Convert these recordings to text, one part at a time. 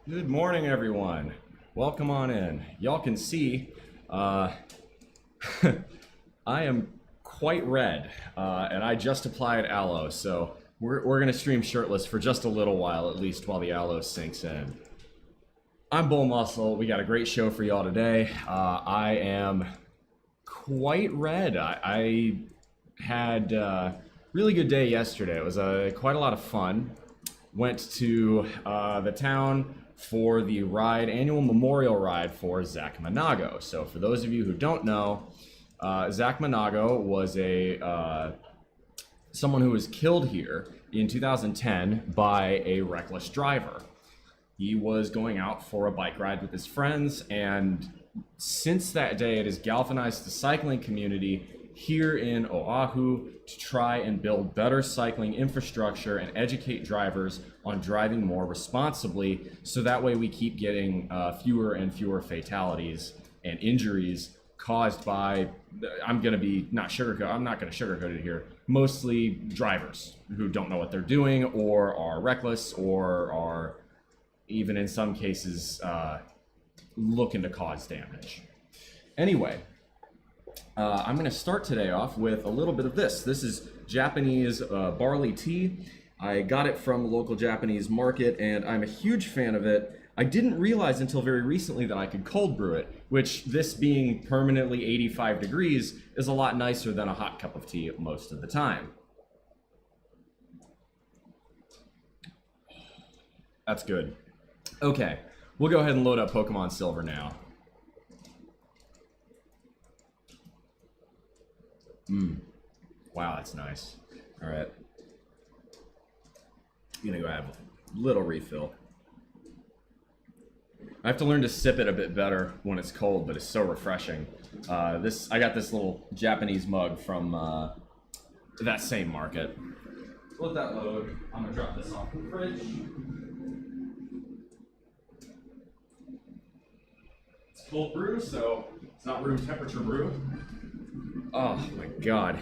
Good morning, everyone. Welcome on in. Y'all can see I am quite red, and I just applied aloe, so we're going to stream shirtless for just a little while, at least while the aloe sinks in. I'm Bull Muscle. We got a great show for y'all today. I am quite red. I had a really good day yesterday. It was quite a lot of fun. Went to the town for the annual memorial ride for Zach Monago. So for those of you who don't know, Zach Monago was someone who was killed here in 2010 by a reckless driver. He was going out for a bike ride with his friends, and since that day it has galvanized the cycling community here in Oahu to try and build better cycling infrastructure and educate drivers on driving more responsibly, so that way we keep getting fewer and fewer fatalities and injuries caused by, I'm not going to sugarcoat it here, mostly drivers who don't know what they're doing or are reckless or are even in some cases looking to cause damage. Anyway, I'm going to start today off with a little bit of this. This is Japanese barley tea. I got it from the local Japanese market, and I'm a huge fan of it. I didn't realize until very recently that I could cold brew it, which, this being permanently 85 degrees, is a lot nicer than a hot cup of tea most of the time. That's good. Okay, we'll go ahead and load up Pokemon Silver now. Wow, that's nice. All right. I'm gonna go have a little refill. I have to learn to sip it a bit better when it's cold, but it's so refreshing. I got this little Japanese mug from that same market. Let that load. I'm gonna drop this off in the fridge. It's cold brew, so it's not room temperature brew. Oh my god.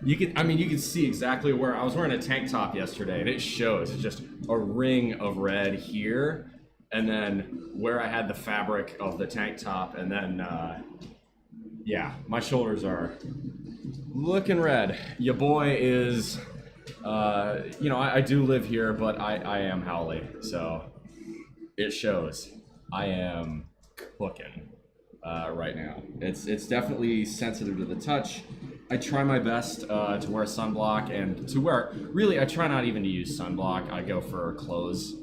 You can see exactly where I was wearing a tank top yesterday, and it shows. It's just a ring of red here, and then where I had the fabric of the tank top, and then yeah, my shoulders are looking red. Your boy is I do live here, but I am Howley, so it shows. I am cooking right now. It's definitely sensitive to the touch. I try my best to wear sunblock, and really I try not even to use sunblock. I go for clothes,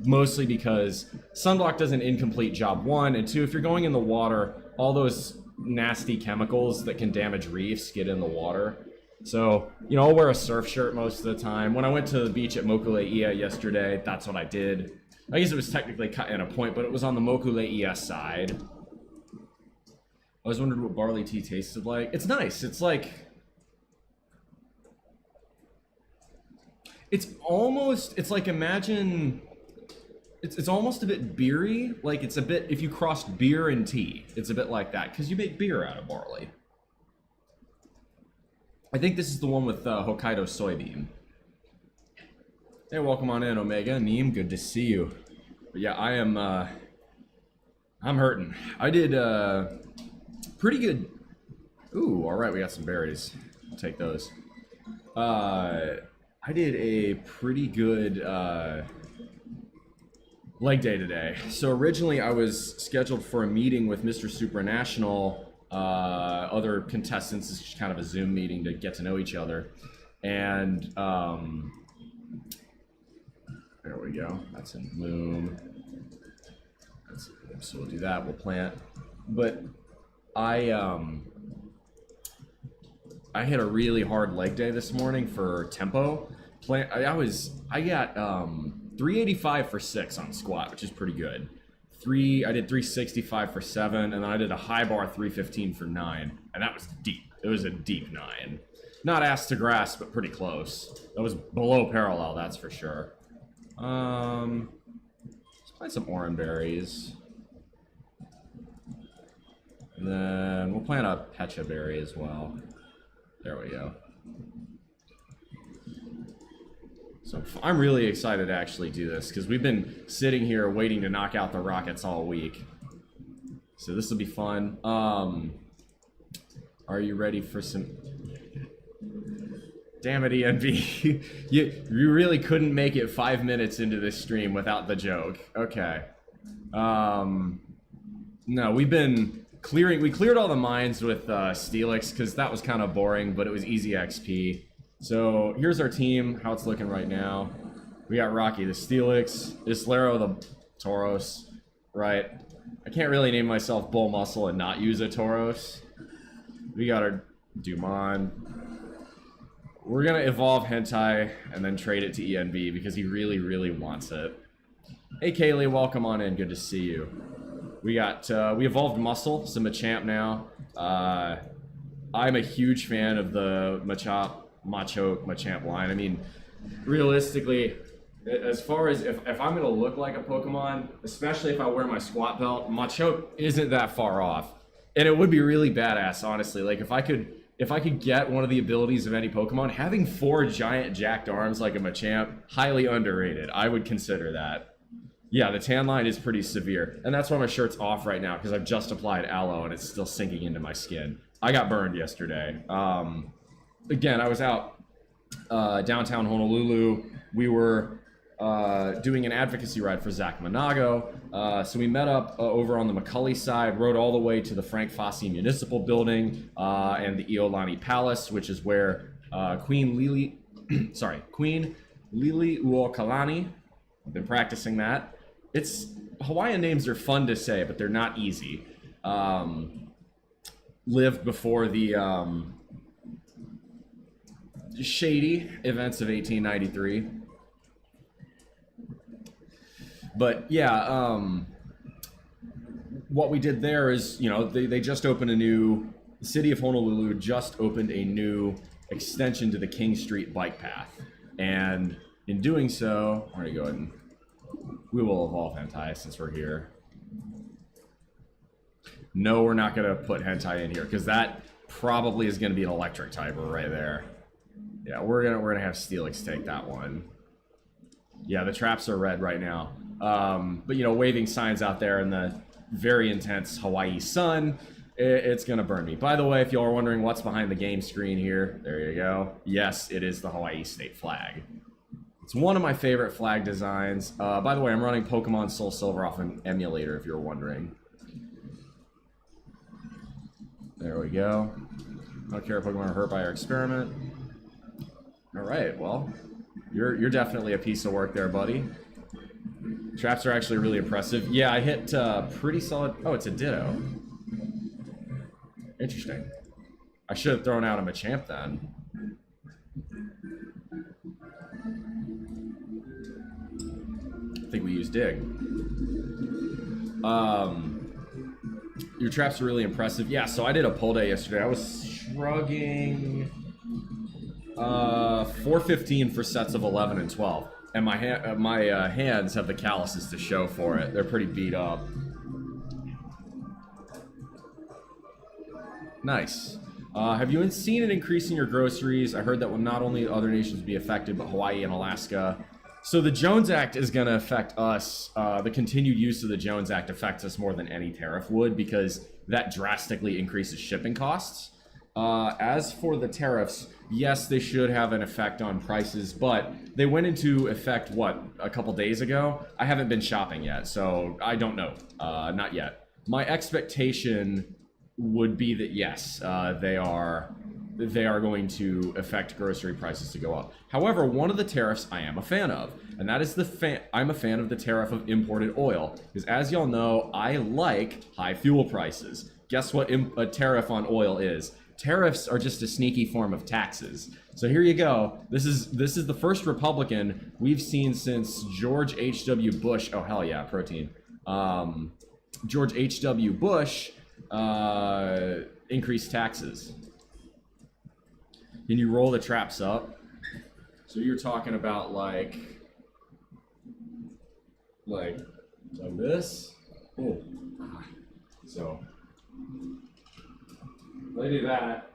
mostly because sunblock does an incomplete job, one, and two, if you're going in the water, all those nasty chemicals that can damage reefs get in the water. So, I'll wear a surf shirt most of the time. When I went to the beach at Mokuleia yesterday, that's what I did. I guess it was technically cut in a point, but it was on the Mokuleia side. I was wondering what barley tea tasted like. It's nice. It's like... It's like, imagine... It's almost a bit beery. Like, it's a bit... If you crossed beer and tea, it's a bit like that. Because you make beer out of barley. I think this is the one with Hokkaido soybean. Hey, welcome on in, Omega. Neem, good to see you. But yeah, I'm hurting. I did pretty good. Ooh, all right, we got some berries. I'll take those. I did a pretty good leg day today. So originally I was scheduled for a meeting with Mr. Supranational, other contestants. It's just kind of a Zoom meeting to get to know each other. And there we go. That's in bloom. So we'll do that. We'll plant. But I had a really hard leg day this morning for tempo. I got 385 for 6 on squat, which is pretty good. I did 365 for 7, and then I did a high bar 315 for 9, and that was deep. It was a deep 9. Not ass to grass, but pretty close. That was below parallel, that's for sure. Let's plant some orange berries. And then we'll plant a pecha berry as well. There we go. So I'm really excited to actually do this because we've been sitting here waiting to knock out the rockets all week. So this will be fun. Are you ready for some... Damn it, ENB. you really couldn't make it 5 minutes into this stream without the joke. Okay. No, we've been clearing... We cleared all the mines with Steelix because that was kind of boring, but it was easy XP. So here's our team, how it's looking right now. We got Rocky the Steelix, Islero the Tauros, right? I can't really name myself Bull Muscle and not use a Tauros. We got our Dumont. We're gonna evolve Hentai and then trade it to ENB because he really, really wants it. Hey Kaylee, welcome on in, good to see you. We got, we evolved Muscle, so Machamp now. I'm a huge fan of the Macho Machamp line. I mean, realistically, as far as if I'm gonna look like a Pokemon, especially if I wear my squat belt, Machoke isn't that far off. And it would be really badass, honestly. Like if I could get one of the abilities of any Pokemon, having 4 giant jacked arms like a Machamp, highly underrated. I would consider that. Yeah, the tan line is pretty severe. And that's why my shirt's off right now, because I've just applied aloe and it's still sinking into my skin. I got burned yesterday. Again, I was out downtown Honolulu. We were doing an advocacy ride for Zach Monago. So we met up over on the McCully side, rode all the way to the Frank Fossey Municipal Building and the Iolani Palace, which is where Queen Lili Uokalani, I've been practicing that. Hawaiian names are fun to say, but they're not easy. Lived before the shady events of 1893. But yeah, what we did there is, you know, they just opened the city of Honolulu just opened a new extension to the King Street bike path. And in doing so, we're gonna go ahead and we will evolve Hentai since we're here. No, we're not gonna put Hentai in here because that probably is gonna be an electric typer right there. Yeah, we're gonna have Steelix take that one. Yeah, the traps are red right now. But you know, waving signs out there in the very intense Hawaii sun, it's gonna burn me. By the way, if y'all are wondering what's behind the game screen here, there you go. Yes, it is the Hawaii state flag. It's one of my favorite flag designs. By the way, I'm running Pokemon SoulSilver off an emulator, if you're wondering. There we go. Don't care if Pokemon are hurt by our experiment. All right, well, you're definitely a piece of work there, buddy. Traps are actually really impressive. Yeah, I hit pretty solid. Oh, it's a Ditto. Interesting. I should have thrown out a Machamp then. I think we used Dig. Your traps are really impressive. Yeah, so I did a pull day yesterday. I was shrugging 415 for sets of 11 and 12. And my hands have the calluses to show for it. They're pretty beat up. Nice. Have you seen an increase in your groceries? I heard that will not only other nations be affected, but Hawaii and Alaska. So the Jones Act is going to affect us. The continued use of the Jones Act affects us more than any tariff would because that drastically increases shipping costs. As for the tariffs, yes, they should have an effect on prices, but they went into effect, what, a couple days ago? I haven't been shopping yet, so I don't know. Not yet. My expectation would be that, yes, they are going to affect grocery prices to go up. However, one of the tariffs I am a fan of, and that is I'm a fan of the tariff of imported oil, because as y'all know, I like high fuel prices. Guess what a tariff on oil is? Tariffs are just a sneaky form of taxes. So here you go. This is the first Republican we've seen since George H.W. Bush. Oh, hell yeah, protein. George H.W. Bush increased taxes. Can you roll the traps up? So you're talking about like this? Oh. So if I do that,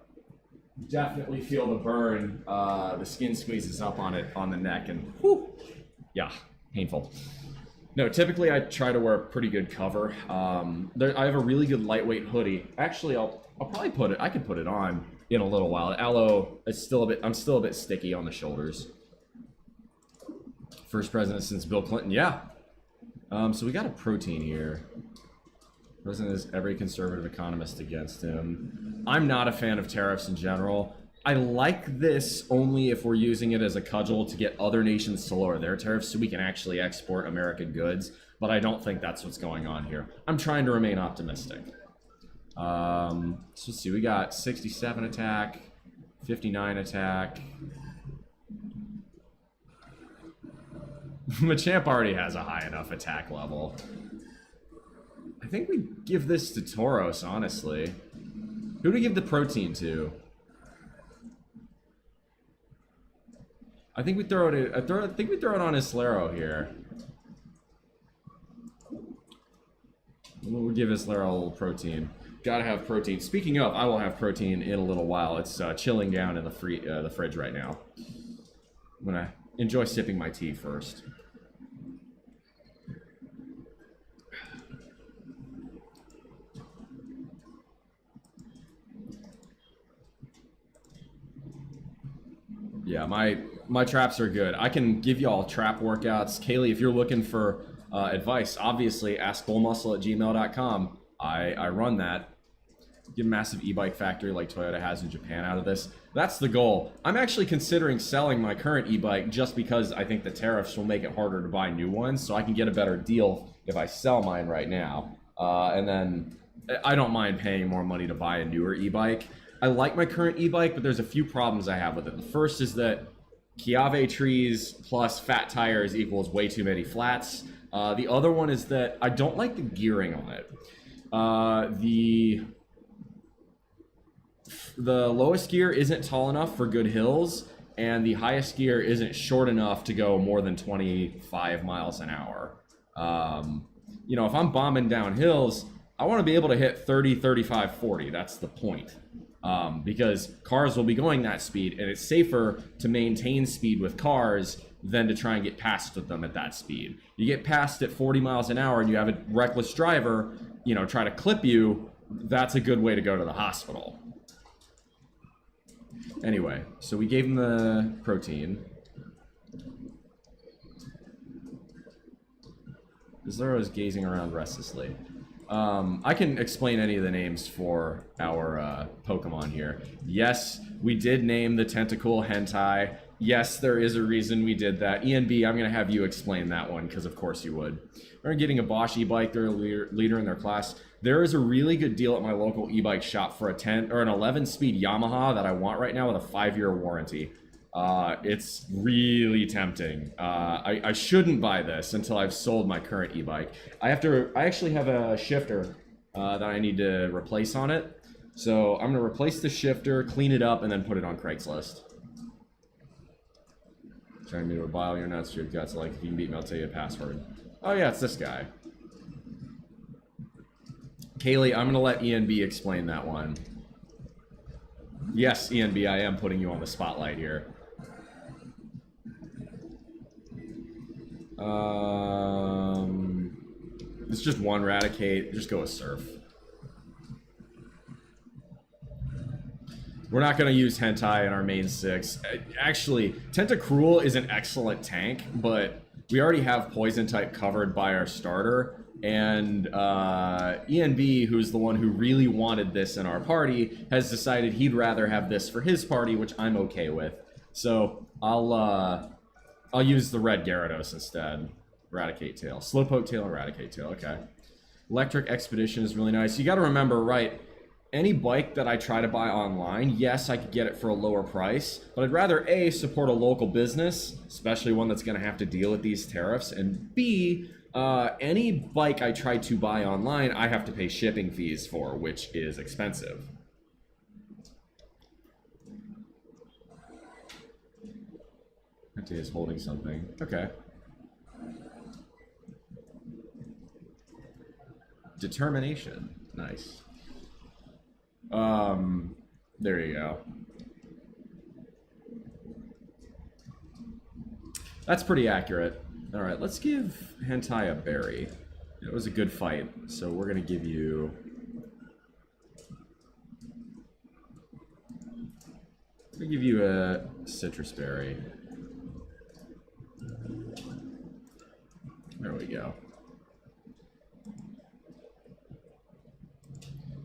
definitely feel the burn. The skin squeezes up on it on the neck, and whew, yeah, painful. No, typically I try to wear pretty good cover. I have a really good lightweight hoodie. Actually, I'll probably put it. I could put it on in a little while. Aloe is still a bit. I'm still a bit sticky on the shoulders. First president since Bill Clinton. Yeah. So we got a protein here. President is every conservative economist against him. I'm not a fan of tariffs in general. I like this only if we're using it as a cudgel to get other nations to lower their tariffs so we can actually export American goods, but I don't think that's what's going on here. I'm trying to remain optimistic. So let's see, we got 67 attack, 59 attack. Machamp already has a high enough attack level. I think we give this to Tauros, honestly. Who do we give the protein to? I think we throw it. I think we throw it on Islero here. We'll give Islero a little protein. Gotta have protein. Speaking of, I will have protein in a little while. It's chilling down in the fridge right now. I'm gonna enjoy sipping my tea first. Yeah, my traps are good. I can give y'all trap workouts. Kaylee, if you're looking for advice, obviously ask bullmuscle@gmail.com. I run that. Get a massive e-bike factory like Toyota has in Japan out of this. That's the goal. I'm actually considering selling my current e-bike just because I think the tariffs will make it harder to buy new ones, so I can get a better deal if I sell mine right now. And then I don't mind paying more money to buy a newer e-bike. I like my current e-bike, but there's a few problems I have with it. The first is that Chiave trees plus fat tires equals way too many flats. The other one is that I don't like the gearing on it. The lowest gear isn't tall enough for good hills, and the highest gear isn't short enough to go more than 25 miles an hour. You know, if I'm bombing down hills, I want to be able to hit 30, 35, 40. That's the point. Because cars will be going that speed, and it's safer to maintain speed with cars than to try and get past with them at that speed. You get past at 40 miles an hour and you have a reckless driver, you know, try to clip you, that's a good way to go to the hospital. Anyway, so we gave him the protein. Zero is gazing around restlessly. I can explain any of the names for our Pokemon here. Yes, we did name the Tentacool Hentai. Yes, there is a reason we did that. ENB, I'm going to have you explain that one, because of course you would. We're getting a Bosch e-bike. They're a leader in their class. There is a really good deal at my local e-bike shop for an 11-speed Yamaha that I want right now with a 5-year warranty. It's really tempting. I shouldn't buy this until I've sold my current e-bike. I actually have a shifter that I need to replace on it. So I'm gonna replace the shifter, clean it up, and then put it on Craigslist. Trying me to buy all your nuts, your guts. Like, if you can beat me, I'll tell you a password. Oh yeah, it's this guy. Kaylee, I'm gonna let ENB explain that one. Yes, ENB, I am putting you on the spotlight here. It's just one Raticate. Just go with Surf. We're not going to use Hentai in our main 6. Actually, Tentacruel is an excellent tank, but we already have Poison type covered by our starter. And ENB, who's the one who really wanted this in our party, has decided he'd rather have this for his party, which I'm okay with. So I'll use the red Gyarados instead. Raticate Tail. Slowpoke Tail and Raticate Tail, okay. Electric Expedition is really nice. You gotta remember, right, any bike that I try to buy online, yes, I could get it for a lower price, but I'd rather A, support a local business, especially one that's gonna have to deal with these tariffs, and B, any bike I try to buy online, I have to pay shipping fees for, which is expensive. Hente is holding something. Okay. Determination. Nice. There you go. That's pretty accurate. All right, let's give Hentai a berry. It was a good fight, so we're gonna give you... We'll give you a citrus berry. There we go.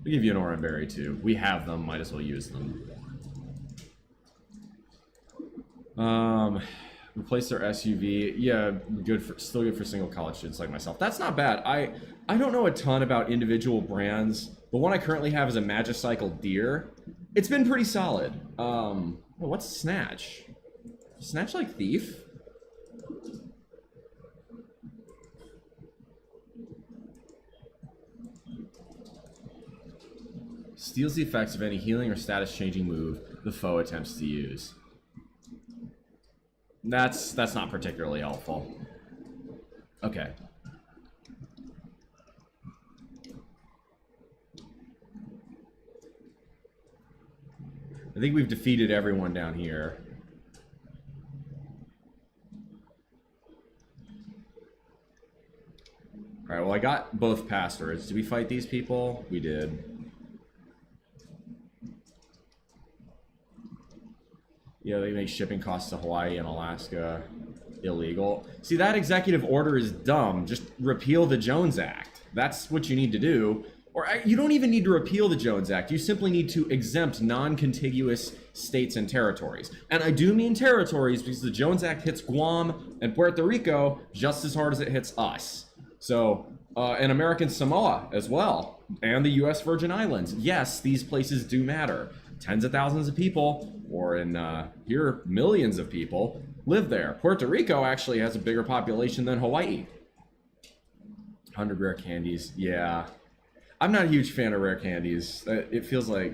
We'll give you an orange berry too. We have them, might as well use them. Replace their SUV. Yeah, still good for single college students like myself. That's not bad. I don't know a ton about individual brands. The one I currently have is a Magicycle Deer. It's been pretty solid. What's Snatch? Snatch like Thief? Steals the effects of any healing or status changing move the foe attempts to use. That's not particularly helpful. Okay. I think we've defeated everyone down here. Alright, well I got both passwords. Did we fight these people? We did. Yeah, they make shipping costs to Hawaii and Alaska illegal. See, that executive order is dumb. Just repeal the Jones Act. That's what you need to do. Or you don't even need to repeal the Jones Act. You simply need to exempt non-contiguous states and territories. And I do mean territories because the Jones Act hits Guam and Puerto Rico just as hard as it hits us. So, and American Samoa as well. And the U.S. Virgin Islands. Yes, these places do matter. Tens of thousands of people, or in here, millions of people, live there. Puerto Rico actually has a bigger population than Hawaii. 100 rare candies, yeah. I'm not a huge fan of rare candies. It feels like,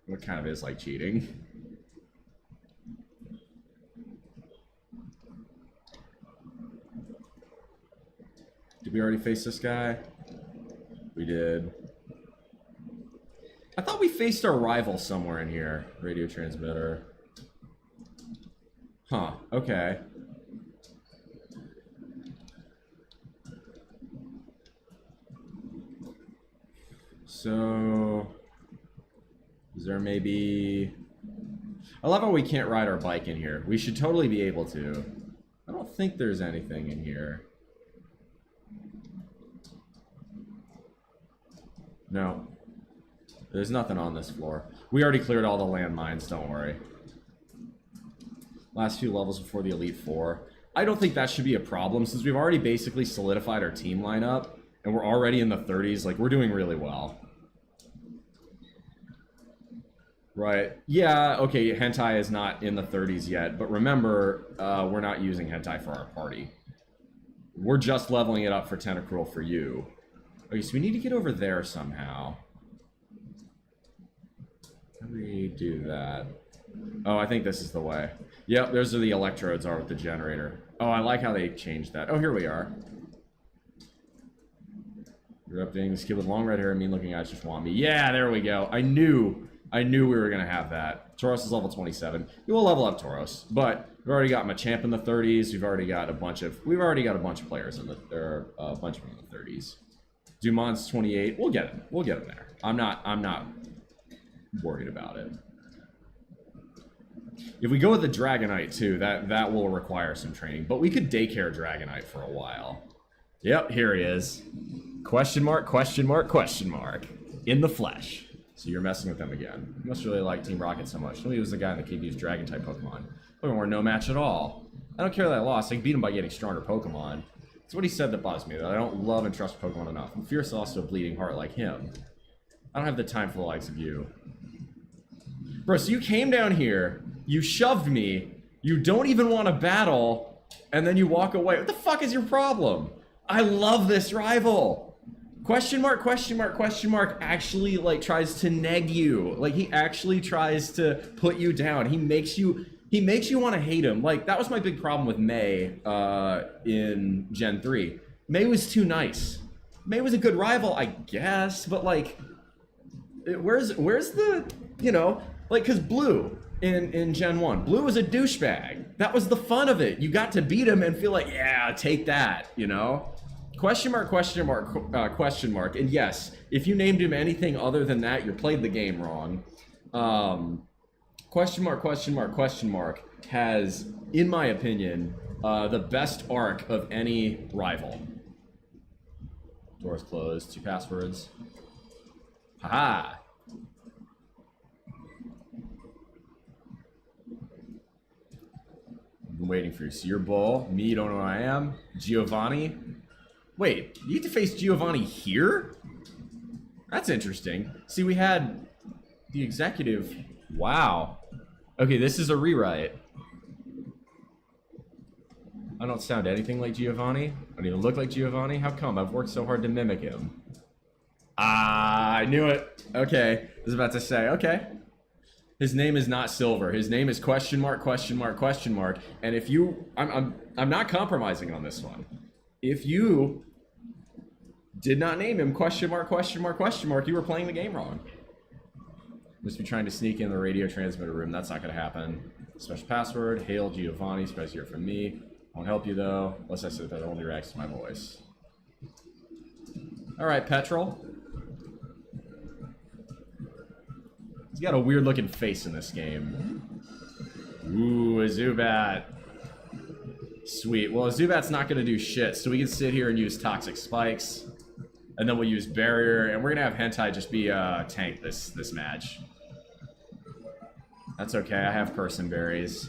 what kind of is like cheating. Did we already face this guy? We did. I thought we faced our rival somewhere in here. Radio transmitter. Huh, okay. So... is there maybe... I love how we can't ride our bike in here. We should totally be able to. I don't think there's anything in here. No. There's nothing on this floor. We already cleared all the landmines, don't worry. Last few levels before the Elite Four. I don't think that should be a problem, since we've already basically solidified our team lineup, and we're already in the 30s. Like, we're doing really well. Right. Yeah, okay, Hentai is not in the 30s yet, but remember, we're not using Hentai for our party. We're just leveling it up for Tentacruel for you. Okay, so we need to get over there somehow. How do we do that? Oh, I think this is the way. Yep, those are the electrodes are with the generator. Oh, I like how they changed that. Oh, here we are. You're updating this kid with long red hair and mean-looking eyes just want me. Yeah, there we go. I knew we were going to have that. Tauros is level 27. We will level up Tauros, but we've already got Machamp in the 30s. We've already got a bunch of players in the, there are a bunch of them in the 30s. Dumont's 28. We'll get him. We'll get him there. I'm not worried about it. If we go with the Dragonite too, that will require some training. But we could daycare Dragonite for a while. Yep, here he is. Question mark, question mark, question mark. In the flesh. So you're messing with them again. You must really like Team Rocket so much. Nobody was the guy that could use Dragon-type Pokemon. Pokemon were no match at all. I don't care that I lost. I can beat him by getting stronger Pokemon. It's what he said that bothers me, that I don't love and trust Pokemon enough. I'm fierce, also a bleeding heart like him. I don't have the time for the likes of you. Bro, so you came down here, you shoved me, you don't even want to battle, and then you walk away. What the fuck is your problem? I love this rival. Question mark, question mark, question mark actually, like, tries to neg you. Like, he actually tries to put you down. He makes you want to hate him. Like, that was my big problem with May in Gen 3. May was too nice. May was a good rival, I guess, but, like, where's the, you know, like, because Blue in Gen 1, Blue was a douchebag. That was the fun of it. You got to beat him and feel like, yeah, take that, you know? Question mark, question mark, question mark. And yes, if you named him anything other than that, you played the game wrong. Question mark, question mark, question mark has, in my opinion, the best arc of any rival. Doors closed. 2 passwords. Haha. I've been waiting for you. So you're Bull. Me, you don't know who I am. Giovanni. Wait, you get to face Giovanni here? That's interesting. See, we had the executive. Wow. Okay, this is a rewrite. I don't sound anything like Giovanni. I don't even look like Giovanni. How come? I've worked so hard to mimic him. Ah, I knew it. Okay, I was about to say, okay. His name is not Silver. His name is question mark, question mark, question mark. And if you, I'm not compromising on this one. If you did not name him question mark, question mark, question mark, you were playing the game wrong. Must be trying to sneak in the radio transmitter room. That's not going to happen. Special password. Hail Giovanni. Supposed to hear from me. Won't help you though, unless I said that only reacts to my voice. All right, Petrol. He's got a weird looking face in this game. Ooh, a Zubat. Sweet. Well, a Zubat's not going to do shit, so we can sit here and use Toxic Spikes. And then we'll use Barrier, and we're going to have Hentai just be tank this match. That's okay, I have Person Berries.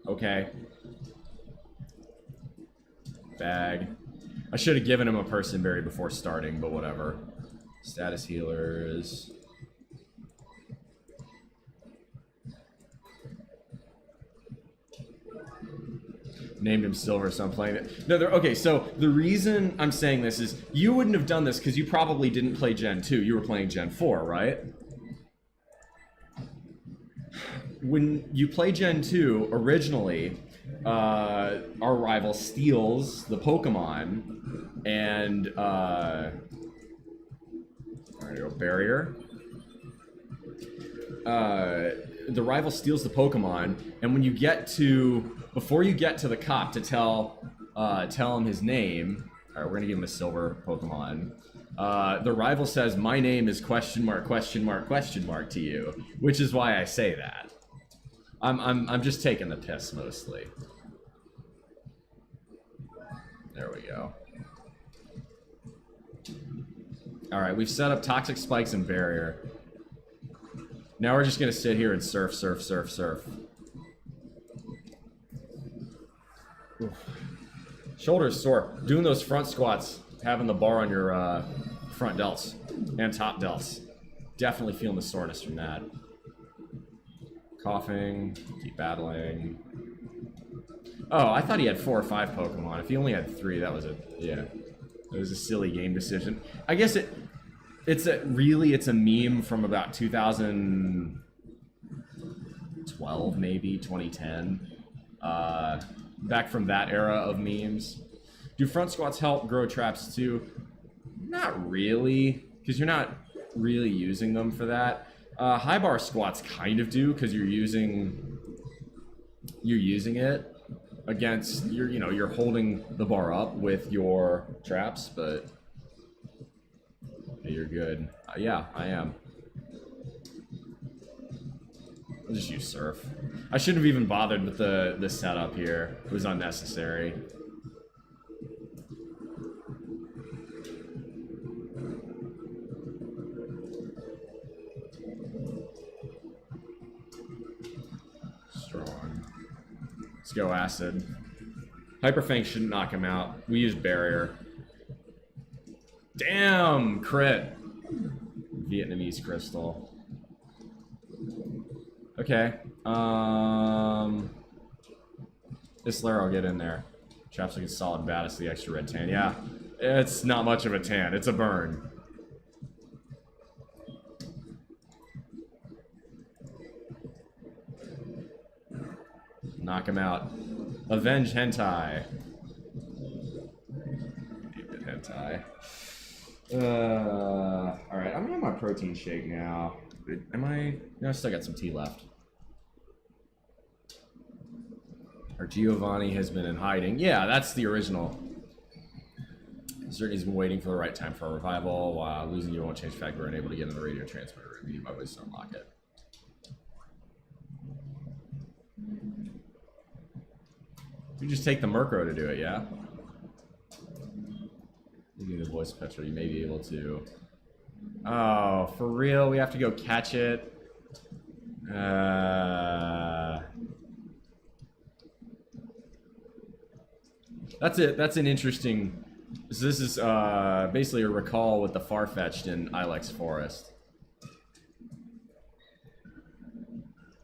Okay. Bag. I should have given him a Person Berry before starting, but whatever. Status healers. Named him Silver, so I'm playing it. No, okay, so the reason I'm saying this is you wouldn't have done this because you probably didn't play Gen 2. You were playing Gen 4, right? When you play Gen 2, originally, our rival steals the Pokemon, and, there you go, Barrier. The rival steals the Pokemon, and when you get to, before you get to the cop to tell him his name, all right, we're gonna give him a Silver Pokemon. The rival says, "My name is question mark, question mark, question mark to you," which is why I say that. I'm just taking the piss mostly. There we go. All right, we've set up Toxic Spikes and Barrier. Now we're just gonna sit here and surf, surf, surf, surf. Oof. Shoulders sore. Doing those front squats, having the bar on your front delts and top delts. Definitely feeling the soreness from that. Coughing, keep battling. Oh, I thought he had 4 or 5 Pokemon. If he only had 3, that was it was a silly game decision. I guess it's a meme from about 2012, maybe 2010. Back from that era of memes. Do front squats help grow traps too? Not really, because you're not really using them for that. High bar squats kind of do, because you're using it against you're holding the bar up with your traps, but you're good. Yeah, I am. I'll just use Surf. I shouldn't have even bothered with the setup here. It was unnecessary. Strong. Let's go Acid. Hyperfang shouldn't knock him out. We use Barrier. Damn! Crit. Vietnamese Crystal. Okay. This Lair I'll get in there. Trap's looking solid bad. It's the extra red tan. Yeah. It's not much of a tan. It's a burn. Knock him out. Avenge Hentai. Good Hentai. Alright, I'm gonna have my protein shake now. Am I? No, I still got some tea left. Our Giovanni has been in hiding. Yeah, that's the original. Certainly's been waiting for the right time for a revival. While losing you won't change the fact we're unable to get in the radio transmitter room. You might waste to unlock it. You just take the Murkrow to do it, yeah? You need the voice petrol, you may be able to. Oh, for real? We have to go catch it? That's it. That's an interesting... So this is basically a recall with the Farfetch'd in Ilex Forest.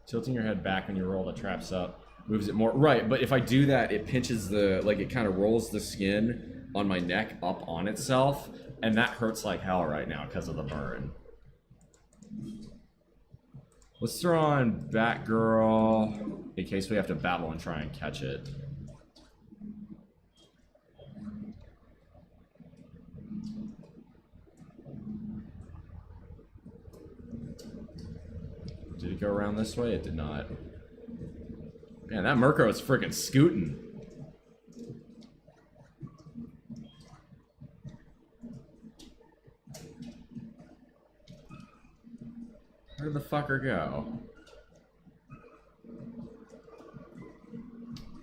Tilting your head back when you roll the traps up moves it more. Right, but if I do that, it pinches the... Like, it kind of rolls the skin on my neck up on itself, and that hurts like hell right now because of the burn. Let's throw on Batgirl in case we have to battle and try and catch it. Did it go around this way? It did not. Man, that Murkrow is freaking scooting. Where did the fucker go?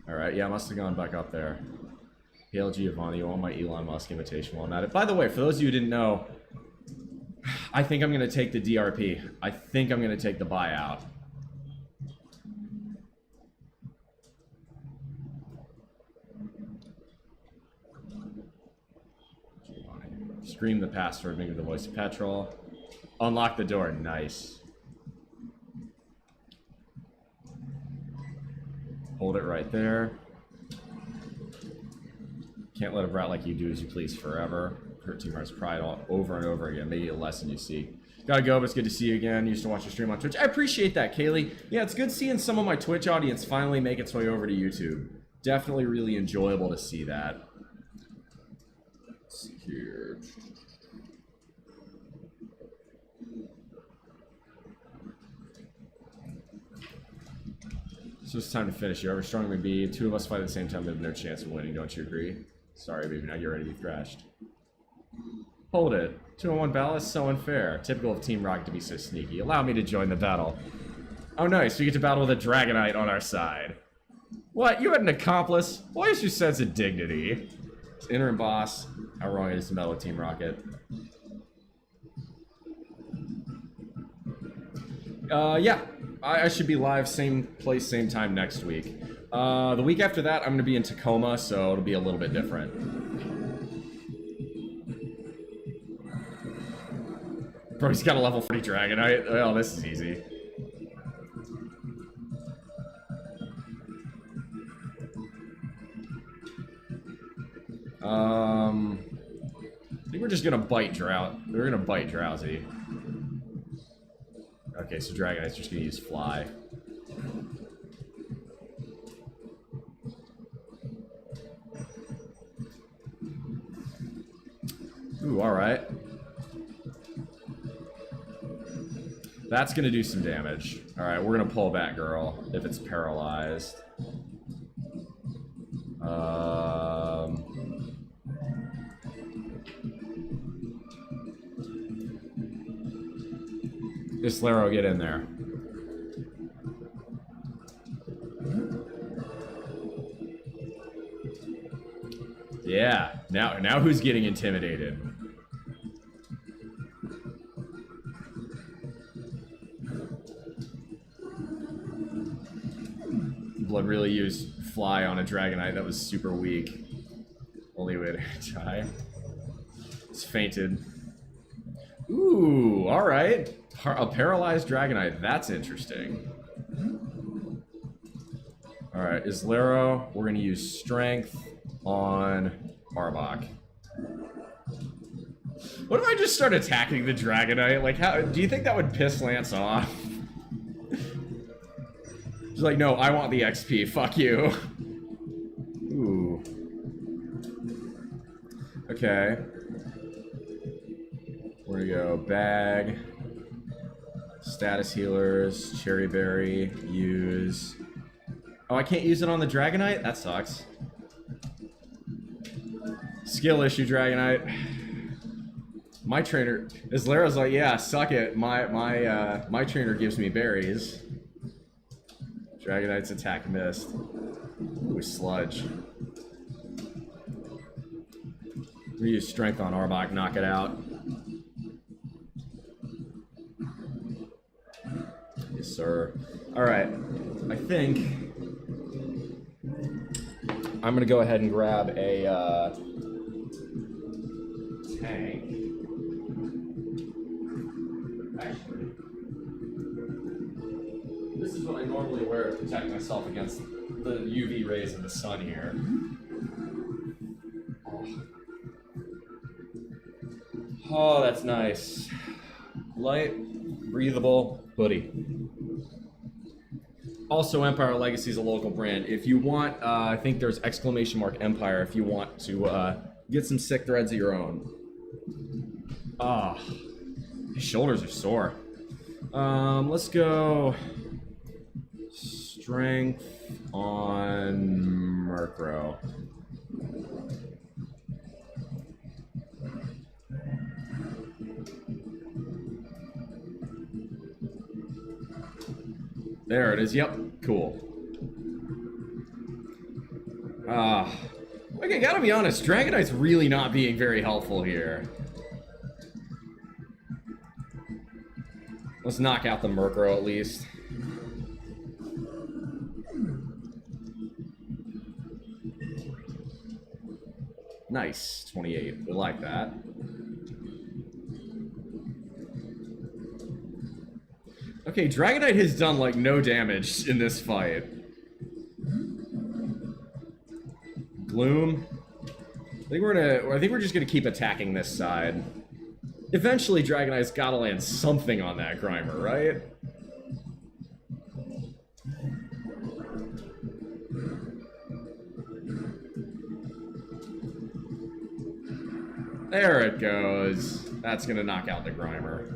Alright, yeah, I must have gone back up there. Hail Giovanni, you want my Elon Musk invitation while I'm at it. By the way, for those of you who didn't know, I think I'm going to take the DRP. I think I'm going to take the buyout. Scream the password, maybe the voice of petrol. Unlock the door, nice. Hold it right there. Can't let a brat like you do as you please forever. Hurt Team Heart's pride all over and over again. Maybe a lesson you see. Gotta go, but it's good to see you again. Used to watch your stream on Twitch. I appreciate that, Kaylee. Yeah, it's good seeing some of my Twitch audience finally make its way over to YouTube. Definitely really enjoyable to see that. Let's see here. So it's time to finish. You're ever strong may be. Two of us fight at the same time, we have no chance of winning. Don't you agree? Sorry, baby. Now you're ready to be thrashed. Hold it. 2-on-1 battle is so unfair. Typical of Team Rocket to be so sneaky. Allow me to join the battle. Oh, nice. We get to battle with a Dragonite on our side. What? You had an accomplice? Where's your sense of dignity? It's interim boss. How wrong it is to battle with Team Rocket. Yeah. I should be live same place, same time next week. The week after that, I'm going to be in Tacoma, so it'll be a little bit different. Bro, he's got a level 40 Dragonite. Well, this is easy. I think we're just going to bite We're going to bite Drowsy. Okay, so Dragonite's just gonna use Fly. Ooh, alright. That's gonna do some damage. Alright, we're gonna pull Batgirl if it's paralyzed. Islero, get in there. Yeah, now who's getting intimidated? Blood really used Fly on a Dragonite that was super weak. Only way to die. It's fainted. Ooh, alright. A paralyzed Dragonite, that's interesting. Alright, Islero, we're gonna use Strength on Arbok. What if I just start attacking the Dragonite? Like, how do you think that would piss Lance off? He's like, no, I want the XP, fuck you. Ooh. Okay. Where do we go? Bag. Status healers, Cherry Berry, use. Oh, I can't use it on the Dragonite? That sucks. Skill issue, Dragonite. My trainer, Islera's like, yeah, suck it. My trainer gives me berries. Dragonite's attack missed. Ooh, sludge. We use strength on Arbok, knock it out. Yes, sir. Alright, I think I'm gonna go ahead and grab a tank. Actually, this is what I normally wear to protect myself against the UV rays of the sun here. Oh, that's nice. Light, breathable hoodie. Also, Empire Legacy is a local brand. If you want, I think there's !Empire if you want to get some sick threads of your own. Ah, his shoulders are sore. Let's go strength on Murkrow. There it is. Yep. Cool. Okay, gotta be honest. Dragonite's really not being very helpful here. Let's knock out the Murkrow at least. Nice. 28. We like that. Okay, Dragonite has done, like, no damage in this fight. Gloom. I think we're just gonna keep attacking this side. Eventually, Dragonite's gotta land something on that Grimer, right? There it goes. That's gonna knock out the Grimer.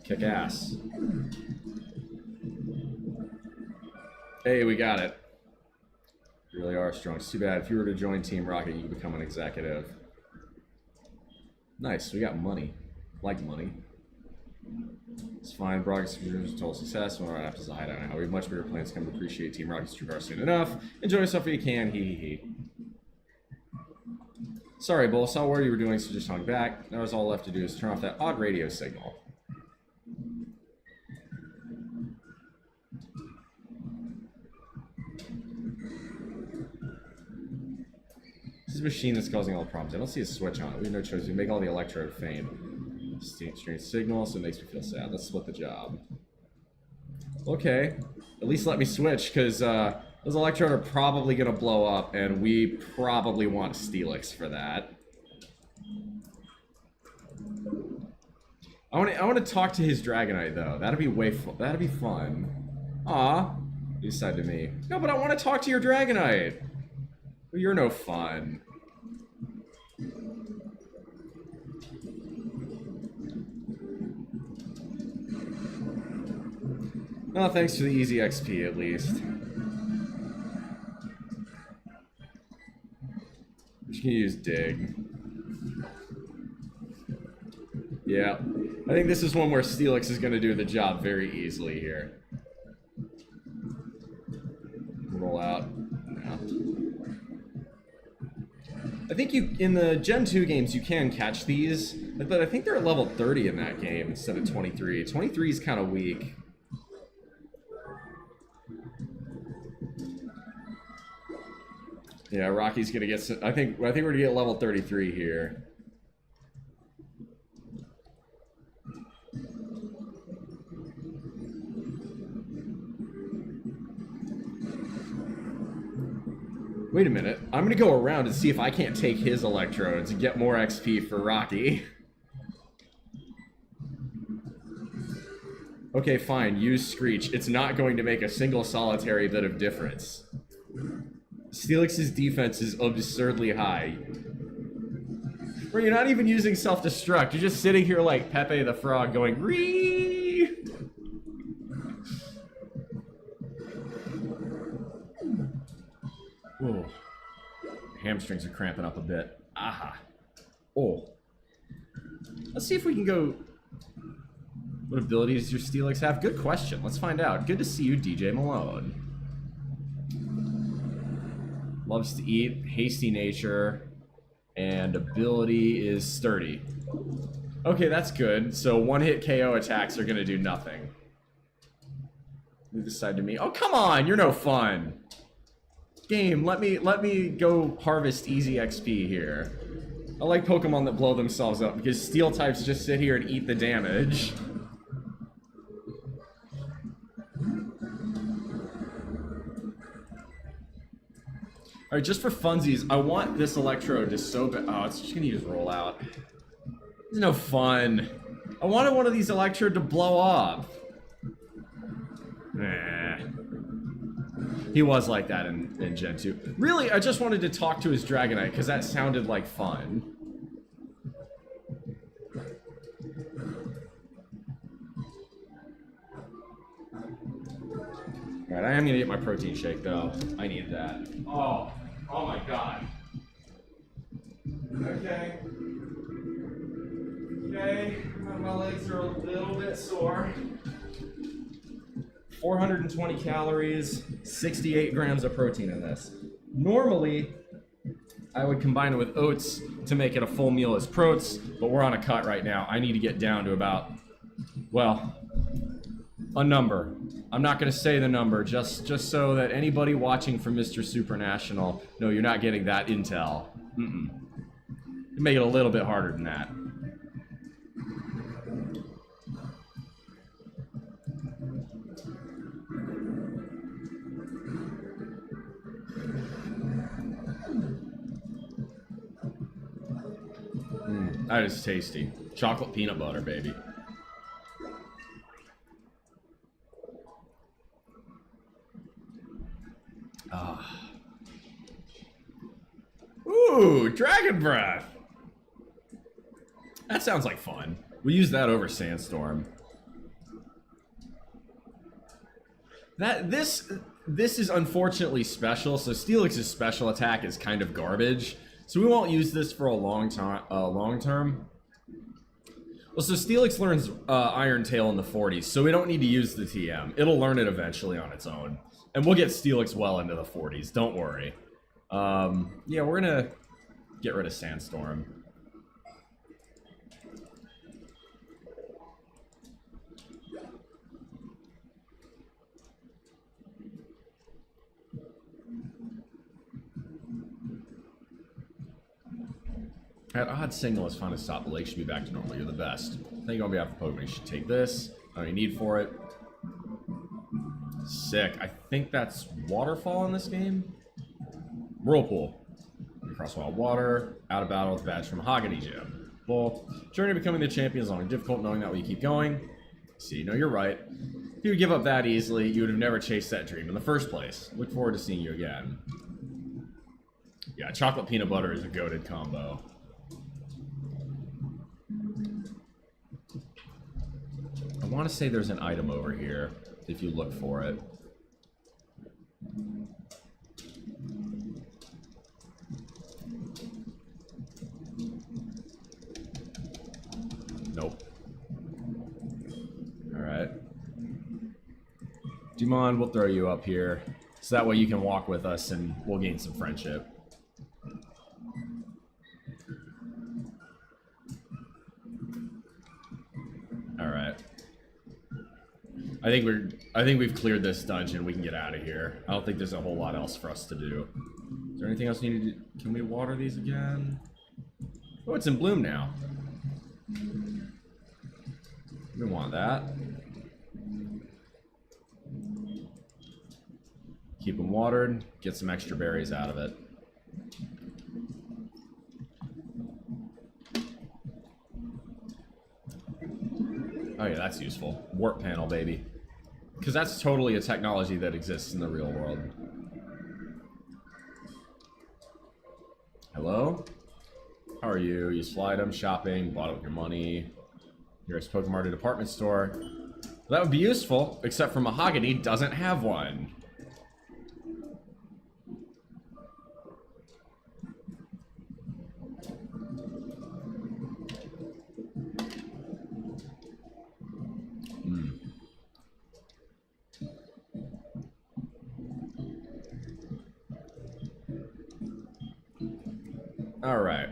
Kick ass. Hey, we got it. You really are strong. It's too bad. If you were to join Team Rocket, you could become an executive. Nice. We got money. Like money. It's fine. Brock's total success. We'll have to hide out now. We have much bigger plans to come to appreciate Team Rocket's true power soon enough. Enjoy yourself if you can. Hee hee hee. Sorry, Bull. Saw what you were doing, so just hung back. Now all left to do is turn off that odd radio signal. This is a machine that's causing all the problems. I don't see a switch on it. We have no choice. We make all the electrode faint. Strange signal, so it makes me feel sad. Let's split the job. Okay. At least let me switch, because those electrode are probably going to blow up, and we probably want Steelix for that. I want to talk to his Dragonite, though. That'd be fun. Aw. You said to me. No, but I want to talk to your Dragonite. Well, you're no fun. No, thanks for the easy XP, at least. I'm just gonna use Dig. Yeah. I think this is one where Steelix is gonna do the job very easily here. Roll out. No. I think in the Gen 2 games, you can catch these, but I think they're at level 30 in that game instead of 23. 23 is kind of weak. Yeah, Rocky's gonna get some, I think we're gonna get level 33 here. Wait a minute. I'm gonna go around and see if I can't take his electrodes and get more XP for Rocky. Okay, fine. Use Screech. It's not going to make a single solitary bit of difference. Steelix's defense is absurdly high. Bro, you're not even using self-destruct. You're just sitting here like Pepe the Frog going, Ree! Whoa. Hamstrings are cramping up a bit. Aha. Oh. Let's see if we can go... What abilities does your Steelix have? Good question. Let's find out. Good to see you, DJ Malone. Loves to eat. Hasty nature. And ability is sturdy. Okay, that's good. So one-hit KO attacks are going to do nothing. Move this side to me. Oh, come on! You're no fun! Game, let me go harvest easy XP here. I like Pokemon that blow themselves up because steel types just sit here and eat the damage. Alright, just for funsies, I want this Electrode to so bad. Oh, it's just gonna use Roll Out. It's no fun. I wanted one of these Electrode to blow up. Nah. He was like that in Gen 2. Really, I just wanted to talk to his Dragonite because that sounded like fun. Alright, I am gonna get my protein shake though. I need that. Oh my god. Okay. Okay, my legs are a little bit sore. 420 calories, 68 grams of protein in this. Normally, I would combine it with oats to make it a full meal as protes, but we're on a cut right now. I need to get down to about, well, a number. I'm not going to say the number, just so that anybody watching from Mr. Supranational, no, you're not getting that intel. Make it a little bit harder than that. That is tasty. Chocolate peanut butter, baby. Ah. Ooh, Dragon Breath. That sounds like fun. We use that over Sandstorm. This is unfortunately special, so Steelix's special attack is kind of garbage. So we won't use this for a long term. Well, so Steelix learns Iron Tail in the 40s, so we don't need to use the TM. It'll learn it eventually on its own. And we'll get Steelix well into the 40s, don't worry. Yeah, we're gonna get rid of Sandstorm. That odd signal is finally stopped. The lake should be back to normal. You're the best. Thank you on behalf of Pokemon. You should take this. I don't need for it. Sick. I think that's Waterfall in this game. Whirlpool. Across wild water. Out of battle with badge from Mahogany Gym. Well, journey to becoming the champion is long and difficult. Knowing that, will you keep going? See, no, you're right. If you would give up that easily, you would have never chased that dream in the first place. Look forward to seeing you again. Yeah, chocolate peanut butter is a goated combo. I want to say there's an item over here, if you look for it. Nope. Alright. Dumon, we'll throw you up here, so that way you can walk with us and we'll gain some friendship. Alright. I think we've cleared this dungeon. We can get out of here. I don't think there's a whole lot else for us to do. Is there anything else needed to do? Can we water these again? Oh, it's in bloom now. We want that. Keep them watered. Get some extra berries out of it. Oh yeah, that's useful. Warp panel, baby. Because that's totally a technology that exists in the real world. Hello? How are you? You slide them, shopping, bought it with your money. Here's Pokemon at a department store. Well, that would be useful, except for Mahogany doesn't have one. All right.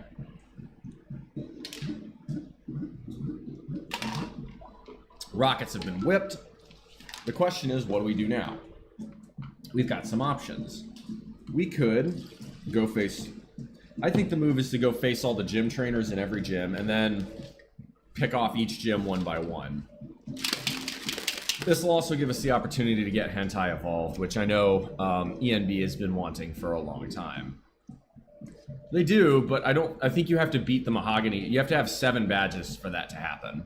Rockets have been whipped. The question is, what do we do now? We've got some options. We could go face... I think the move is to go face all the gym trainers in every gym and then pick off each gym one by one. This will also give us the opportunity to get Hentai evolved, which I know ENB has been wanting for a long time. They do, but I think you have to beat the Mahogany. You have to have 7 badges for that to happen.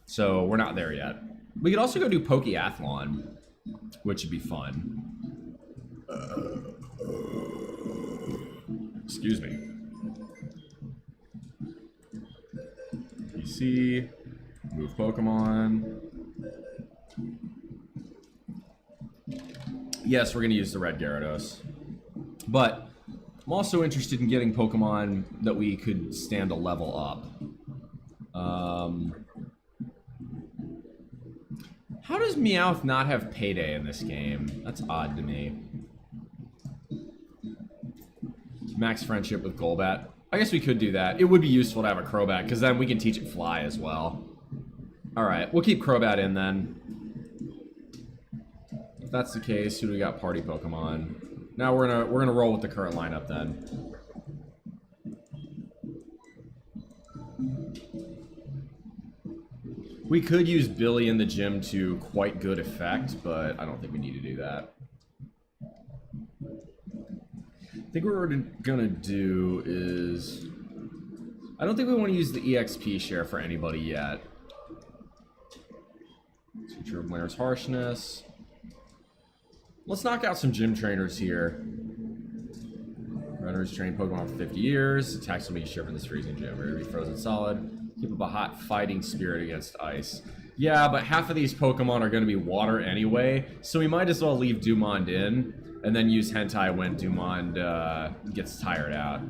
So we're not there yet. We could also go do Pokeathlon, which would be fun. Excuse me. PC, move Pokemon. Yes, we're going to use the red Gyarados. But I'm also interested in getting Pokemon that we could stand a level up. How does Meowth not have Payday in this game? That's odd to me. Max friendship with Golbat. I guess we could do that. It would be useful to have a Crobat, because then we can teach it Fly as well. Alright, we'll keep Crobat in then. If that's the case, who do we got party Pokemon? Now we're gonna roll with the current lineup then. We could use Billy in the gym to quite good effect, but I don't think we need to do that. I think what we're gonna do is... I don't think we want to use the EXP share for anybody yet. Teacher of Winter's Harshness. Let's knock out some gym trainers here. Runners trained Pokemon for 50 years. Attacks will be shared in this freezing gym. We're gonna be frozen solid. Keep up a hot fighting spirit against ice. Yeah, but half of these Pokemon are going to be water anyway, so we might as well leave Dumond in, and then use Hentai when Dumond gets tired out.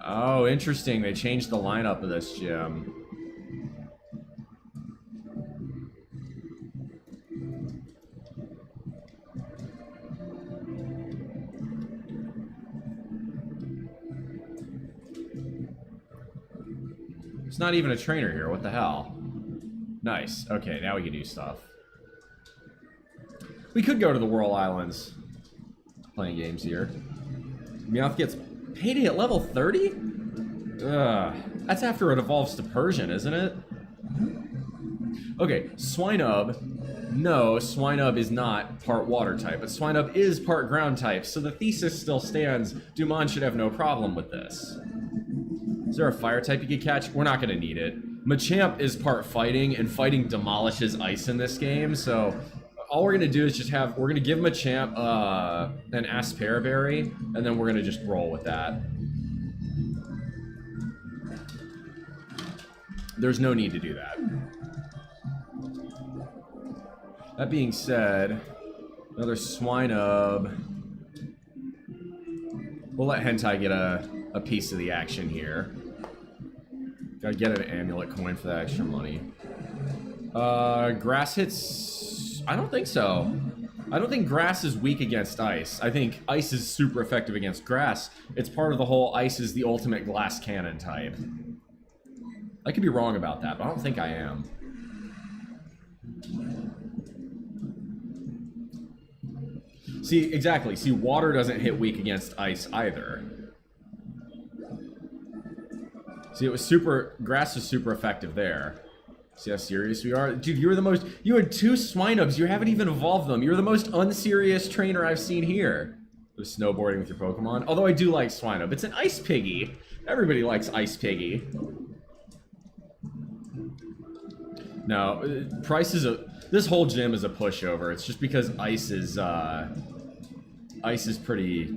Oh, interesting. They changed the lineup of this gym. It's not even a trainer here. What the hell? Nice. Okay, now we can do stuff. We could go to the Whirl Islands. Playing games here. Meowth gets Payday at level 30? Ugh. That's after it evolves to Persian, isn't it? Okay, Swinub. No, Swinub is not part water type, but Swinub is part ground type, so the thesis still stands. Dumond should have no problem with this. Is there a fire type you could catch? We're not going to need it. Machamp is part fighting, and fighting demolishes ice in this game, so all we're going to do is just have... We're going to give Machamp an Aspera Berry, and then we're going to just roll with that. There's no need to do that. That being said, another Swinub. We'll let Hentai get a piece of the action here. Gotta get an amulet coin for that extra money. Grass hits... I don't think so. I don't think grass is weak against ice. I think ice is super effective against grass. It's part of the whole ice is the ultimate glass cannon type. I could be wrong about that, but I don't think I am. See, exactly. See, water doesn't hit weak against ice either. See, it was super... Grass was super effective there. See how serious we are? Dude, you were the most... You had 2 Swinubs. You haven't even evolved them. You're the most unserious trainer I've seen here. With snowboarding with your Pokemon. Although I do like Swinub. It's an Ice Piggy. Everybody likes Ice Piggy. No, Price is a... This whole gym is a pushover. It's just because Ice is pretty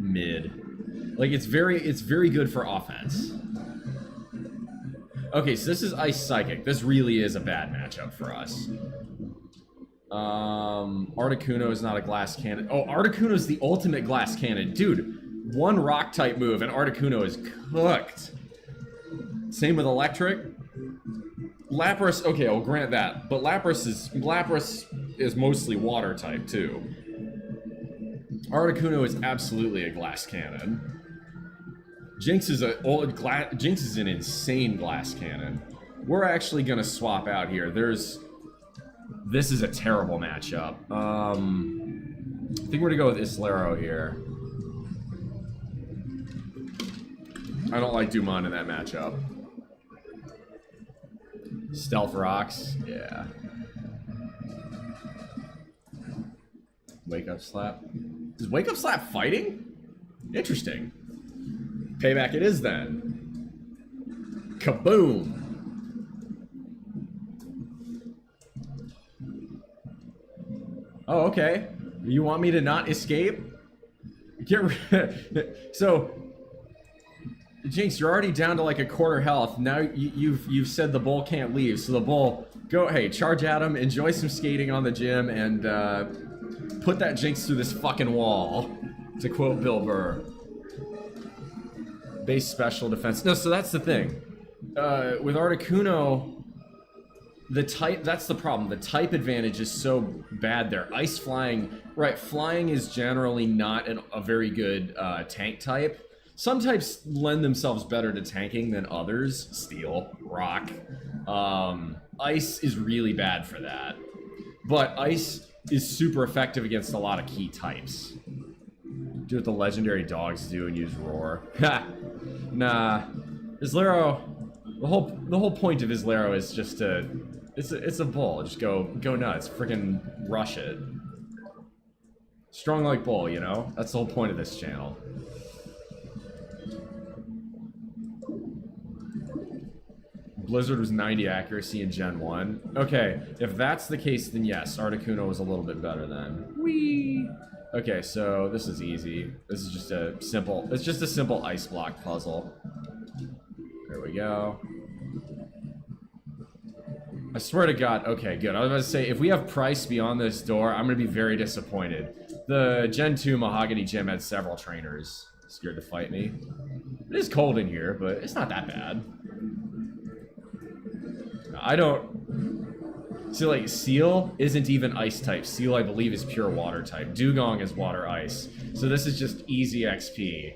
mid. Like, it's very good for offense. Okay, so this is Ice Psychic. This really is a bad matchup for us. Articuno is not a glass cannon. Oh, Articuno is the ultimate glass cannon. Dude, one rock type move and Articuno is cooked. Same with electric. Lapras, okay, I'll grant that. But Lapras is mostly water type too. Articuno is absolutely a glass cannon. Jinx is an insane glass cannon. We're actually gonna swap out here. This is a terrible matchup. I think we're gonna go with Islero here. I don't like Dumont in that matchup. Stealth Rocks, yeah. Wake Up Slap. Is Wake Up Slap fighting? Interesting. Payback it is then. Kaboom! Oh, okay. You want me to not escape? Get rid. So, Jinx, you're already down to like a quarter health. Now you've said the bull can't leave, so the bull hey, charge at him, enjoy some skating on the gym, and put that Jinx through this fucking wall. To quote Bill Burr. Base special defense. No, so that's the thing. With Articuno, that's the problem. The type advantage is so bad there. Ice flying, right, flying is generally not a very good tank type. Some types lend themselves better to tanking than others. Steel, rock. Ice is really bad for that. But ice is super effective against a lot of key types. Do what the legendary dogs do and use roar. Ha! Nah. Islero, the whole point of Islero is just to it's a bull. Just go nuts. Freaking rush it. Strong like bull, you know? That's the whole point of this channel. Blizzard was 90 accuracy in Gen 1. Okay, if that's the case, then yes, Articuno was a little bit better then. Whee! Okay, so this is easy. This is just a simple, it's just a simple ice block puzzle. There we go. I swear to God, okay, good. I was about to say, if we have price beyond this door, I'm gonna be very disappointed. The Gen 2 Mahogany Gym had several trainers scared to fight me. It is cold in here, but it's not that bad. I don't... See, like, Seal isn't even ice type. Seal, I believe, is pure water type. Dugong is water ice. So this is just easy XP.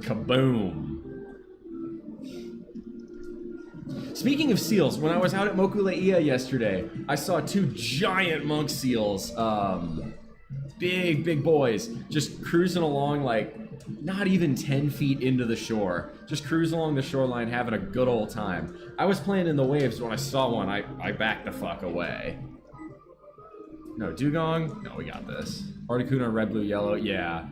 Kaboom. Speaking of seals, when I was out at Mokuleia yesterday, I saw two giant monk seals. Big boys. Just cruising along, like, not even 10 feet into the shore. Just cruising along the shoreline, having a good old time. I was playing in the waves when I saw one. I backed the fuck away. No, Dugong? No, we got this. Articuno, red, blue, yellow. Yeah.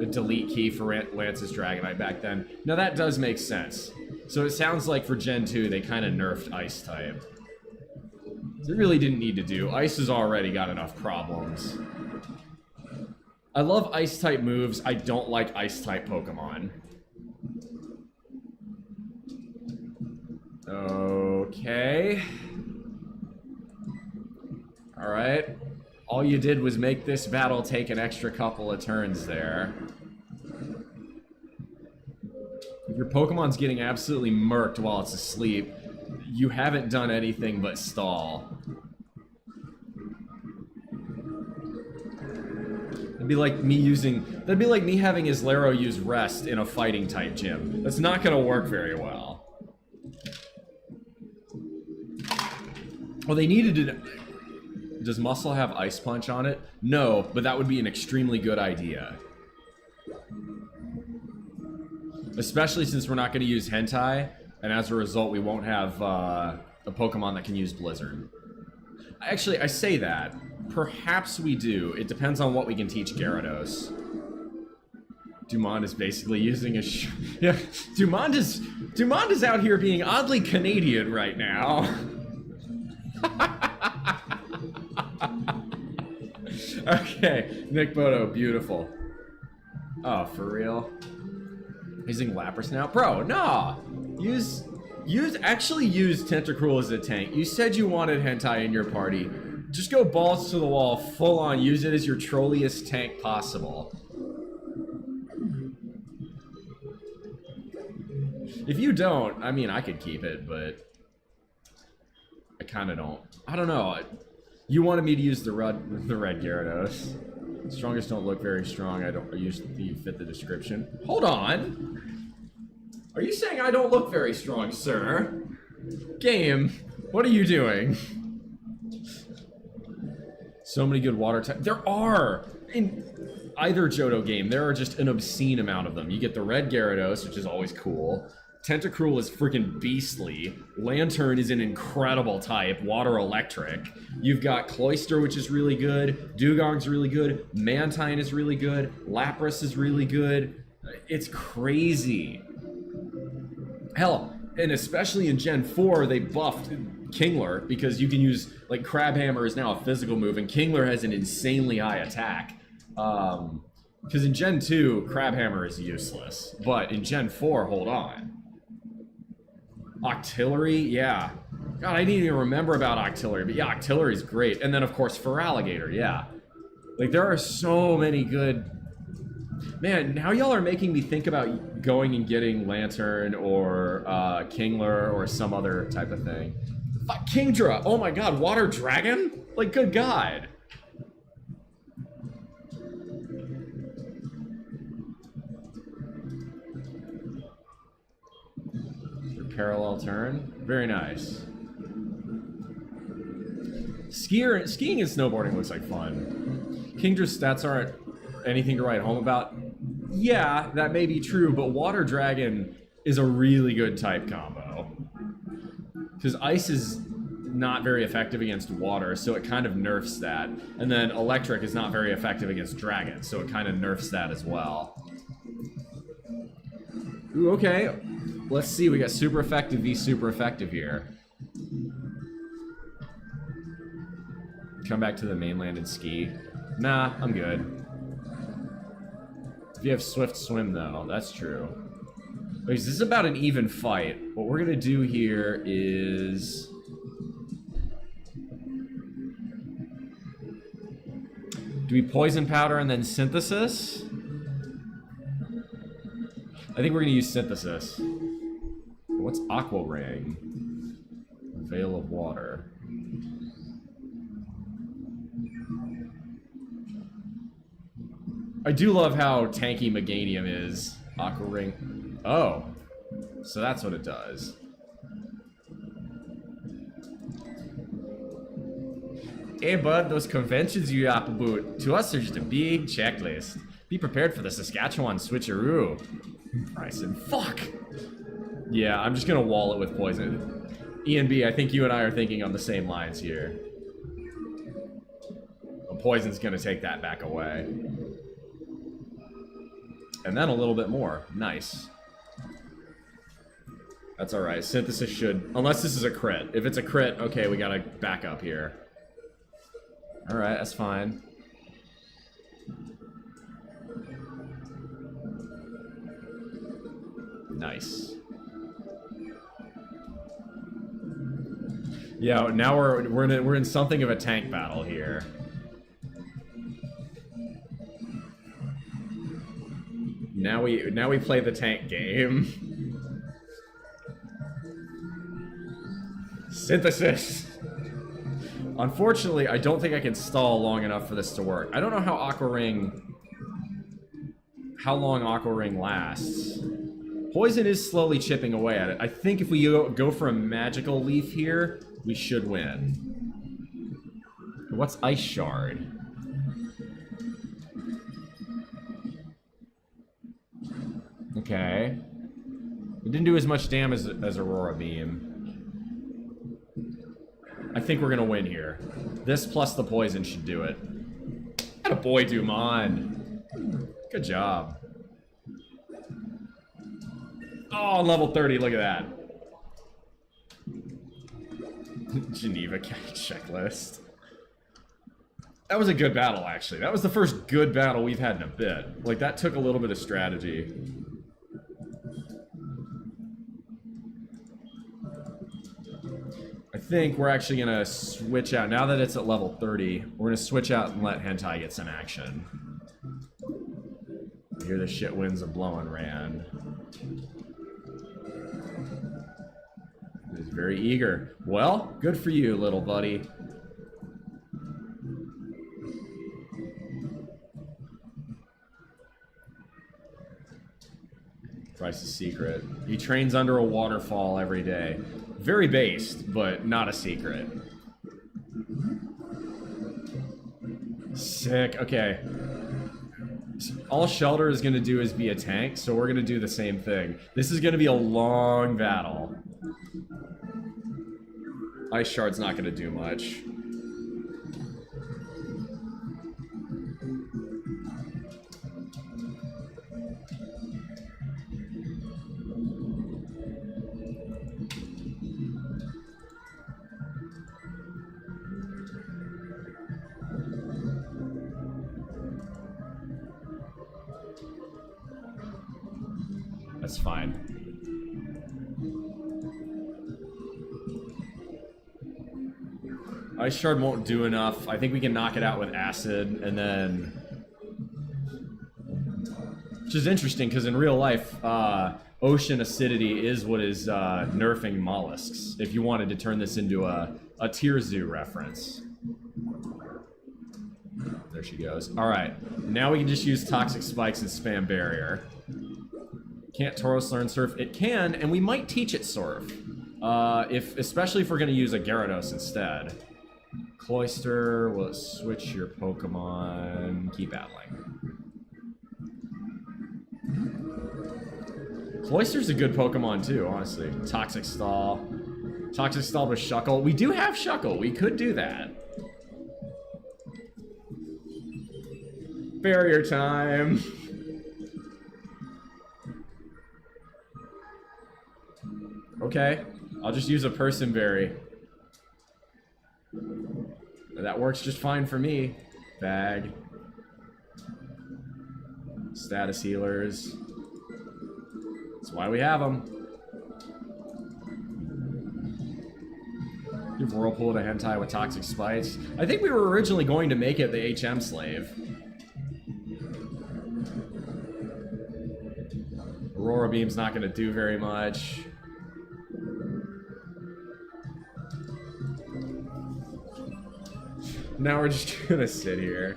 A delete key for Lance's Dragonite back then. Now that does make sense. So it sounds like for Gen 2, they kind of nerfed Ice type. They really didn't need to do. Ice has already got enough problems. I love Ice type moves. I don't like Ice type Pokemon. Okay. Alright. All you did was make this battle take an extra couple of turns there. If your Pokemon's getting absolutely murked while it's asleep, you haven't done anything but stall. That'd be like me having Islero use rest in a fighting type gym. That's not gonna work very well. Well, they needed to... Does Muscle have Ice Punch on it? No, but that would be an extremely good idea. Especially since we're not going to use Hentai, and as a result, we won't have a Pokemon that can use Blizzard. Actually, I say that. Perhaps we do. It depends on what we can teach Gyarados. Dumont is basically using a yeah, Dumont is out here being oddly Canadian right now. Okay, Nick Bodo, beautiful. Oh, for real? Using Lapras now? Bro, nah! Actually use Tentacruel as a tank. You said you wanted Hentai in your party. Just go balls to the wall, full on, use it as your trolliest tank possible. If you don't, I mean, I could keep it, but I kind of don't. I don't know. You wanted me to use the red Gyarados. Strongest don't look very strong. I usually fit the description. Hold on. Are you saying I don't look very strong, sir? Game, what are you doing? So many good water types. There are! In either Johto game, there are just an obscene amount of them. You get the red Gyarados, which is always cool. Tentacruel is freaking beastly. Lantern is an incredible type, water electric. You've got Cloyster, which is really good. Dugong's really good. Mantine is really good. Lapras is really good. It's crazy. Hell, and especially in Gen 4, they buffed Kingler because you can use, like, Crabhammer is now a physical move, and Kingler has an insanely high attack. Because in Gen 2, Crabhammer is useless. But in Gen 4, hold on. Octillery, yeah. God, I didn't even remember about Octillery, but yeah, Octillery is great. And then, of course, Feraligatr, yeah. Like, there are so many good... Man, now y'all are making me think about going and getting Lantern or Kingler or some other type of thing. Fuck, Kingdra! Oh my god, Water Dragon? Like, good god. Parallel turn. Very nice. Skiing and snowboarding looks like fun. Kingdra's stats aren't anything to write home about. Yeah, that may be true, but Water Dragon is a really good type combo. Because Ice is not very effective against water, so it kind of nerfs that. And then Electric is not very effective against Dragon, so it kind of nerfs that as well. Ooh, okay. Let's see, we got super effective v super effective here. Come back to the mainland and ski. Nah, I'm good. If you have Swift Swim, though, that's true. This is about an even fight. What we're gonna do here is... Do we Poison Powder and then Synthesis? I think we're gonna use Synthesis. What's Aqua Ring? Veil of Water. I do love how tanky Meganium is. Aqua Ring. Oh. So that's what it does. Hey bud, those conventions you yap about, to us are just a big checklist. Be prepared for the Saskatchewan switcheroo. Bryson, fuck! Yeah, I'm just gonna wall it with poison. ENB, I think you and I are thinking on the same lines here. Well, poison's gonna take that back away. And then a little bit more. Nice. That's alright. Synthesis should... Unless this is a crit. If it's a crit, okay, we gotta back up here. Alright, that's fine. Nice. Yeah, now we're in something of a tank battle here. Now we play the tank game. Synthesis. Unfortunately, I don't think I can stall long enough for this to work. I don't know how long Aqua Ring lasts. Poison is slowly chipping away at it. I think if we go for a magical leaf here, we should win. What's Ice Shard? Okay. It didn't do as much damage as Aurora Beam. I think we're gonna win here. This plus the poison should do it. Attaboy, Dumon. Good job. Oh, level 30, look at that. Geneva checklist. That was a good battle, actually. That was the first good battle we've had in a bit. Like, that took a little bit of strategy. I think we're actually going to switch out. Now that it's at level 30, we're going to switch out and let Hentai get some action. I hear the shit winds of blowing Rand. He's very eager. Well, good for you, little buddy. Bryce's secret. He trains under a waterfall every day. Very based, but not a secret. Sick. Okay. All Shelter is going to do is be a tank, so we're going to do the same thing. This is going to be a long battle. Ice Shard's not going to do much. That's fine. Ice Shard won't do enough. I think we can knock it out with Acid, and then... Which is interesting, because in real life, ocean acidity is what is nerfing mollusks, if you wanted to turn this into a Tier Zoo reference. There she goes. Alright, now we can just use Toxic Spikes and spam Barrier. Can't Tauros learn Surf? It can, and we might teach it Surf. Especially if we're going to use a Gyarados instead. Cloyster, will it switch your Pokemon? Keep battling. Cloyster's a good Pokemon too, honestly. Toxic Stall. Toxic Stall with Shuckle. We do have Shuckle. We could do that. Barrier time. Okay, I'll just use a Person Berry. That works just fine for me. Bag. Status healers. That's why we have them. Give Whirlpool to Hentai with Toxic Spikes. I think we were originally going to make it the HM Slave. Aurora Beam's not going to do very much. Now we're just gonna sit here.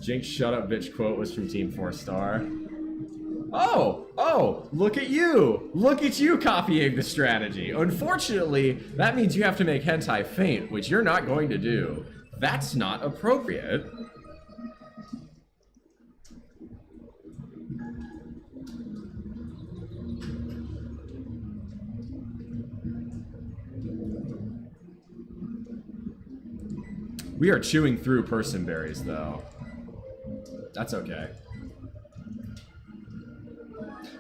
Jinx shut up bitch quote was from Team 4 Star. Oh, look at you! Look at you copying the strategy. Unfortunately, that means you have to make Hentai faint, which you're not going to do. That's not appropriate. We are chewing through Person Berries, though. That's okay.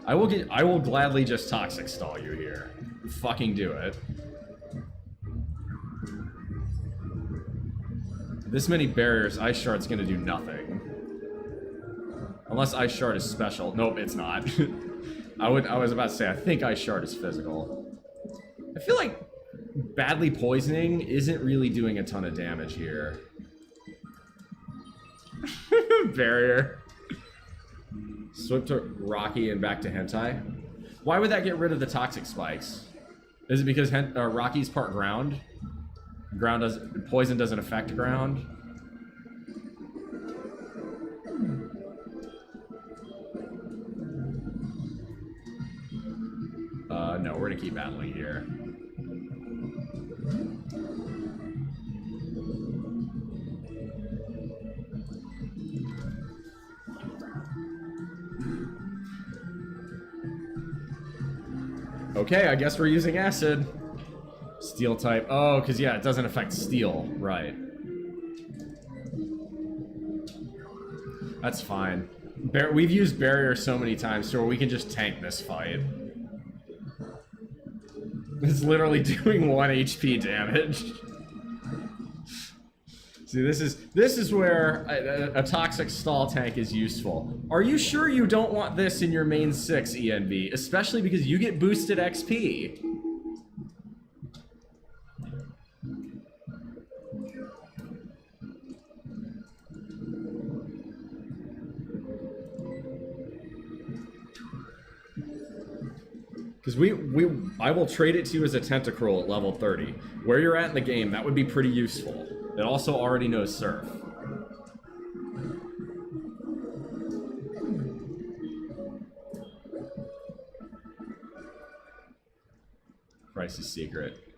I will gladly just Toxic Stall you here. Fucking do it. This many barriers, Ice Shard's gonna do nothing. Unless Ice Shard is special. Nope, it's not. I was about to say, I think Ice Shard is physical. I feel like badly poisoning isn't really doing a ton of damage here. Barrier. Swip to Rocky and back to Hentai. Why would that get rid of the Toxic Spikes? Is it because Rocky's part ground? Poison doesn't affect ground? No, we're gonna keep battling here. Okay, I guess we're using Acid. Steel type. Oh, because yeah, it doesn't affect Steel. Right. That's fine. We've used Barrier so many times, so we can just tank this fight. It's literally doing 1 HP damage. It's See, this is where a toxic stall tank is useful. Are you sure you don't want this in your main 6, ENV? Especially because you get boosted XP. Because I will trade it to you as a tentacruel at level 30. Where you're at in the game, that would be pretty useful. It also already knows surf. Price's secret.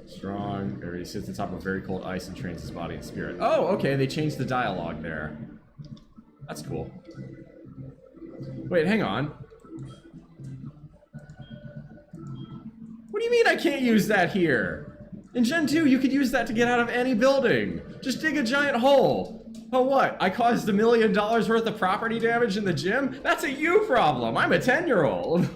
Strong. Everybody sits on top of very cold ice and trains his body and spirit. Oh, okay, they changed the dialogue there. That's cool. Wait, hang on. What do you mean I can't use that here? In Gen 2, you could use that to get out of any building. Just dig a giant hole. Oh, what? I caused $1 million worth of property damage in the gym? That's a you problem. I'm a 10-year-old.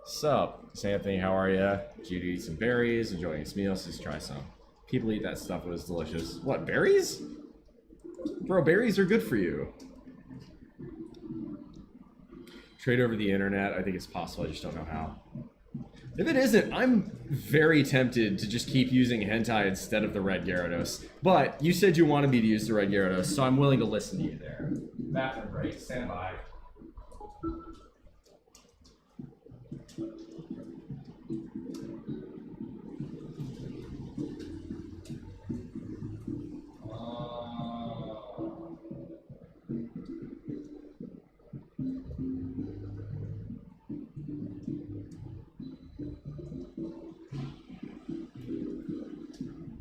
Sup? Anthony, how are ya? Did you eat some berries? Enjoying this meal? Just try some. People eat that stuff. It was delicious. What, berries? Bro, berries are good for you. Trade over the internet. I think it's possible. I just don't know how. If it isn't, I'm very tempted to just keep using hentai instead of the red Gyarados. But you said you wanted me to use the red Gyarados, so I'm willing to listen to you there. Bathroom break. Stand by.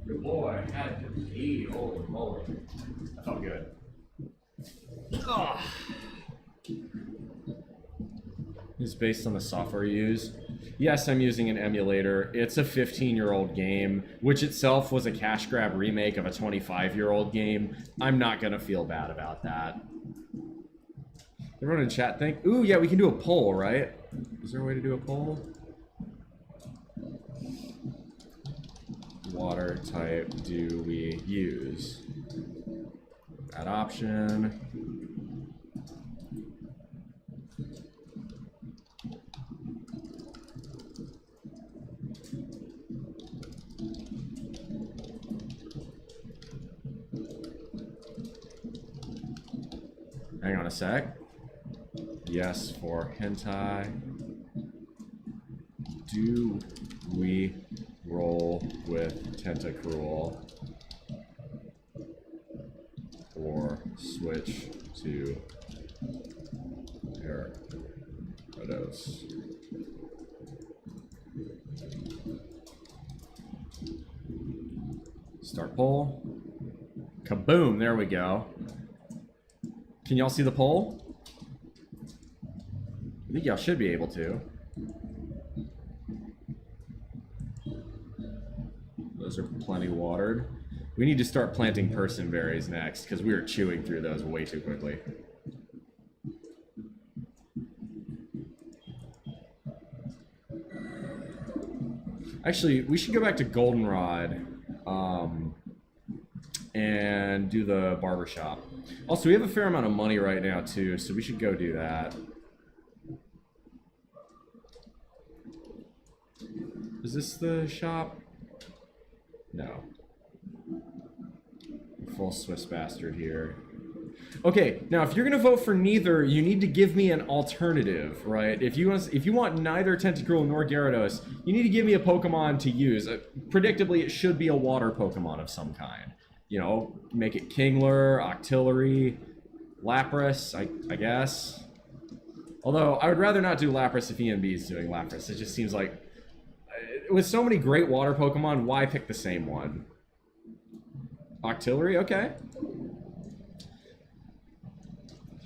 Good boy, had to pee. Holy moly. That felt good. Oh. It's based on the software you use. Yes, I'm using an emulator. It's a 15-year-old game, which itself was a cash grab remake of a 25-year-old game. I'm not gonna feel bad about that. Everyone in chat think, ooh, yeah, we can do a poll, right? Is there a way to do a poll? Water type do we use? That option. Hang on a sec. Yes for hentai. Do we roll with tentacruel or switch to Gyarados? Start poll. Kaboom, there we go. Can y'all see the poll? I think y'all should be able to. Those are plenty watered. We need to start planting persimmons next because we were chewing through those way too quickly. Actually, we should go back to Goldenrod and do the barbershop. Also, we have a fair amount of money right now too, so we should go do that. Is this the shop? No. Full Swiss bastard here. Okay, now if you're gonna vote for neither, you need to give me an alternative, right? If you want neither Tentacruel nor Gyarados, you need to give me a Pokemon to use. Predictably, it should be a water Pokemon of some kind. You know, make it Kingler, Octillery, Lapras, I guess. Although, I would rather not do Lapras if ENB is doing Lapras. It just seems like, with so many great water Pokemon, why pick the same one? Octillery? Okay.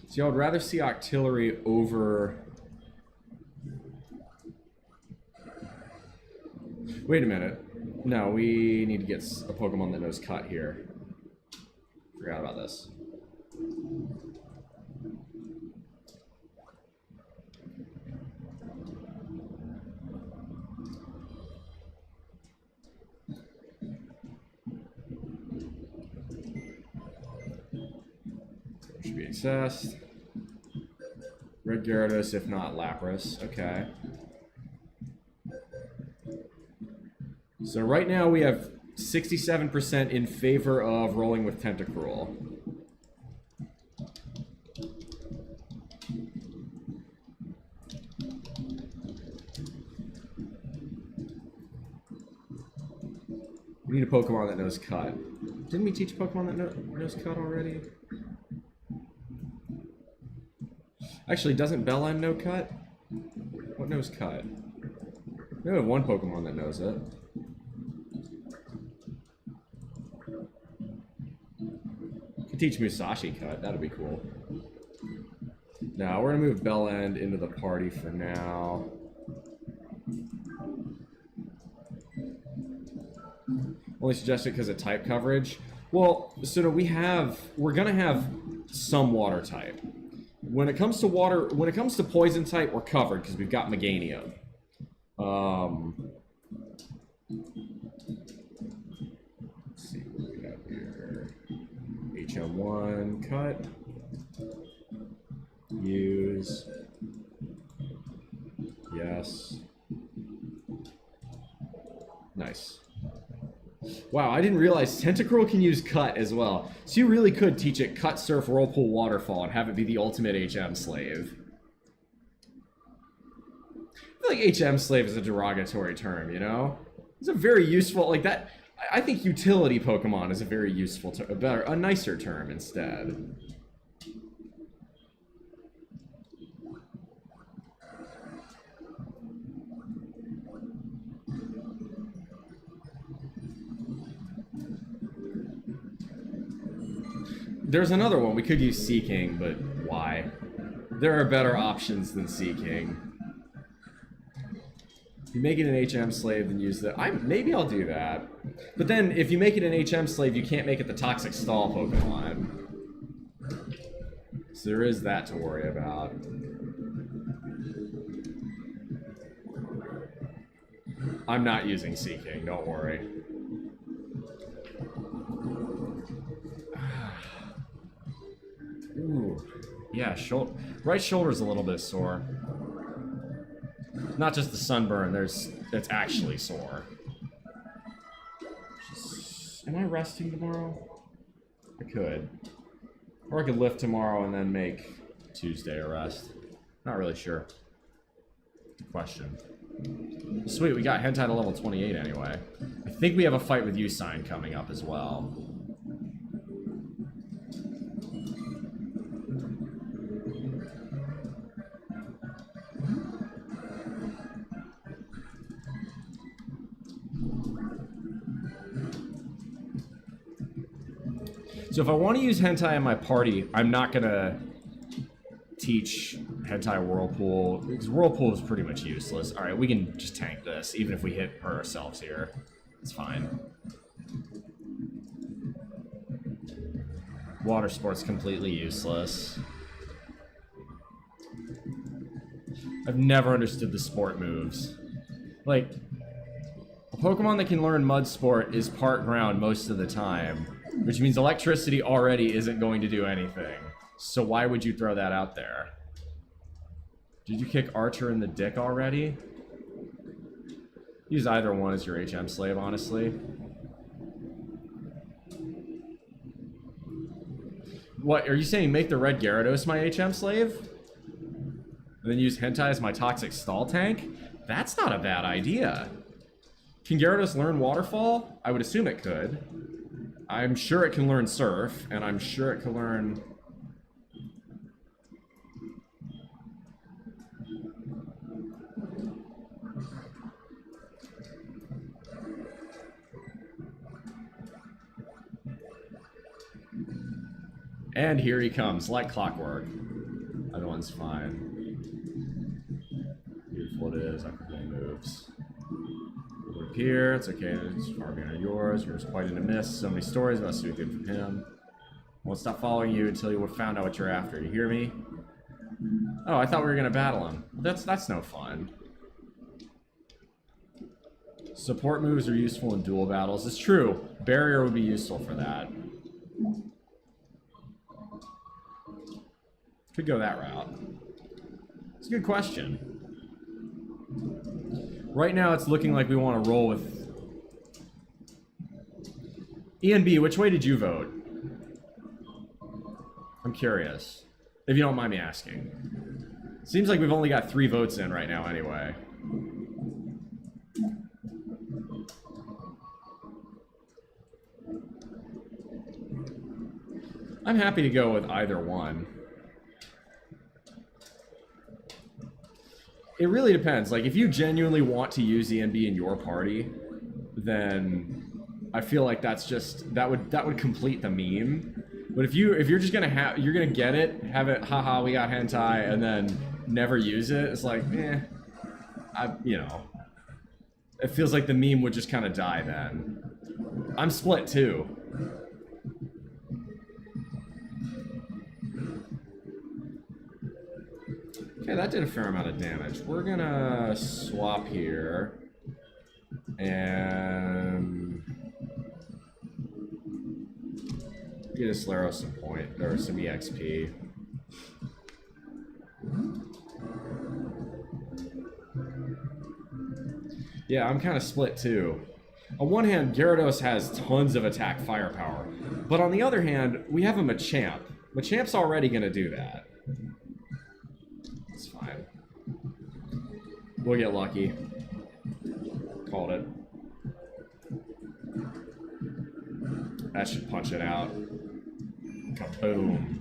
See, I would rather see Octillery over... Wait a minute. No, we need to get a Pokemon that knows Cut here. Forgot about this. Success. Red Gyarados, if not Lapras. Okay. So right now we have 67% in favor of rolling with Tentacruel. We need a Pokemon that knows Cut. Didn't we teach a Pokemon that knows Cut already? Actually, doesn't Bellend know Cut? What knows Cut? We have one Pokemon that knows it. Could teach Musashi Cut. That'd be cool. Now, we're going to move Bellend into the party for now. Only suggested because of type coverage. Well, so no, we're gonna have some water type. When it comes to poison type, we're covered because we've got Meganium. Let's see what we got here. HM1 cut. Use. Yes. Nice. Wow, I didn't realize Tentacruel can use Cut as well. So you really could teach it Cut, Surf, Whirlpool, Waterfall, and have it be the ultimate HM slave. I feel like HM slave is a derogatory term, you know? It's a very useful, like that. I think utility Pokemon is a very useful, a nicer term instead. There's another one. We could use Seeking, but why? There are better options than Seeking. If you make it an HM slave, then use the... maybe I'll do that. But then, if you make it an HM slave, you can't make it the Toxic Stall Pokemon. So there is that to worry about. I'm not using Seeking, don't worry. Ooh, yeah, right shoulder's a little bit sore. Not just the sunburn, it's actually sore. Am I resting tomorrow? I could. Or I could lift tomorrow and then make Tuesday a rest. Not really sure. Good question. Sweet, we got Hentai to level 28 anyway. I think we have a fight with Usign coming up as well. So if I want to use Hentai in my party, I'm not going to teach Hentai Whirlpool, because Whirlpool is pretty much useless. Alright, we can just tank this, even if we hurt ourselves here. It's fine. Water Sport's completely useless. I've never understood the sport moves. Like, a Pokemon that can learn Mud Sport is part ground most of the time, which means electricity already isn't going to do anything. So why would you throw that out there? Did you kick Archer in the dick already? Use either one as your HM slave, honestly. What, are you saying make the Red Gyarados my HM slave? And then use Hentai as my Toxic Stall tank? That's not a bad idea. Can Gyarados learn Waterfall? I would assume it could. I'm sure it can learn Surf, and I'm sure it can learn... And here he comes, like clockwork. Other one's fine. Beautiful it is, Aquaplane moves. Up here, it's okay, it's far behind yours. Yours quite in a miss. So many stories about to be good for him. Won't stop following you until you found out what you're after. You hear me? Oh, I thought we were gonna battle him. That's no fun. Support moves are useful in duel battles. It's true. Barrier would be useful for that. Could go that route. It's a good question. Right now, it's looking like we want to roll with... E and B, which way did you vote? I'm curious. If you don't mind me asking. Seems like we've only got 3 votes in right now anyway. I'm happy to go with either one. It really depends. Like, if you genuinely want to use ENB in your party, then I feel like that's just that would complete the meme. But if you're just gonna you're gonna get it, have it, haha, we got hentai, and then never use it, it's like, you know, it feels like the meme would just kind of die then. I'm split too. Okay, that did a fair amount of damage. We're gonna swap here and get a Slaro some point or some EXP. Yeah, I'm kind of split too. On one hand, Gyarados has tons of attack firepower, but on the other hand, we have a Machamp. Machamp's already gonna do that. It's fine. We'll get lucky. Called it. That should punch it out. Kaboom.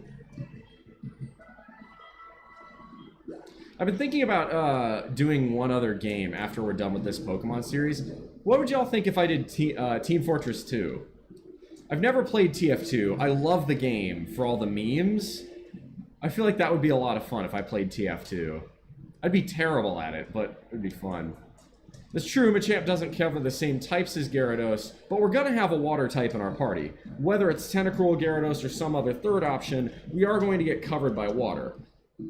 I've been thinking about doing one other game after we're done with this Pokemon series. What would y'all think if I did Team Fortress 2? I've never played TF2. I love the game for all the memes. I feel like that would be a lot of fun if I played TF2. I'd be terrible at it, but it'd be fun. It's true, Machamp doesn't cover the same types as Gyarados, but we're going to have a water type in our party. Whether it's Tentacruel, Gyarados, or some other third option, we are going to get covered by water.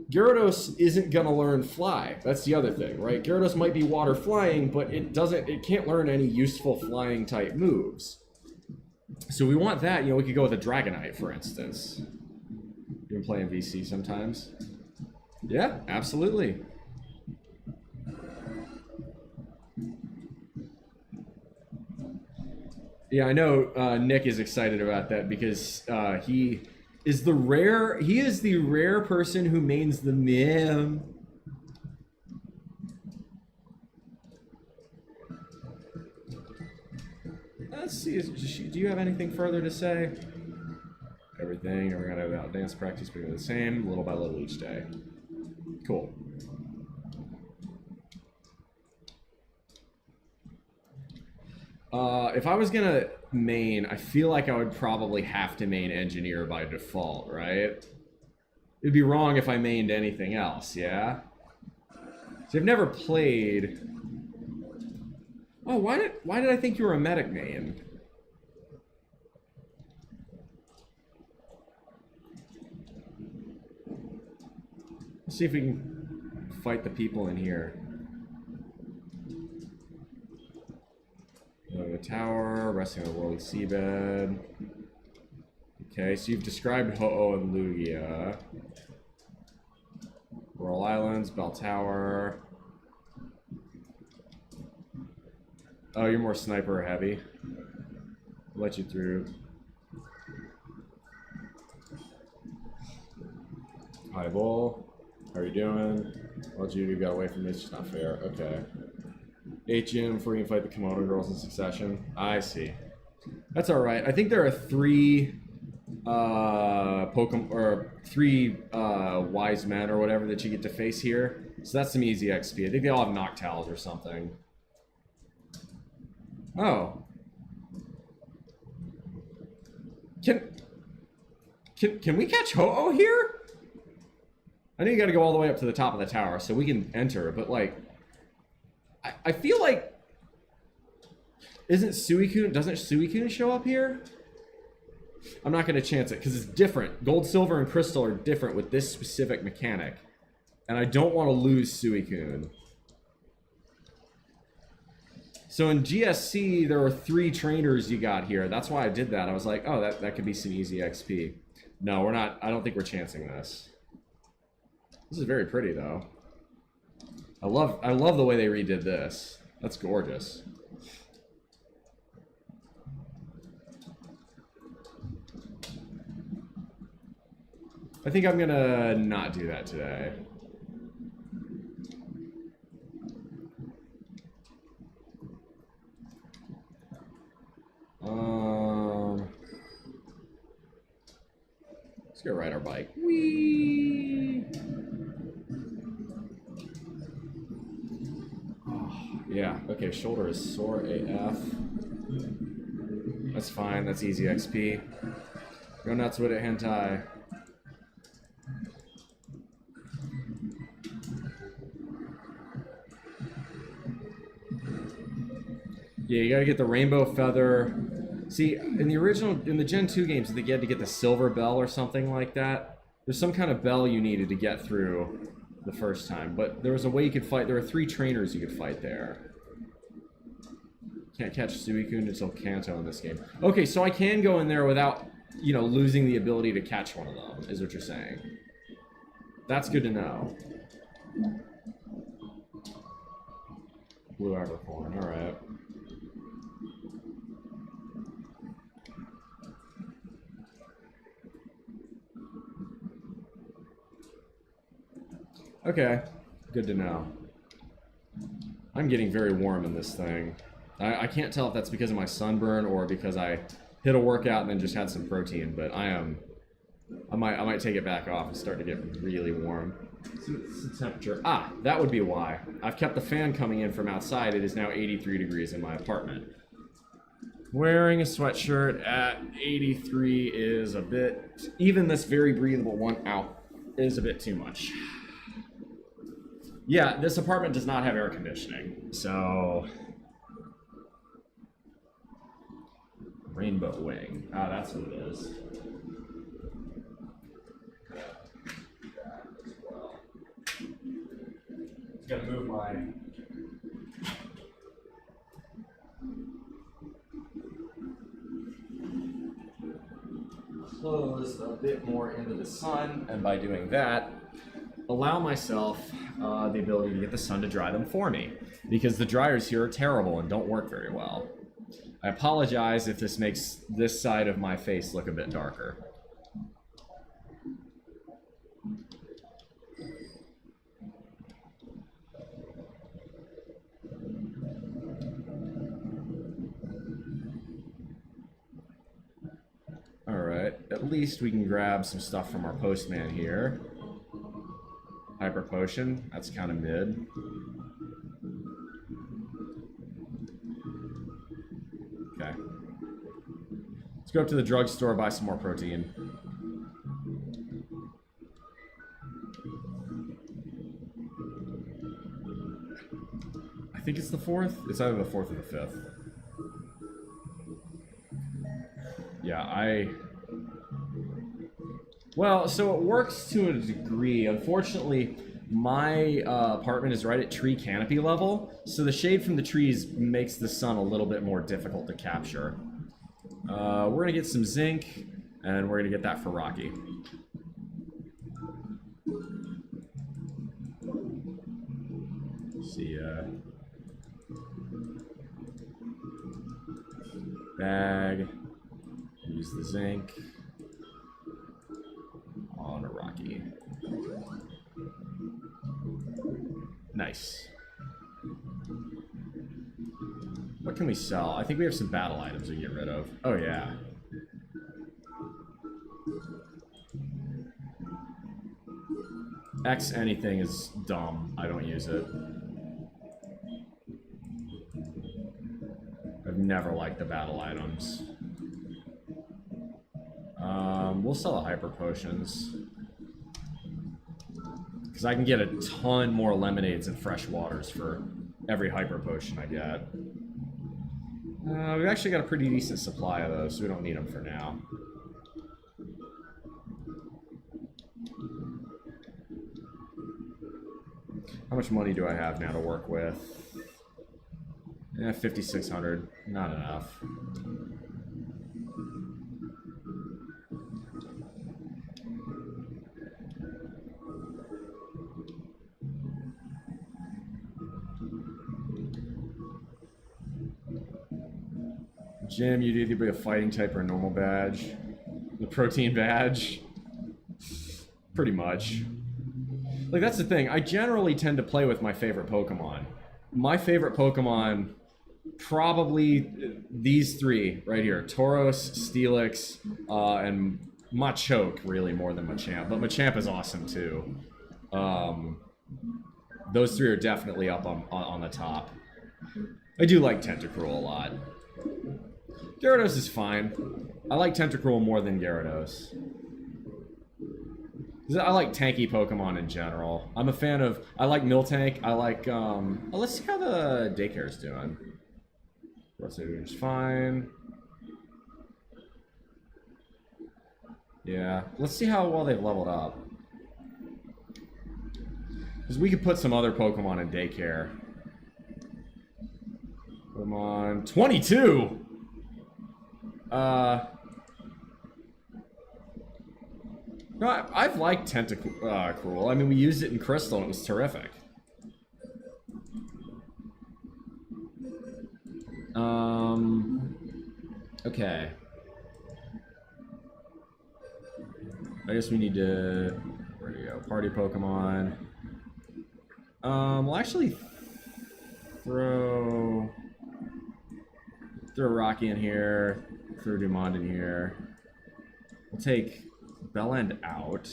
Gyarados isn't going to learn Fly. That's the other thing, right? Gyarados might be water flying, but it can't learn any useful flying type moves. So we want that, you know, we could go with a Dragonite, for instance. You've been playing VC sometimes? Yeah, absolutely. Yeah, I know Nick is excited about that because he is the rare person who mains the meme. Let's see, do you have anything further to say? Everything, we're gonna have dance practice being the same, little by little each day. Cool. If I was gonna main, I feel like I would probably have to main Engineer by default, right? It'd be wrong if I mained anything else, yeah? So I've never played... Oh, why did I think you were a medic main? Let's see if we can fight the people in here. The tower, resting on the whirling seabed. Okay, so you've described Ho-Oh and Lugia. Royal Islands, Bell Tower. Oh, you're more sniper heavy. I'll let you through. Hi, Bull. How are you doing? Well, Judy got away from me. It's just not fair. Okay. 8 gym before you can fight the Kimono girls in succession. I see. That's all right. I think there are 3 Pokemon or 3 wise men or whatever that you get to face here. So that's some easy XP. I think they all have Noctowls or something. Oh. Can we catch Ho-Oh here? I know you got to go all the way up to the top of the tower so we can enter, but like, I feel like, doesn't Suicune show up here? I'm not going to chance it because it's different. Gold, Silver, and Crystal are different with this specific mechanic, and I don't want to lose Suicune. So in GSC, there were 3 trainers you got here. That's why I did that. I was like, oh, that could be some easy XP. No, we're not. I don't think we're chancing this. This is very pretty though. I love the way they redid this. That's gorgeous. I think I'm gonna not do that today. Let's go ride our bike. Whee! Oh, yeah, okay, shoulder is sore AF. That's fine, that's easy XP. Go nuts with it, hentai. Yeah, you gotta get the rainbow feather. See, in the Gen 2 games, I think you had to get the silver bell or something like that. There's some kind of bell you needed to get through the first time, but there was a way you could fight. There were 3 trainers you could fight there. Can't catch Suicune until Kanto in this game. Okay, so I can go in there without, you know, losing the ability to catch one of them, is what you're saying. That's good to know. Blue Abercorn, alright. Okay, good to know. I'm getting very warm in this thing. I can't tell if that's because of my sunburn or because I hit a workout and then just had some protein, but I might take it back off and start to get really warm. So it's the temperature. Ah, that would be why. I've kept the fan coming in from outside. It is now 83 degrees in my apartment. Wearing a sweatshirt at 83 is a bit, even this very breathable one, is a bit too much. Yeah, this apartment does not have air conditioning, so... Rainbow Wing. Ah, that's what it is. Gotta move my... clothes a bit more into the sun, and by doing that, allow myself the ability to get the sun to dry them for me, because the dryers here are terrible and don't work very well. I apologize if this makes this side of my face look a bit darker. Alright, at least we can grab some stuff from our postman here. Hyper Potion, that's kind of mid. Okay. Let's go up to the drugstore, buy some more protein. I think it's the 4th. It's either the 4th or the 5th. Yeah, well, so it works to a degree. Unfortunately, my apartment is right at tree canopy level, so the shade from the trees makes the sun a little bit more difficult to capture. We're gonna get some zinc, and we're gonna get that for Rocky. See ya. Bag. Use the zinc on a Rocky. Nice. What can we sell? I think we have some battle items we can get rid of. Oh yeah. X anything is dumb. I don't use it. I've never liked the battle items. We'll sell the hyper potions. Because I can get a ton more lemonades and fresh waters for every hyper potion I get. We've actually got a pretty decent supply of those, so we don't need them for now. How much money do I have now to work with? 5,600. Not enough. Jim, you'd either be a fighting type or a normal badge. The protein badge. Pretty much. Like, that's the thing. I generally tend to play with my favorite Pokemon. My favorite Pokemon, probably these three right here. Tauros, Steelix, and Machoke, really, more than Machamp. But Machamp is awesome, too. Those three are definitely up on the top. I do like Tentacruel a lot. Gyarados is fine. I like Tentacruel more than Gyarados. I like tanky Pokemon in general. I'm a fan of... I like Miltank. I like... well, let's see how the Daycare's doing. What's it doing? Just fine. Yeah. Let's see how well they've leveled up. Because we could put some other Pokemon in Daycare. Pokemon... 22! No, I've liked Tentacruel. I mean, we used it in Crystal and it was terrific. Okay. I guess we need to... Where do you go? Party Pokemon. We'll actually throw Rocky in here. Throw Dumont in here. We'll take Bellend out.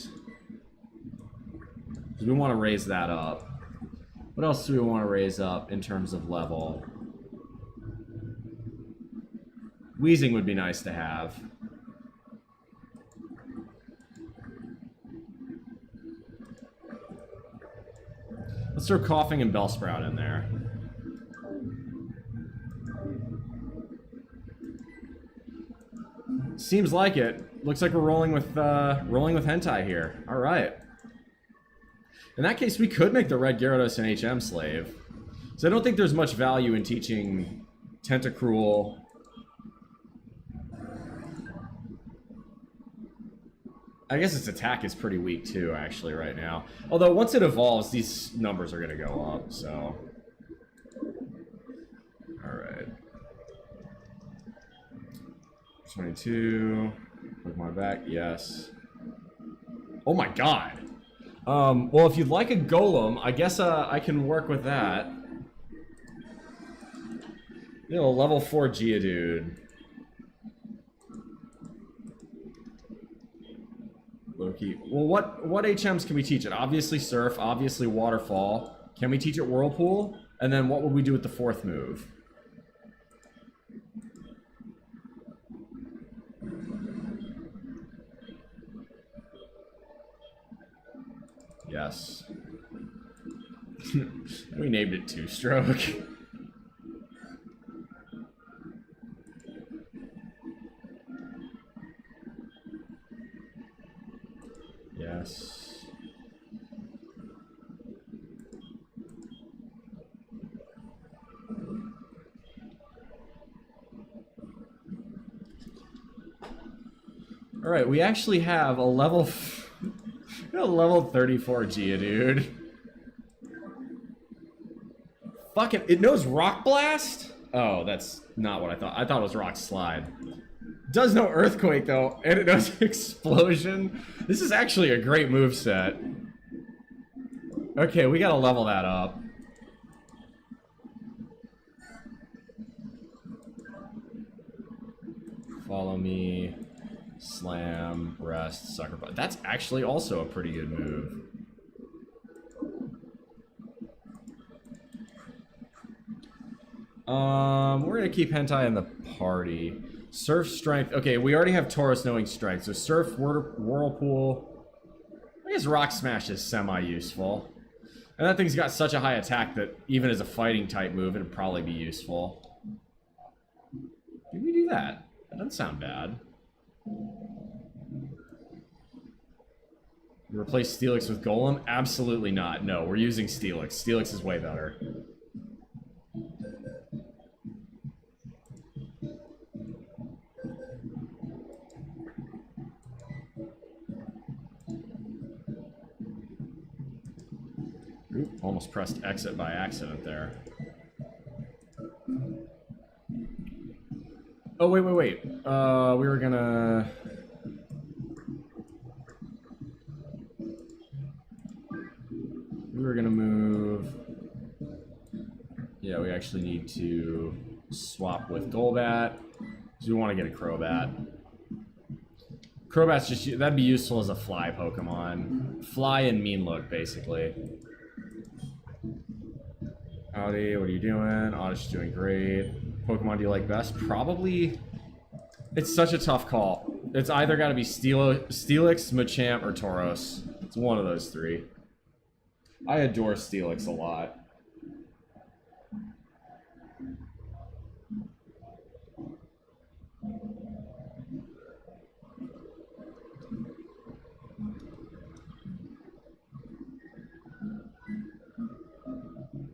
Because we want to raise that up. What else do we want to raise up in terms of level? Weezing would be nice to have. Let's throw Coughing and Bellsprout in there. Seems like it. Looks like we're rolling with hentai here. All right. In that case, we could make the Red Gyarados an HM slave. So I don't think there's much value in teaching Tentacruel. I guess its attack is pretty weak too, actually, right now. Although once it evolves, these numbers are going to go up. So, all right. 22. Put my back. Yes. Oh my god. Well, if you'd like a Golem, I guess I can work with that. You know, level 4 Geodude. Loki. Well, what HMs can we teach it? Obviously Surf, obviously Waterfall. Can we teach it Whirlpool? And then what would we do with the fourth move? Yes. We named it Two-Stroke. Yes. All right, we actually have a level... a level 34 Geodude. Fucking, it knows Rock Blast? Oh, that's not what I thought. I thought it was Rock Slide. It does know Earthquake though, and it knows Explosion. This is actually a great moveset. Okay, we gotta level that up. Follow me. Slam, rest, sucker punch. That's actually also a pretty good move. We're gonna keep Hentai in the party. Surf Strength. Okay, we already have Tauros knowing Strength, so Surf, Whirlpool. I guess Rock Smash is semi-useful. And that thing's got such a high attack that even as a fighting type move, it'd probably be useful. Did we do that? That doesn't sound bad. Replace Steelix with Golem? Absolutely not. No, we're using Steelix. Steelix is way better. Oop, almost pressed exit by accident there. Oh, wait. We were gonna... move... Yeah, we actually need to swap with Golbat, because we want to get a Crobat. Crobat's just... That'd be useful as a fly Pokemon. Fly and mean look, basically. Howdy, what are you doing? Oddish doing great. Pokemon do you like best? Probably... It's such a tough call. It's either got to be Steelix, Machamp, or Tauros. It's one of those three. I adore Steelix a lot.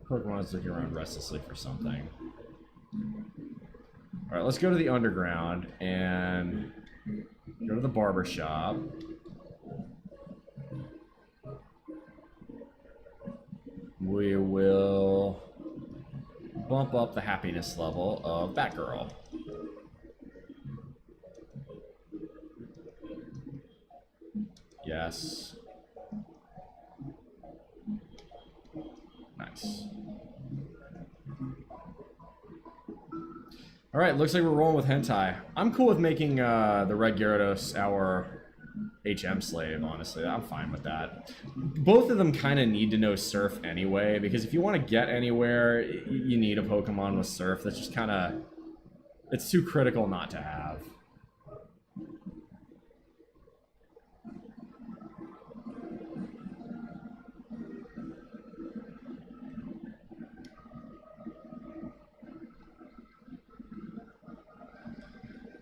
Pokemon's looking around restlessly for something. Alright, let's go to the underground and go to the barber shop. We will bump up the happiness level of Batgirl. Yes. Nice. Alright, looks like we're rolling with hentai. I'm cool with making the Red Gyarados our HM slave, honestly. I'm fine with that. Both of them kind of need to know Surf anyway, because if you want to get anywhere, you need a Pokemon with Surf. That's just kind of... It's too critical not to have.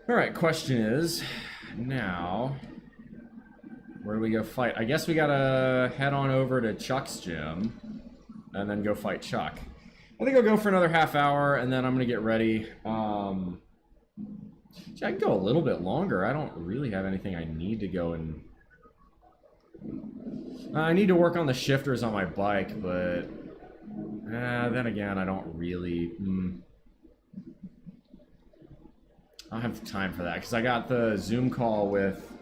Alright, question is, now, where do we go fight? I guess we gotta head on over to Chuck's gym, and then go fight Chuck. I think I'll go for another half hour, and then I'm gonna get ready. I can go a little bit longer. I don't really have anything I need to go and... I need to work on the shifters on my bike, but... then again, I don't really... I don't have time for that, because I got the Zoom call with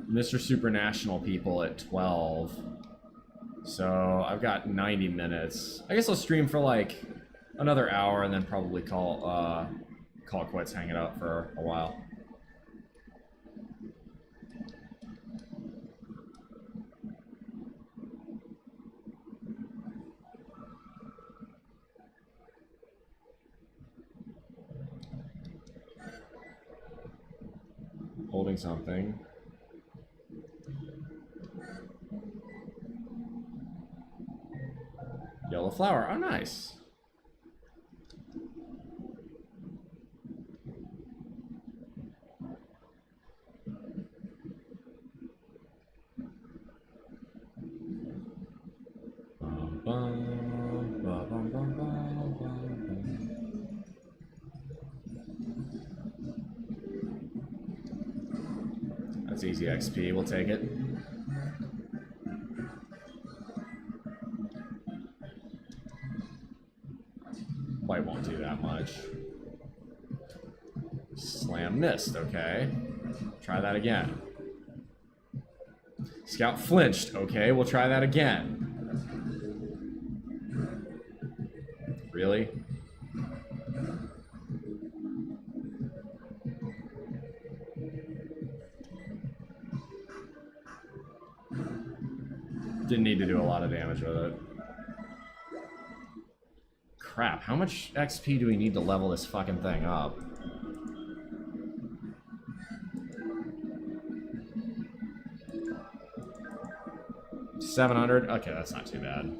Mr. Supernational people at 12. So I've got 90 minutes. I guess I'll stream for like another hour and then probably call quits, hang it out for a while. Holding something. Yellow flower. Oh, nice. Bum, bum, ba, bum, bum, bum, bum. That's easy XP. We'll take it. Probably won't do that much. Slam missed. Okay. Try that again. Scout flinched. Okay, we'll try that again. Really? Didn't need to do a lot of damage with it. Crap, how much XP do we need to level this fucking thing up? $700? Okay, that's not too bad.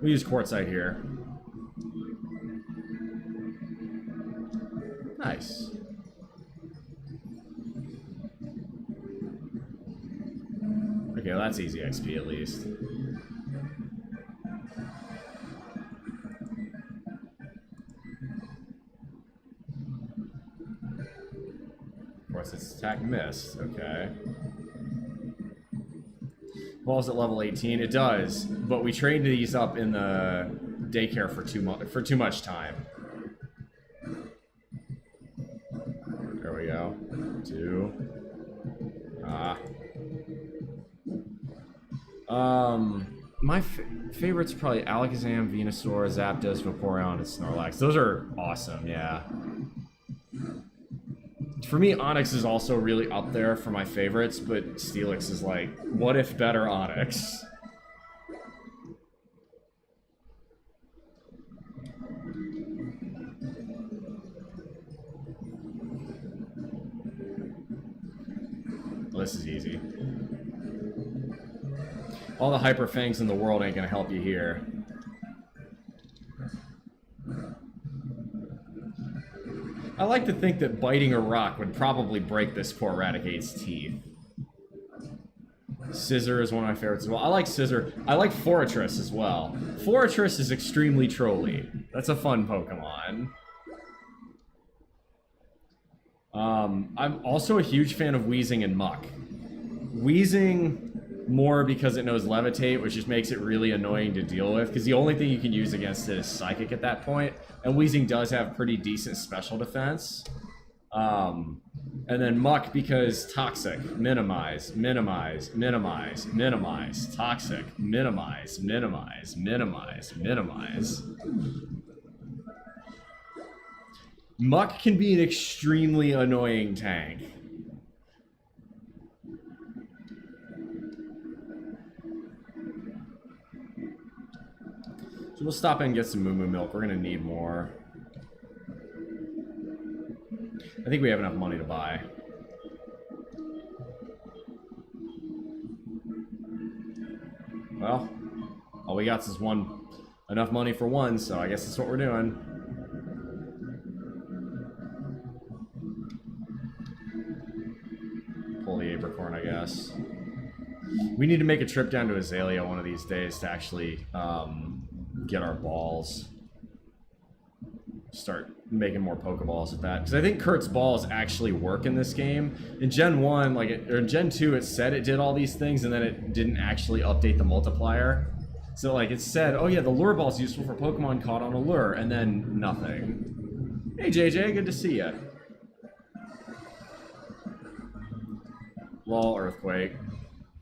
We use quartzite here. Nice. Okay, well, that's easy XP at least. Of course, its attack missed. Okay. Evolves at level 18. It does, but we trained these up in the daycare for too much time. There we go. 2. My favorites are probably Alakazam, Venusaur, Zapdos, Vaporeon, and Snorlax. Those are awesome, yeah. For me, Onix is also really up there for my favorites, but Steelix is like, what if better Onix? Well, this is easy. All the Hyper Fangs in the world ain't gonna help you here. I like to think that biting a rock would probably break this poor Raticate's teeth. Scizor is one of my favorites as well. I like Scizor. I like Forretress as well. Forretress is extremely trolly. That's a fun Pokemon. I'm also a huge fan of Weezing and Muck. Weezing more because it knows Levitate, which just makes it really annoying to deal with, because the only thing you can use against it is Psychic at that point, and Weezing does have pretty decent special defense. And then Muck because Toxic, minimize, minimize, minimize, minimize, Toxic, minimize, minimize, minimize, minimize. Muck can be an extremely annoying tank. So we'll stop in and get some Moo Moo Milk. We're gonna need more. I think we have enough money to buy. Well, all we got is enough money for one, so I guess that's what we're doing. Pull the Apricorn, I guess. We need to make a trip down to Azalea one of these days to actually get our balls. Start making more Pokeballs with that, because I think Kurt's balls actually work in this game. In Gen 1, or in Gen 2, it said it did all these things, and then it didn't actually update the multiplier. So, it said, oh yeah, the lure ball's useful for Pokemon caught on a lure, and then nothing. Hey JJ, good to see ya. Lol, Earthquake.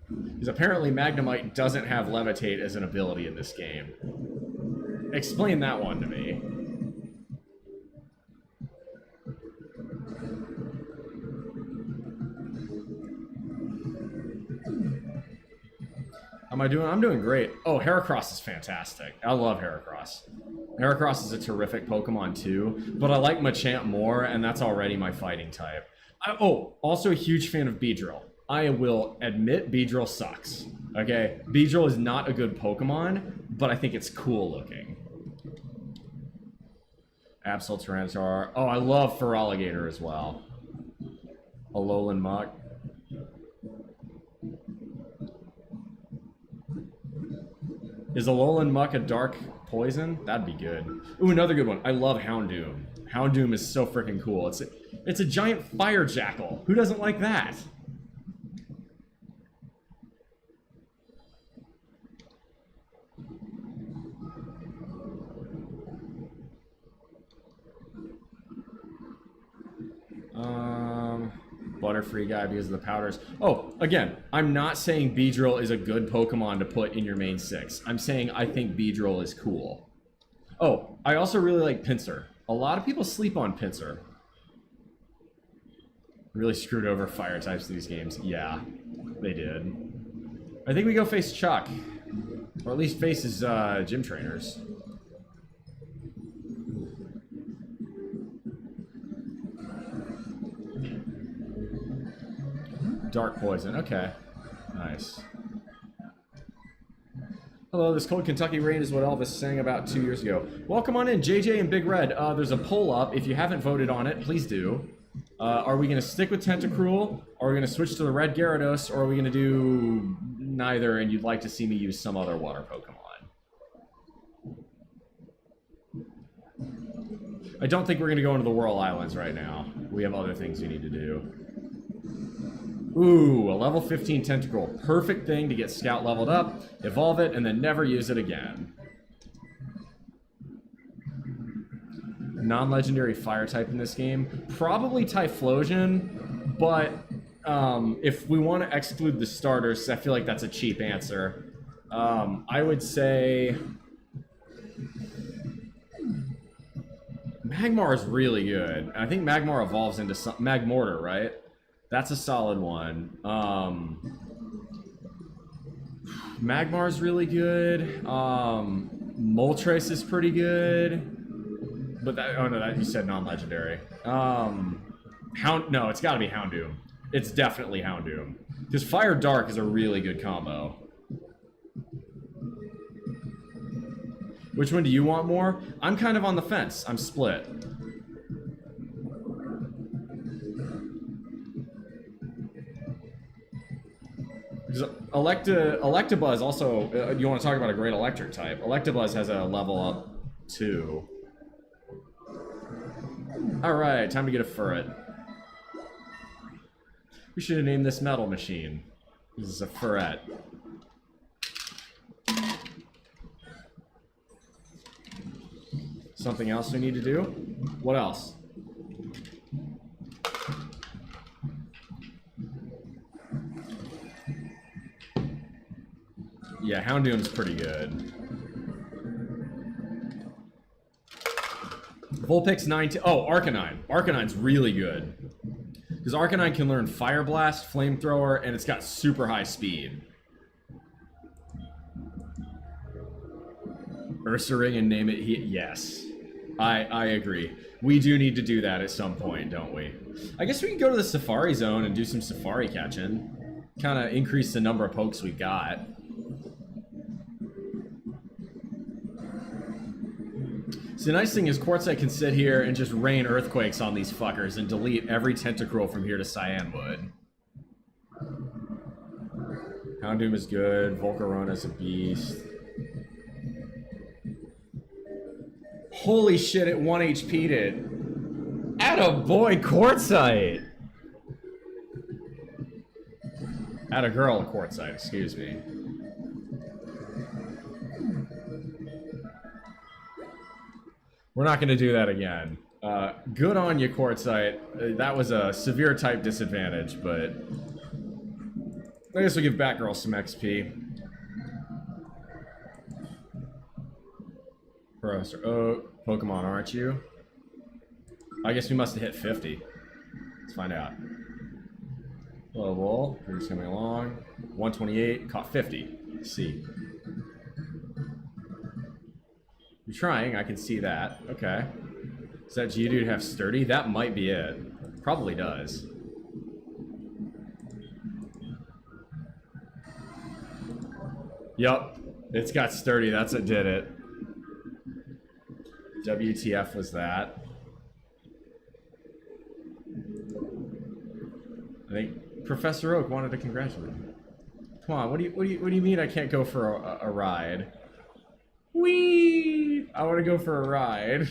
Because apparently Magnemite doesn't have Levitate as an ability in this game. Explain that one to me. How am I doing? I'm doing great. Oh, Heracross is fantastic. I love Heracross. Heracross is a terrific Pokemon too, but I like Machamp more, and that's already my fighting type. Also a huge fan of Beedrill. I will admit Beedrill sucks. Okay? Beedrill is not a good Pokemon, but I think it's cool looking. Absol Tyranitar. Oh, I love Feraligatr as well. Alolan Muck. Is Alolan Muck a dark poison? That'd be good. Ooh, another good one. I love Houndoom. Houndoom is so freaking cool. It's a giant fire jackal. Who doesn't like that? Butterfree guy because of the powders. Oh, again, I'm not saying Beedrill is a good Pokemon to put in your main 6. I'm saying I think Beedrill is cool. Oh, I also really like Pinsir. A lot of people sleep on Pinsir. Really screwed over fire types in these games. Yeah, they did. I think we go face Chuck. Or at least face his gym trainers. Dark poison, okay. Nice. Hello, this cold Kentucky rain is what Elvis sang about 2 years ago. Welcome on in, JJ and Big Red. There's a poll up. If you haven't voted on it, please do. Are we going to stick with Tentacruel? Are we going to switch to the red Gyarados? Or are we going to do neither and you'd like to see me use some other water Pokemon? I don't think we're going to go into the Whirl Islands right now. We have other things we need to do. Ooh, a level 15 tentacle. Perfect thing to get scout leveled up, evolve it, and then never use it again. Non-legendary fire type in this game. Probably Typhlosion, but if we want to exclude the starters, I feel like that's a cheap answer. I would say... Magmar is really good. I think Magmar evolves into some... Magmortar, right? That's a solid one. Magmar's really good. Moltres is pretty good. But that... Oh, no, that you said non-legendary. No, it's got to be Houndoom. It's definitely Houndoom. Because Fire Dark is a really good combo. Which one do you want more? I'm kind of on the fence. I'm split. Electabuzz also, you want to talk about a great electric type. Electabuzz has a level up too. Alright, time to get a Furret. We should have named this Metal Machine. This is a Furret. Something else we need to do? What else? Yeah, Houndoom's pretty good. Vulpix 19. Oh, Arcanine. Arcanine's really good. Because Arcanine can learn Fire Blast, Flamethrower, and it's got super high speed. Ursaring and name it. Yes. I agree. We do need to do that at some point, don't we? I guess we can go to the Safari Zone and do some Safari catching. Kind of increase the number of pokes we got. So the nice thing is Quartzite can sit here and just rain earthquakes on these fuckers and delete every Tentacruel from here to Cyanwood. Houndoom is good. Volcarona's a beast. Holy shit, it 1 HP'd it. Attaboy, Quartzite! Attagirl, Quartzite, excuse me. We're not going to do that again. Good on you, Quartzite. That was a severe type disadvantage, but... I guess we'll give Batgirl some XP. Professor Oak, Pokemon, aren't you? I guess we must have hit 50. Let's find out. Hello, Bull. We're just coming along. 128, caught 50. Let's see. You're trying, I can see that. Okay. Does that Geodude have Sturdy? That might be it. Probably does. Yup. It's got Sturdy, that's what did it. WTF was that? I think Professor Oak wanted to congratulate me. Come on, what do you mean I can't go for a ride? Whee! I want to go for a ride.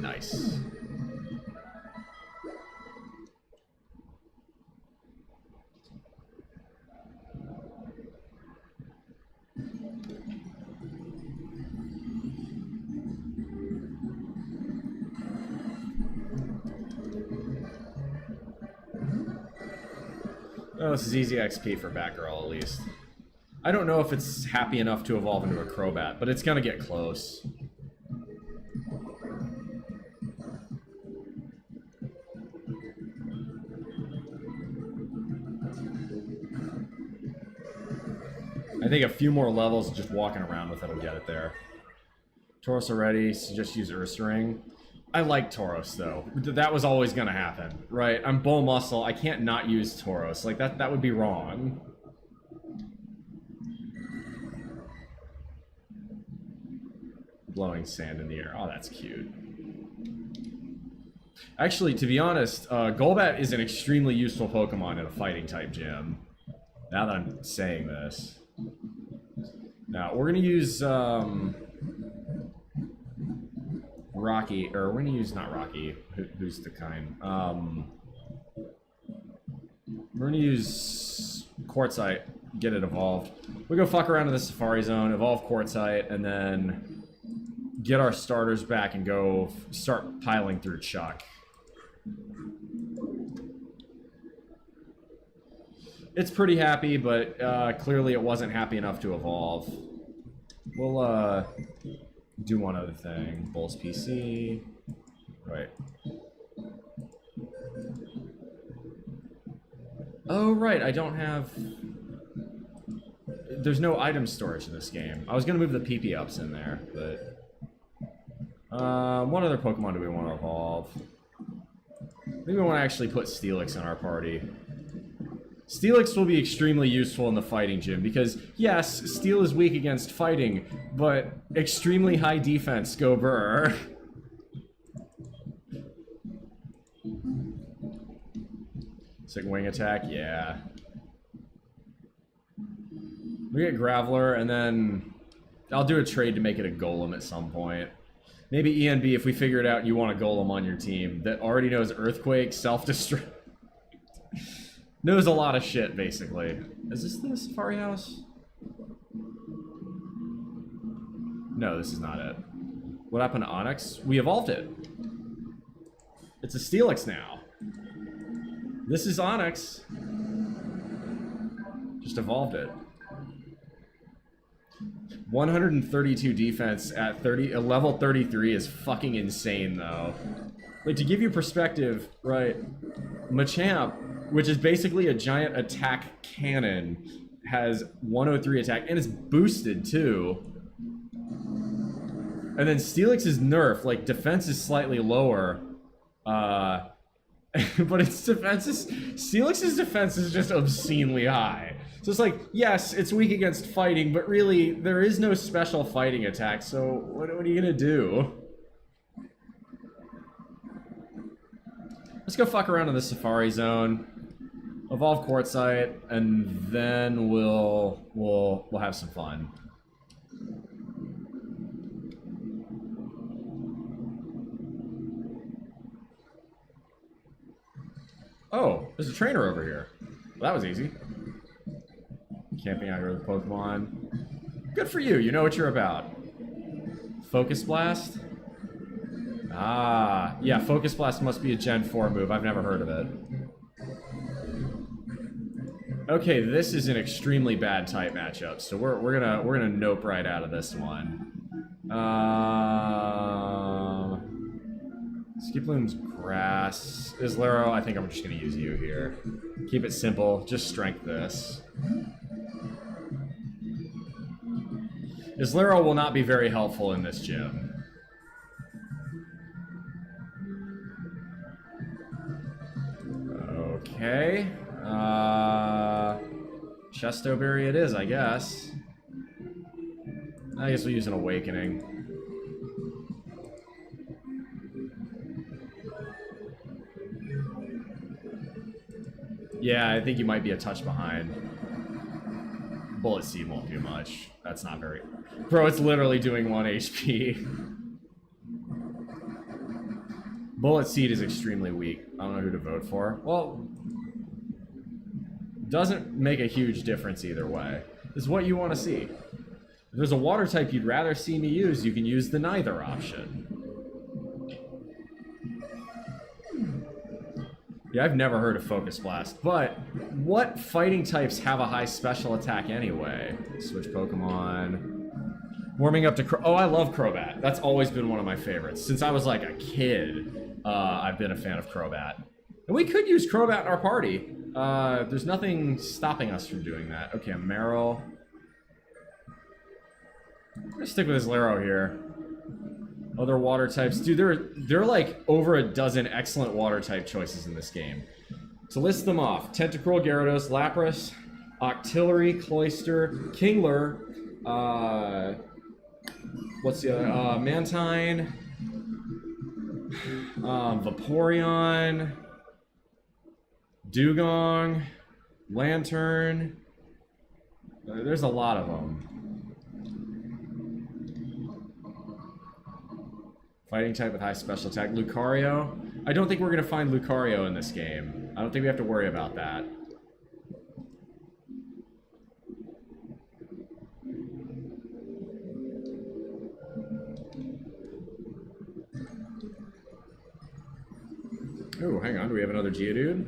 Nice. Oh, this is easy XP for Batgirl, at least. I don't know if it's happy enough to evolve into a Crobat, but it's gonna get close. I think a few more levels just walking around with it will get it there. Tauros already, so just use Ursaring. I like Tauros though. That was always gonna happen, right? I'm Bull Muscle. I can't not use Tauros. Like that would be wrong. Blowing sand in the air. Oh, that's cute. Actually, to be honest, Golbat is an extremely useful Pokemon in a fighting type gym. Now that I'm saying this. Now, we're going to use Rocky, or we're going to use, not Rocky, who's the kind. We're going to use Quartzite, get it evolved. We go fuck around in the Safari Zone, evolve Quartzite, and then get our starters back and go start piling through Chuck. It's pretty happy, but clearly it wasn't happy enough to evolve. We'll do one other thing. Bulls PC. Right. Oh, right, I don't have... There's no item storage in this game. I was going to move the PP ups in there, but... what other Pokemon do we want to evolve? Maybe we want to actually put Steelix in our party. Steelix will be extremely useful in the fighting gym because, yes, Steel is weak against fighting, but extremely high defense, go Burr. Sick wing attack, yeah. We get Graveler, and then I'll do a trade to make it a Golem at some point. Maybe ENB, if we figure it out and you want a Golem on your team that already knows Earthquake, Self-Destruct. Knows a lot of shit, basically. Is this the Safari House? No, this is not it. What happened to Onyx? We evolved it. It's a Steelix now. This is Onyx. Just evolved it. 132 defense at level 33 is fucking insane, though. Like, to give you perspective, right, Machamp, which is basically a giant attack cannon, has 103 attack, and it's boosted, too. And then Steelix is nerfed, like, defense is slightly lower, but its defense is... Steelix's defense is just obscenely high. So it's like, yes, it's weak against fighting, but really, there is no special fighting attack, so what are you gonna do? Let's go fuck around in the Safari Zone, evolve Quartzite, and then we'll have some fun. Oh, there's a trainer over here. Well, that was easy. Camping out here with Pokemon. Good for you, you know what you're about. Focus Blast? Ah, yeah, Focus Blast must be a Gen 4 move. I've never heard of it. Okay, this is an extremely bad type matchup, so we're gonna nope right out of this one. Skiploom's Grass. Islero, I think I'm just gonna use you here. Keep it simple, just strength this. Islero will not be very helpful in this gym. Okay. Chestoberry it is, I guess. I guess we'll use an Awakening. Yeah, I think you might be a touch behind. Bullet Seed won't do much. That's not very... Bro, it's literally doing 1 HP. Bullet Seed is extremely weak. I don't know who to vote for. Well, doesn't make a huge difference either way. This is what you want to see. If there's a water type you'd rather see me use, you can use the neither option. Yeah, I've never heard of Focus Blast, but what fighting types have a high special attack anyway? Switch Pokemon. Warming up to oh, I love Crobat. That's always been one of my favorites. Since I was like a kid, I've been a fan of Crobat. And we could use Crobat in our party. There's nothing stopping us from doing that. Okay, Meryl. I'm gonna stick with Islero here. Other water types. Dude, there are like over a dozen excellent water type choices in this game. To list them off: Tentacruel, Gyarados, Lapras, Octillery, Cloyster, Kingler, what's the other? Mantine. Vaporeon, Dugong, Lantern. There's a lot of them. Fighting type with high special attack. Lucario. I don't think we're going to find Lucario in this game. I don't think we have to worry about that. Ooh, hang on. Do we have another Geodude?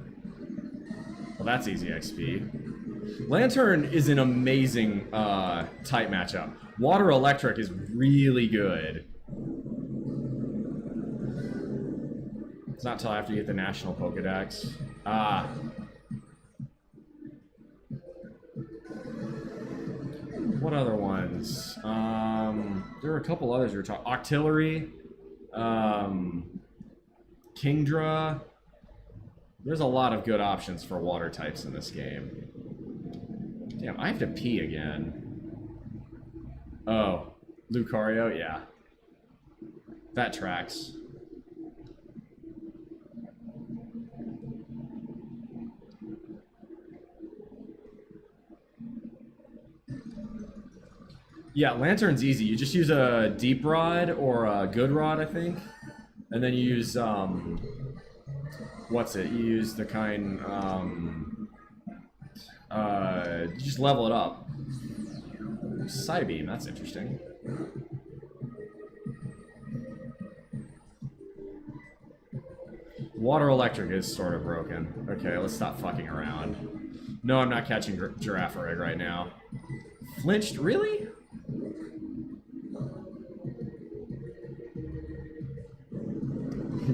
Well, that's easy XP. Lantern is an amazing type matchup. Water Electric is really good. It's not until after you get the National Pokedex. Ah. What other ones? There were a couple others we were talking. Octillery. Kingdra. There's a lot of good options for water types in this game. Damn, I have to pee again. Oh, Lucario, yeah. That tracks. Yeah, Lantern's easy. You just use a Deep Rod or a Good Rod, I think. And then you use, what's it? You use the kind, you just level it up. Psybeam, that's interesting. Water Electric is sort of broken. Okay, let's stop fucking around. No, I'm not catching Girafarig right now. Flinched? Really?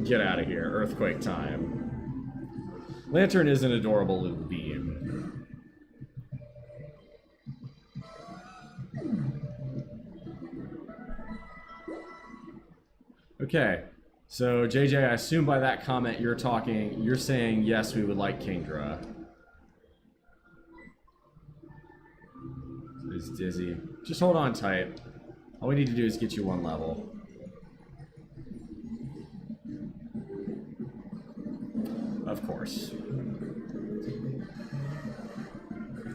Get out of here. Earthquake time. Lantern is an adorable little beam. Okay. So, JJ, I assume by that comment you're saying, yes, we would like Kingdra. He's dizzy. Just hold on tight. All we need to do is get you one level. Of course.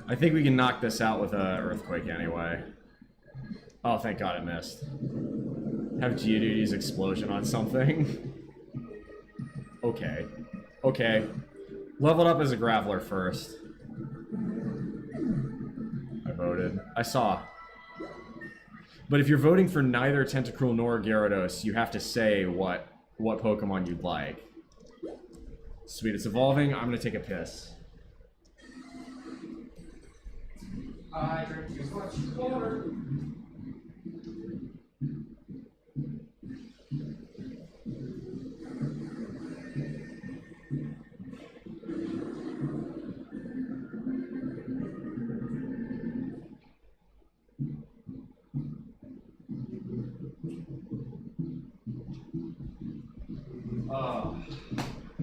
I think we can knock this out with an Earthquake anyway. Oh, thank God it missed. Have Geodude use Explosion on something? Okay. Okay. Leveled up as a Graveler first. I voted. I saw. But if you're voting for neither Tentacruel nor Gyarados, you have to say what Pokemon you'd like. Sweet, it's evolving. I'm gonna take a piss. I drink too much water.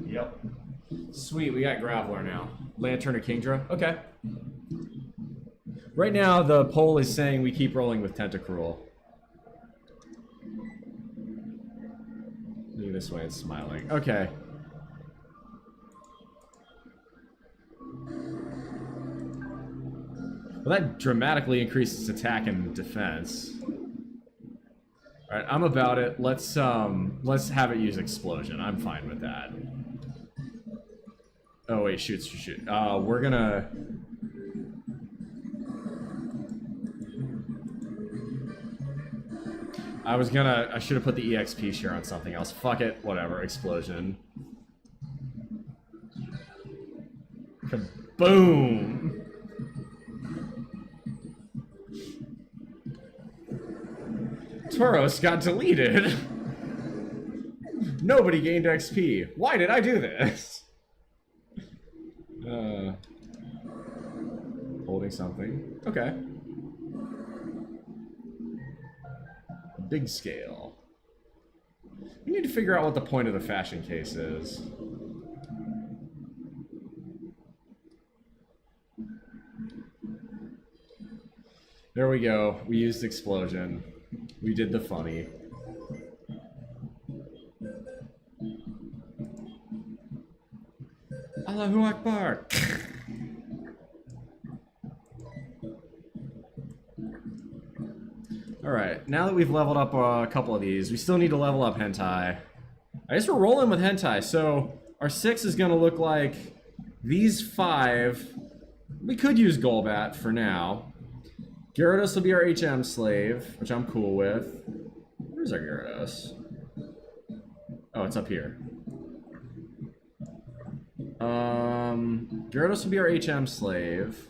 Yep. Sweet, we got Graveler now. Lantern or Kingdra? Okay. Right now, the poll is saying we keep rolling with Tentacruel. Look this way, it's smiling. Okay. Well, that dramatically increases attack and defense. Alright, I'm about it. Let's have it use Explosion. I'm fine with that. Oh wait, shoot. We're gonna... I should have put the EXP share on something else. Fuck it, whatever, Explosion. Kaboom! Tauros got deleted. Nobody gained XP. Why did I do this? Holding something. Okay. Big scale. We need to figure out what the point of the fashion case is. There we go. We used Explosion. We did the funny. Allahu Akbar. Alright, now that we've leveled up a couple of these, we still need to level up Hentai. I guess we're rolling with Hentai, so our 6 is going to look like these 5. We could use Golbat for now. Gyarados will be our HM slave, which I'm cool with. Where's our Gyarados? Oh, it's up here. Gyarados will be our HM slave.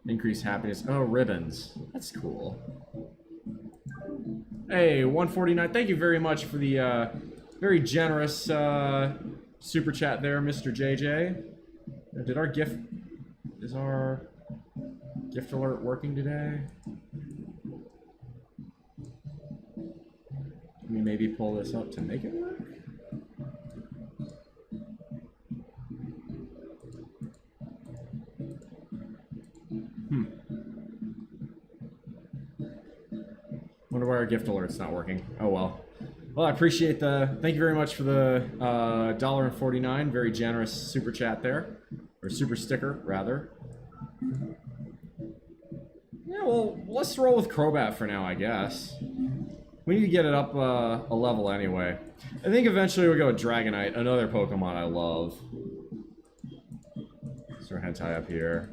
Increase happiness. Oh, ribbons. That's cool. Hey, 149. Thank you very much for the very generous super chat there, Mr. JJ. Did our gift... Is our gift alert working today? Can we maybe pull this up to make it work? Wonder why our gift alert's not working. Oh well. Well, I appreciate the... Thank you very much for the $1.49. Very generous super chat there. Or super sticker, rather. Yeah, well, let's roll with Crobat for now, I guess. We need to get it up a level anyway. I think eventually we'll go with Dragonite, another Pokemon I love. So Hentai up here.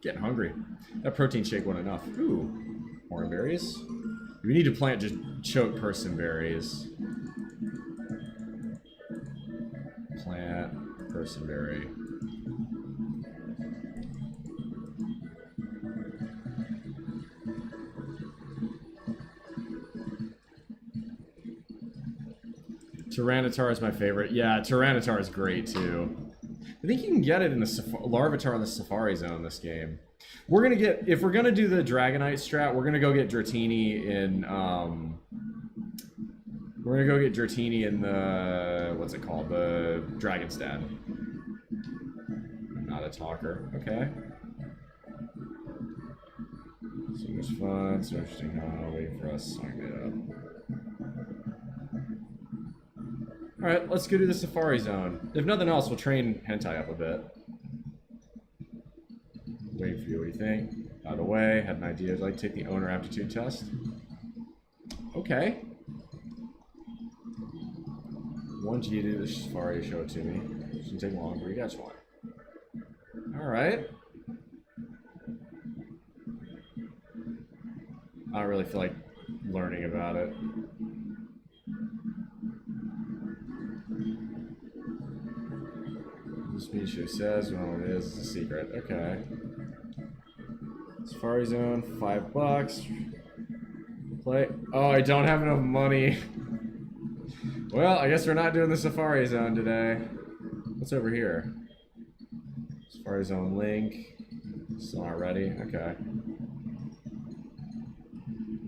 Getting hungry. That protein shake wasn't enough. Ooh, orange berries. We need to plant just choke person berries. Plant person berry. Tyranitar is my favorite. Yeah, Tyranitar is great too. I think you can get it in the Larvitar in the Safari Zone this game. We're gonna get, if we're gonna do the Dragonite strat, we're gonna go get Dratini in we're gonna go get Dratini in the, what's it called, the Dragon's Den. Not a talker. Okay. So much fun, so interesting. Waiting for us to sign it up. Alright, let's go to the Safari Zone. If nothing else, we'll train Hentai up a bit. Waiting for you, what do you think? By the way, had an idea. I'd like to take the owner aptitude test. Okay. Want you to do the Safari, show it to me. It shouldn't take long, but you got one. Alright. I don't really feel like learning about it. The species says, well, it is, it's a secret. Okay. Safari Zone, $5. Play. Oh, I don't have enough money. Well, I guess we're not doing the Safari Zone today. What's over here? Safari Zone link. Still not ready. Okay.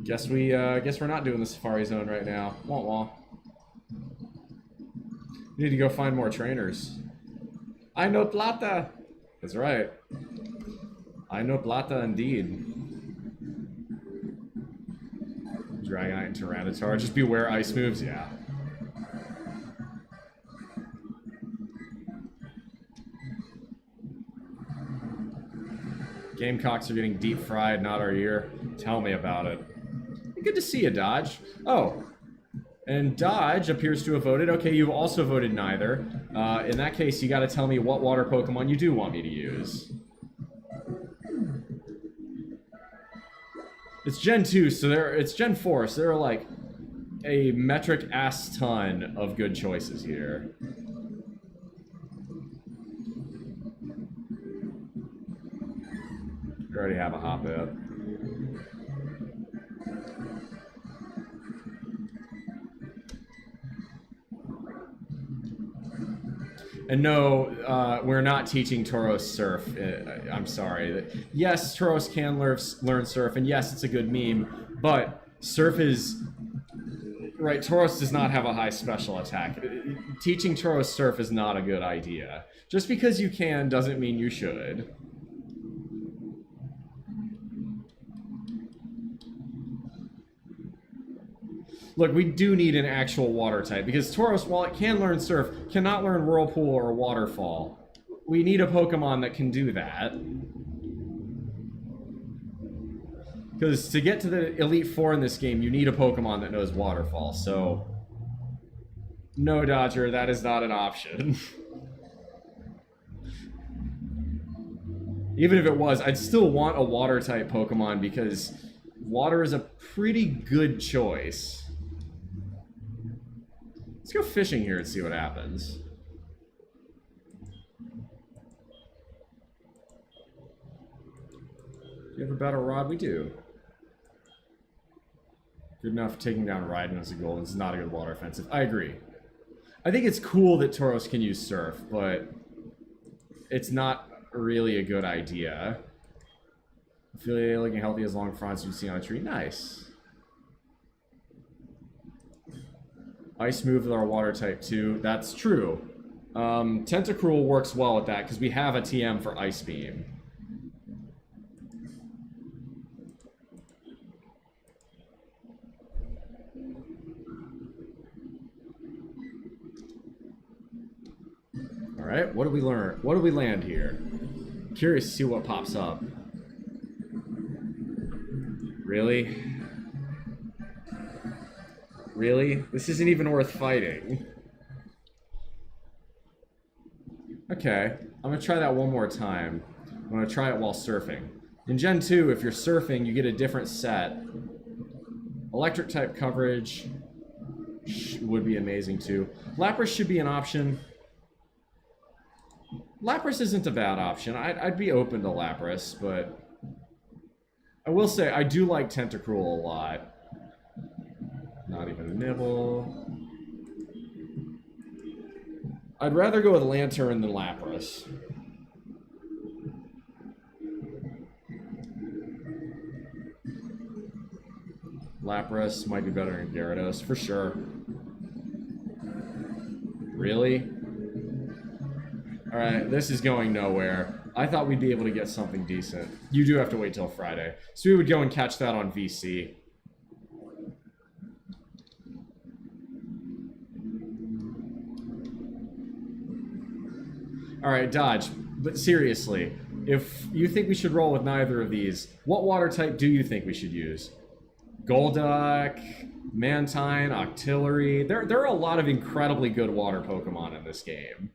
Guess we're not doing the Safari Zone right now. Wah wah. We need to go find more trainers. I know plata. That's right. I know plata indeed. Dragonite and Tyranitar. Just beware ice moves, yeah. Gamecocks are getting deep fried, not our year. Tell me about it. Good to see you, Dodge. Oh. And Dodge appears to have voted. Okay, you've also voted neither. In that case, you gotta tell me what water Pokemon you do want me to use. It's Gen 2, so it's Gen 4, so there are like a metric ass ton of good choices here. You already have a Hop-It. And no, we're not teaching Tauros Surf. I'm sorry. Yes, Tauros can learn Surf, and yes, it's a good meme, but Surf is... Right, Tauros does not have a high special attack. Teaching Tauros Surf is not a good idea. Just because you can doesn't mean you should. Look, we do need an actual water type, because Tauros, while it can learn Surf, cannot learn Whirlpool or Waterfall. We need a Pokemon that can do that. Because to get to the Elite Four in this game, you need a Pokemon that knows Waterfall, so... No, Dodger, that is not an option. Even if it was, I'd still want a Water-type Pokemon, because Water is a pretty good choice. Let's go fishing here and see what happens. Do you have a Battle Rod? We do. Good enough for taking down Raiden as a goal. This is not a good water offensive. I agree. I think it's cool that Tauros can use Surf, but it's not really a good idea. I feel like looking healthy as long fronts you see on a tree. Nice. Ice move with our water type too. That's true. Tentacruel works well with that because we have a TM for Ice Beam. All right, what do we learn? What do we land here? Curious to see what pops up. Really? Really? This isn't even worth fighting. Okay, I'm gonna try that one more time. I'm gonna try it while surfing. In Gen 2, if you're surfing, you get a different set. Electric type coverage would be amazing too. Lapras should be an option. Lapras isn't a bad option. I'd be open to Lapras, but I will say I do like Tentacruel a lot. Not even a nibble. I'd rather go with Lantern than Lapras. Lapras might be better than Gyarados, for sure. Really? Alright, this is going nowhere. I thought we'd be able to get something decent. You do have to wait till Friday. So we would go and catch that on VC. Alright, Dodge, but seriously, if you think we should roll with neither of these, what water type do you think we should use? Golduck, Mantine, Octillery. There are a lot of incredibly good water Pokemon in this game.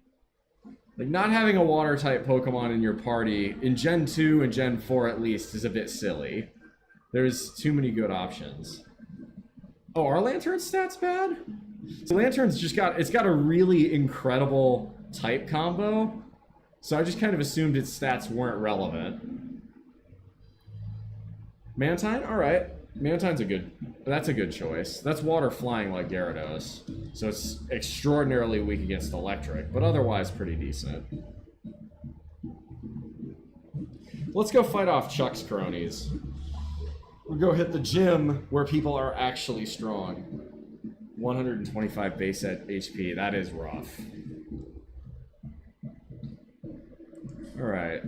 Like, not having a water type Pokemon in your party, in Gen 2 and Gen 4 at least, is a bit silly. There's too many good options. Oh, are Lantern's stats bad? So Lantern's just got a really incredible type combo, so I just kind of assumed its stats weren't relevant. Mantine? Alright. Mantine's that's a good choice. That's water flying like Gyarados, so it's extraordinarily weak against electric, but otherwise pretty decent. Let's go fight off Chuck's cronies. We'll go hit the gym where people are actually strong. 125 base at HP, that is rough. Alright.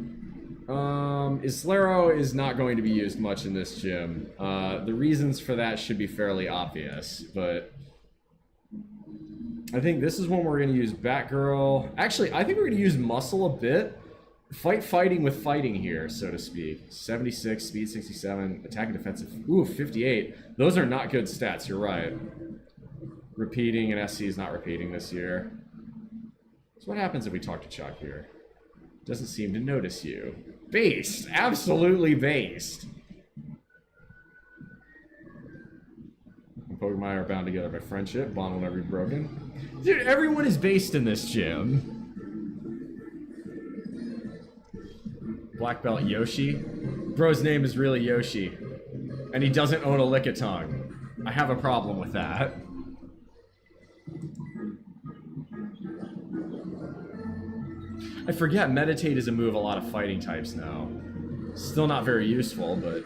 Islero is not going to be used much in this gym. The reasons for that should be fairly obvious, but I think this is when we're going to use Batgirl. Actually, I think we're going to use Muscle a bit. Fighting with fighting here, so to speak. 76, speed 67, attack and defensive. Ooh, 58. Those are not good stats, you're right. Repeating, and SC is not repeating this year. So what happens if we talk to Chuck here? Doesn't seem to notice you. Based! Absolutely based! Pokemon are bound together by friendship. Bond will never be broken. Dude, everyone is based in this gym. Black Belt Yoshi? Bro's name is really Yoshi. And he doesn't own a Lickitung. I have a problem with that. I forget Meditate is a move a lot of fighting types know. Still not very useful, but...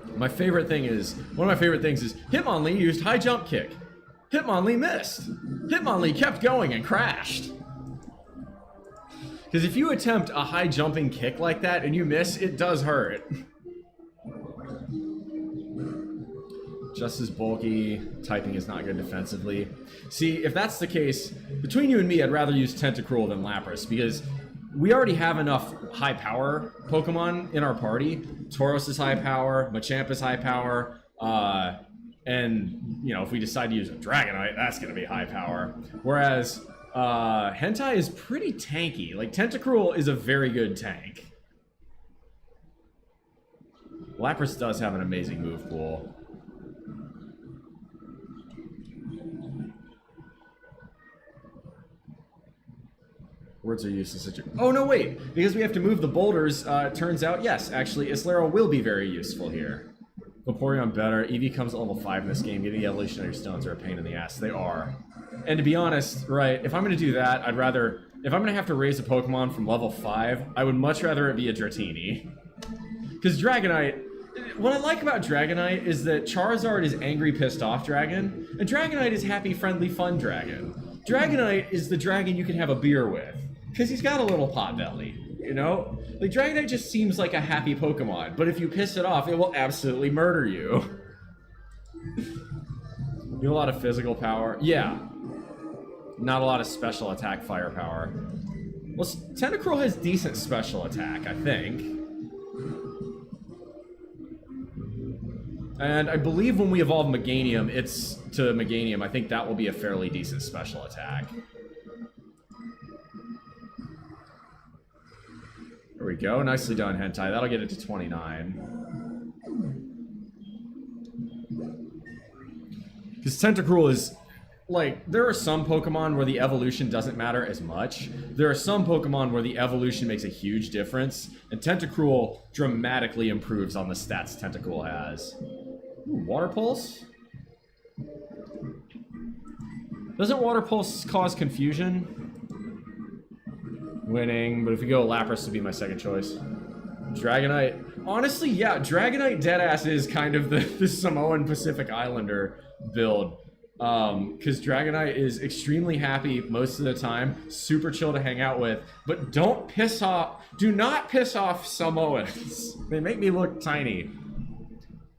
one of my favorite things is Hitmonlee used high jump kick. Hitmonlee missed. Hitmonlee kept going and crashed. Because if you attempt a high jumping kick like that and you miss, it does hurt. Just as bulky, typing is not good defensively. See, if that's the case, between you and me, I'd rather use Tentacruel than Lapras, because we already have enough high power Pokemon in our party. Tauros is high power, Machamp is high power, and, you know, if we decide to use a Dragonite, that's going to be high power. Whereas Hentai is pretty tanky. Like, Tentacruel is a very good tank. Lapras does have an amazing move pool. Words are used in such a... Oh, no, wait! Because we have to move the boulders, it turns out, yes, actually, Islero will be very useful here. Vaporeon better. Eevee comes at level 5 in this game. Getting the evolutionary stones are a pain in the ass. They are. And to be honest, right, if I'm going to do that, I'd rather... If I'm going to have to raise a Pokemon from level 5, I would much rather it be a Dratini. Because Dragonite... What I like about Dragonite is that Charizard is angry, pissed off dragon, and Dragonite is happy, friendly, fun dragon. Dragonite is the dragon you can have a beer with. Because he's got a little pot belly, you know? Like, Dragonite just seems like a happy Pokemon, but if you piss it off, it will absolutely murder you. You have a lot of physical power. Yeah. Not a lot of special attack firepower. Well, Tentacruel has decent special attack, I think. And I believe when we evolve Meganium, I think that will be a fairly decent special attack. There we go. Nicely done, Hentai. That'll get it to 29. Because Tentacruel is... Like, there are some Pokemon where the evolution doesn't matter as much. There are some Pokemon where the evolution makes a huge difference. And Tentacruel dramatically improves on the stats Tentacruel has. Ooh, Water Pulse? Doesn't Water Pulse cause confusion? Winning, but if we go Lapras would be my second choice. Dragonite. Honestly, yeah, Dragonite deadass is kind of the Samoan Pacific Islander build. Because Dragonite is extremely happy most of the time, super chill to hang out with, but do not piss off Samoans. They make me look tiny.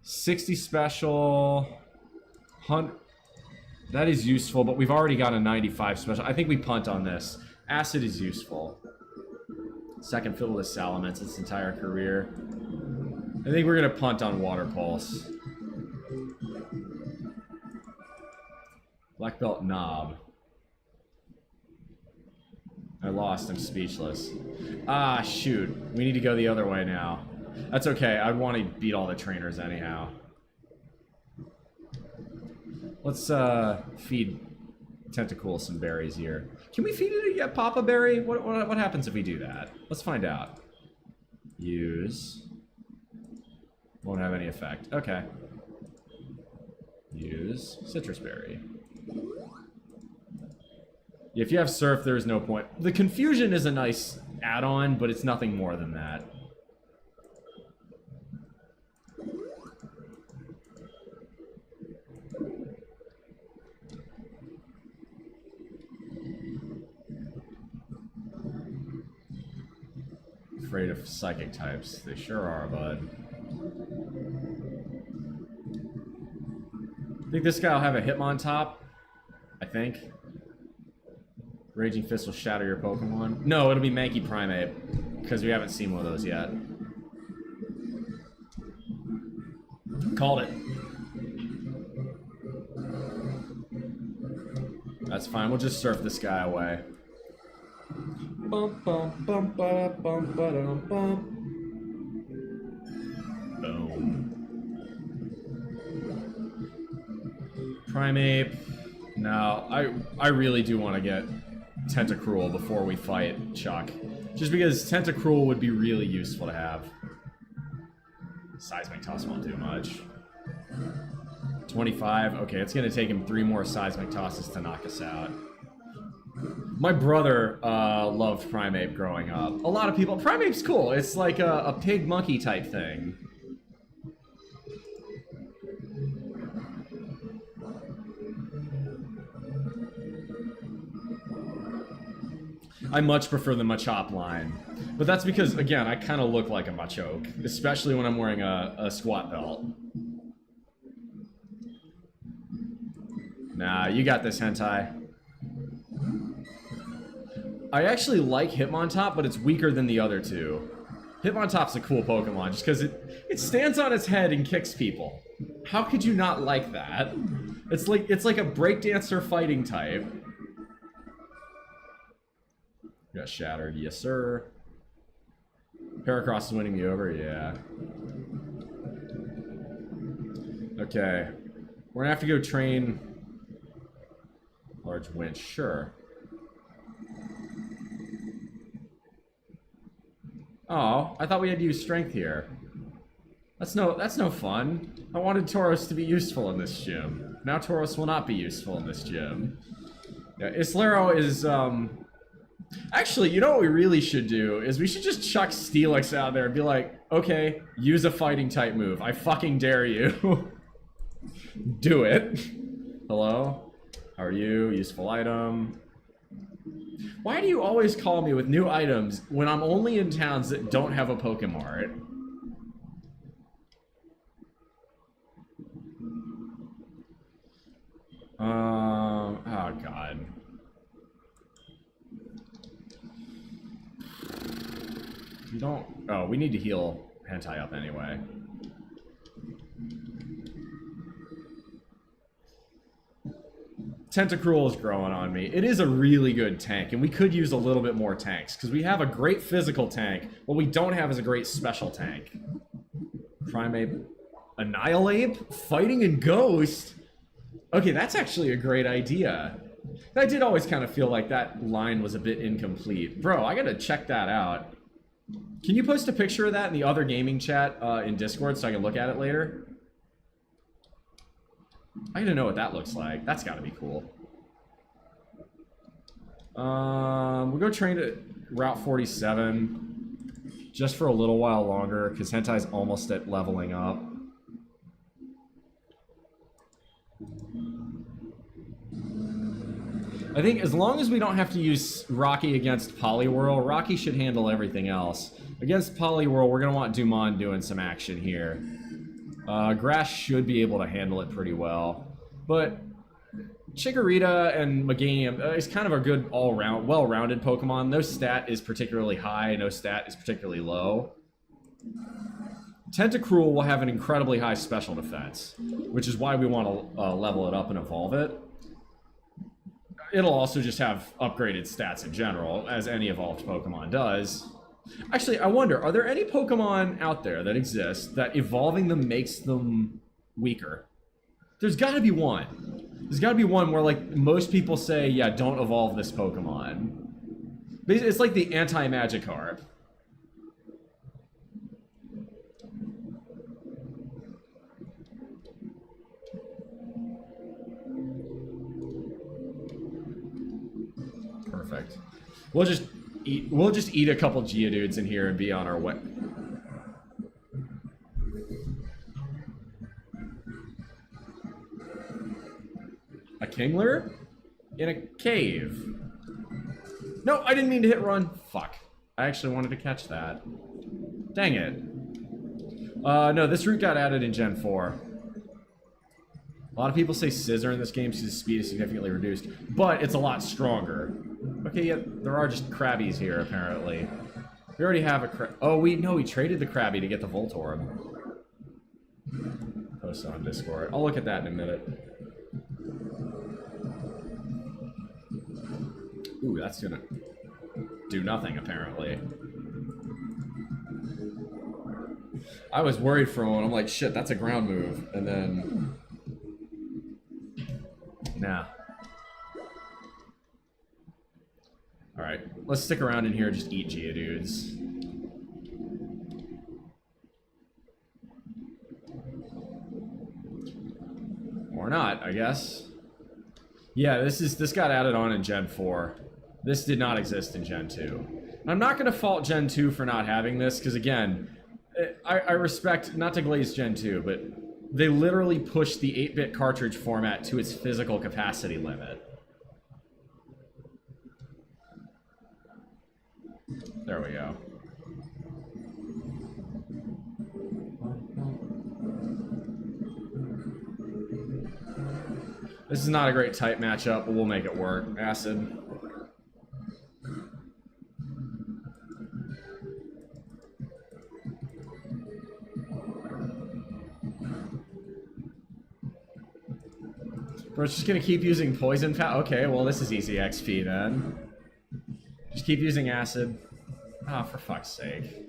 60 special, 100, that is useful, but we've already got a 95 special. I think we punt on this. Acid is useful. Second fiddle is Salamence its entire career. I think we're gonna punt on Water Pulse. Black Belt Knob. I lost, I'm speechless. Ah, shoot. We need to go the other way now. That's okay, I'd want to beat all the trainers anyhow. Let's feed Tentacruel some berries here. Can we feed it a Papa Berry? What happens if we do that? Let's find out. Use. Won't have any effect. Okay. Use Citrus Berry. If you have Surf, there is no point. The Confusion is a nice add-on, but it's nothing more than that. Afraid of psychic types. They sure are, bud. I think this guy will have a Hitmontop. I think. Raging Fist will shatter your Pokemon. No, it'll be Mankey Primeape, because we haven't seen one of those yet. Called it. That's fine. We'll just surf this guy away. Bum bum bum ba bum ba dum bum. Boom. Primeape. No, I really do want to get Tentacruel before we fight Chuck. Just because Tentacruel would be really useful to have. Seismic Toss won't do much. 25. Okay, it's going to take him 3 more Seismic Tosses to knock us out. My brother loved Primeape growing up. A lot of people... Primeape's cool. It's like a pig-monkey type thing. I much prefer the Machop line. But that's because, again, I kind of look like a Machoke, especially when I'm wearing a squat belt. Nah, you got this, Hentai. I actually like Hitmontop, but it's weaker than the other two. Hitmontop's a cool Pokemon just because it stands on its head and kicks people. How could you not like that? It's like a breakdancer fighting type. Got shattered, yes sir. Heracross is winning me over, yeah. Okay. We're gonna have to go train large winch, sure. Oh, I thought we had to use strength here. That's no fun. I wanted Tauros to be useful in this gym. Now Tauros will not be useful in this gym. Yeah, Islero is, actually, you know what we really should do? Is we should just chuck Steelix out there and be like, okay, use a fighting type move. I fucking dare you. Do it. Hello? How are you? Useful item. Why do you always call me with new items when I'm only in towns that don't have a Pokemart? Oh god. We don't... Oh, we need to heal Hentai up anyway. Tentacruel is growing on me. It is a really good tank, and we could use a little bit more tanks, because we have a great physical tank. What we don't have is a great special tank. Primeape. Annihilate? Fighting and Ghost? Okay, that's actually a great idea. I did always kind of feel like that line was a bit incomplete. Bro, I gotta check that out. Can you post a picture of that in the other gaming chat in Discord so I can look at it later? I gotta know what that looks like. That's gotta be cool. We'll go train at Route 47 just for a little while longer because Hentai's almost at leveling up. I think as long as we don't have to use Rocky against Poliwhirl, Rocky should handle everything else. Against Poliwhirl, we're going to want Dumont doing some action here. Grass should be able to handle it pretty well. But Chikorita and Meganium is kind of a good all-round, well-rounded Pokemon. No stat is particularly high, no stat is particularly low. Tentacruel will have an incredibly high special defense, which is why we want to level it up and evolve it. It'll also just have upgraded stats in general, as any evolved Pokemon does. Actually, I wonder, are there any Pokemon out there that exist that evolving them makes them weaker? There's gotta be one. There's gotta be one where, like, most people say, yeah, don't evolve this Pokemon. It's like the anti-Magikarp. Perfect. We'll just eat a couple Geodudes in here and be on our way. A Kingler? In a cave. No, I didn't mean to hit run. Fuck. I actually wanted to catch that. Dang it. No, this route got added in Gen 4. A lot of people say Scissor in this game because its speed is significantly reduced, but it's a lot stronger. Okay, yeah, there are just Krabbies here, apparently. We already have a Oh, we traded the Krabby to get the Voltorb. Post it on Discord. I'll look at that in a minute. Ooh, that's gonna do nothing, apparently. I was worried for a moment. I'm like, shit, that's a ground move. And then... Nah. Alright, let's stick around in here and just eat Geodudes. Or not, I guess. Yeah, this got added on in Gen 4. This did not exist in Gen 2. And I'm not going to fault Gen 2 for not having this, because again, I respect, not to glaze Gen 2, but they literally pushed the 8-bit cartridge format to its physical capacity limit. There we go. This is not a great type matchup, but we'll make it work. Acid. We're just gonna keep using poison power. Okay, well this is easy XP then. Just keep using acid. Ah, oh, for fuck's sake.